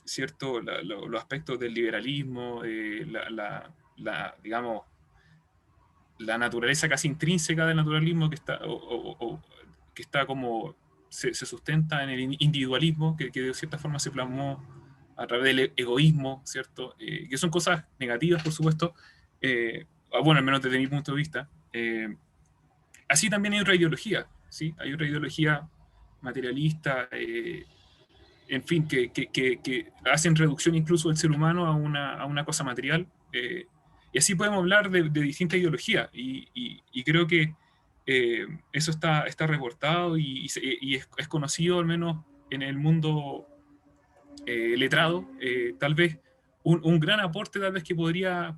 ¿cierto? Los aspectos del liberalismo, digamos, la naturaleza casi intrínseca del naturalismo que está, está como, se sustenta en el individualismo, que de cierta forma se plasmó a través del egoísmo, ¿cierto? Que son cosas negativas, por supuesto, bueno, al menos desde mi punto de vista. Así también hay otra ideología, ¿sí? Hay otra ideología materialista, en fin, que hacen reducción incluso del ser humano a una cosa material. Y así podemos hablar de distintas ideologías. Y creo que eso está reportado y es conocido, al menos en el mundo letrado. Tal vez un gran aporte tal vez que podría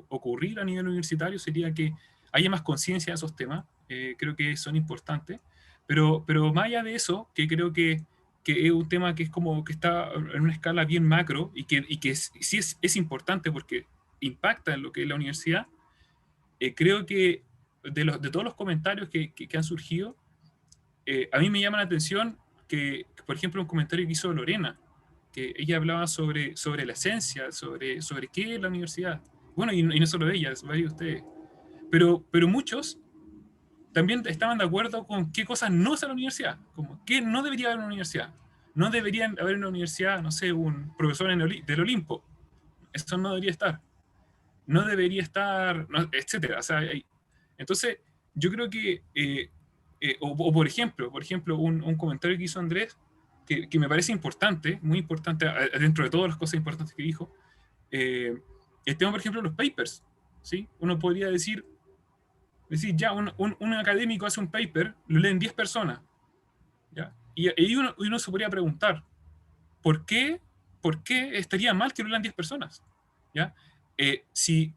ocurrir a nivel universitario sería que haya más conciencia de esos temas. Creo que son importantes. Pero más allá de eso, que creo que es un tema que es como que está en una escala bien macro y que sí es importante porque impacta en lo que es la universidad. Creo que de todos los comentarios que han surgido, a mí me llama la atención que, por ejemplo, un comentario que hizo Lorena, que ella hablaba sobre la esencia, sobre qué es la universidad. Bueno, y no solo ella, varios de ustedes. Pero muchos también estaban de acuerdo con qué cosas no es la universidad, como qué no debería haber en una universidad. No deberían haber en una universidad, no sé, un profesor del Olimpo. Eso no debería estar. No debería estar, no, etcétera. O sea, entonces, yo creo que, o por ejemplo, un comentario que hizo Andrés, que me parece importante, muy importante, dentro de todas las cosas importantes que dijo, el tema, por ejemplo, de los papers. ¿Sí? Uno podría decir ya, un académico hace un paper, lo leen 10 personas, ¿ya? Y uno se podría preguntar, ¿por qué estaría mal que lo lean 10 personas? ¿Ya? Si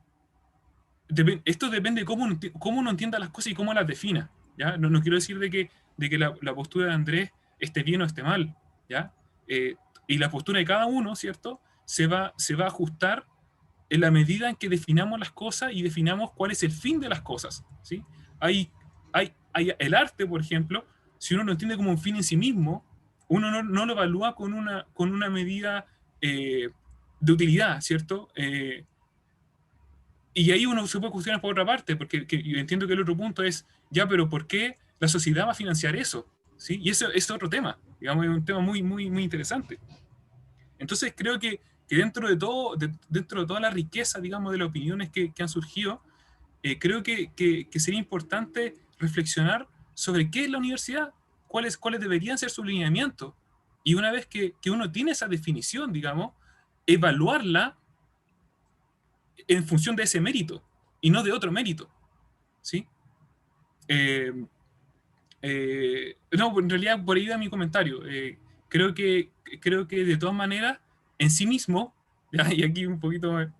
esto depende de cómo uno entienda las cosas y cómo las defina, ¿ya? No quiero decir de que la postura de Andrés esté bien o esté mal, ¿ya? Y la postura de cada uno, ¿cierto? Se va a ajustar en la medida en que definamos las cosas y definamos cuál es el fin de las cosas, ¿sí? Hay el arte, por ejemplo, si uno lo entiende como un fin en sí mismo, uno no lo evalúa con una medida de utilidad, ¿cierto? Y ahí uno se puede cuestionar por otra parte, porque yo entiendo que el otro punto es, ya, pero ¿por qué la sociedad va a financiar eso? ¿Sí? Y eso es otro tema, digamos, es un tema muy, muy, muy interesante. Entonces creo que dentro de todo, dentro de toda la riqueza, digamos, de las opiniones que han surgido, creo que sería importante reflexionar sobre qué es la universidad, cuáles deberían ser sus lineamientos. Y una vez que uno tiene esa definición, digamos, evaluarla en función de ese mérito y no de otro mérito, ¿sí? No, en realidad por ahí da mi comentario. Creo que de todas maneras, en sí mismo, ¿ya? Y aquí un poquito me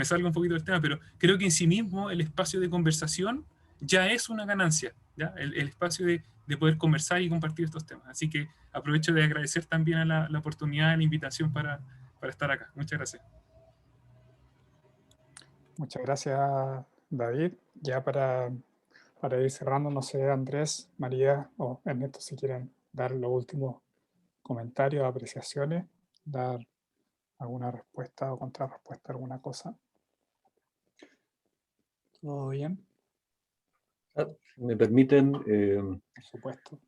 salgo un poquito del tema, pero creo que en sí mismo el espacio de conversación ya es una ganancia, ¿ya? El espacio de poder conversar y compartir estos temas. Así que aprovecho de agradecer también a la oportunidad, la invitación para estar acá. Muchas gracias. Muchas gracias, David. Ya para ir cerrando, no sé, Andrés, María o Ernesto, si quieren dar los últimos comentarios, apreciaciones, dar alguna respuesta o contrarrespuesta a alguna cosa. ¿Todo bien? Me permiten, por supuesto.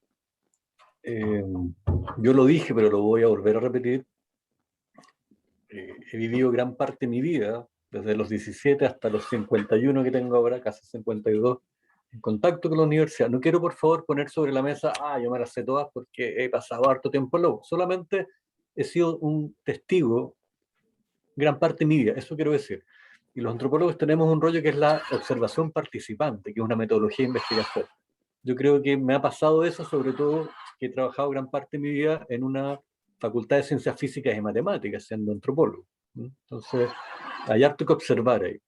Yo lo dije, pero lo voy a volver a repetir. He vivido gran parte de mi vida, desde los 17 hasta los 51 que tengo ahora, casi 52, en contacto con la universidad. No quiero, por favor, poner sobre la mesa, yo me las sé todas porque he pasado harto tiempo en Lobo. Solamente he sido un testigo gran parte de mi vida, eso quiero decir. Y los antropólogos tenemos un rollo que es la observación participante, que es una metodología de investigación. Yo creo que me ha pasado eso, sobre todo que he trabajado gran parte de mi vida en una facultad de ciencias físicas y matemáticas, siendo antropólogo. Entonces, hay harto que observar ahí.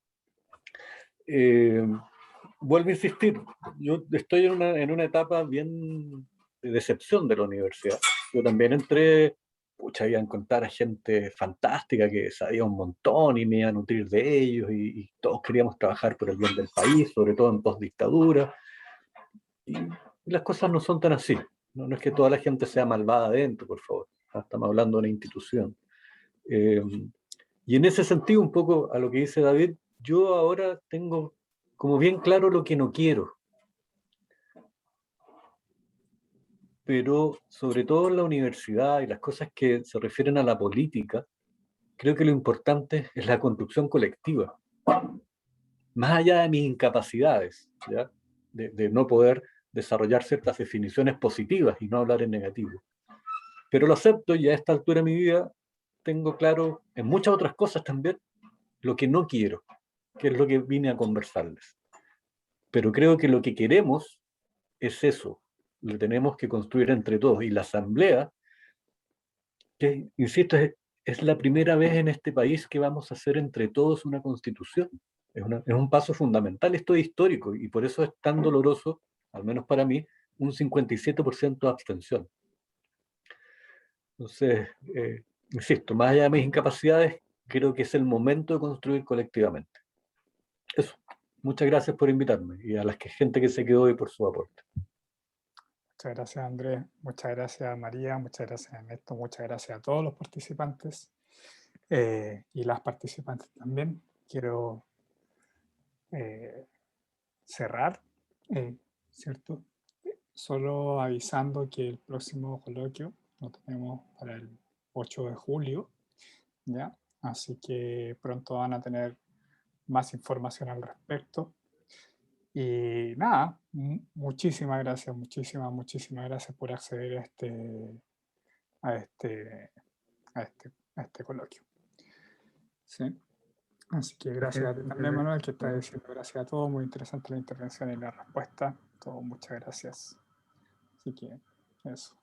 Vuelvo a insistir, yo estoy en una etapa bien de decepción de la universidad. Yo también entré, iba a encontrar a gente fantástica que sabía un montón y me iba a nutrir de ellos y todos queríamos trabajar por el bien del país, sobre todo en postdictadura. Y las cosas no son tan así. No es que toda la gente sea malvada adentro, por favor. Estamos hablando de una institución. Y en ese sentido, un poco a lo que dice David, yo ahora tengo como bien claro lo que no quiero. pero sobre todo en la universidad y las cosas que se refieren a la política, creo que lo importante es la construcción colectiva. Más allá de mis incapacidades, ¿ya? De no poder desarrollar ciertas definiciones positivas y no hablar en negativo. Pero lo acepto y a esta altura de mi vida tengo claro en muchas otras cosas también lo que no quiero, que es lo que vine a conversarles. Pero creo que lo que queremos es eso, lo tenemos que construir entre todos. Y la asamblea, que, insisto, es la primera vez en este país que vamos a hacer entre todos una constitución. Es un paso fundamental, esto es histórico, y por eso es tan doloroso, al menos para mí, un 57% de abstención. Entonces, insisto, más allá de mis incapacidades, creo que es el momento de construir colectivamente. Eso. Muchas gracias por invitarme y a la gente que se quedó hoy por su aporte. Muchas gracias, Andrés. Muchas gracias, María. Muchas gracias, Ernesto. Muchas gracias a todos los participantes y las participantes también. Quiero cerrar, ¿cierto? Solo avisando que el próximo coloquio lo tenemos para el 8 de julio, ¿ya? Así que pronto van a tener más información al respecto. Y nada, muchísimas gracias, muchísimas gracias por acceder a este coloquio. ¿Sí? Así que gracias a ti también, Manuel, que está diciendo gracias a todos. Muy interesante la intervención y la respuesta. Todo, muchas gracias. Así que eso.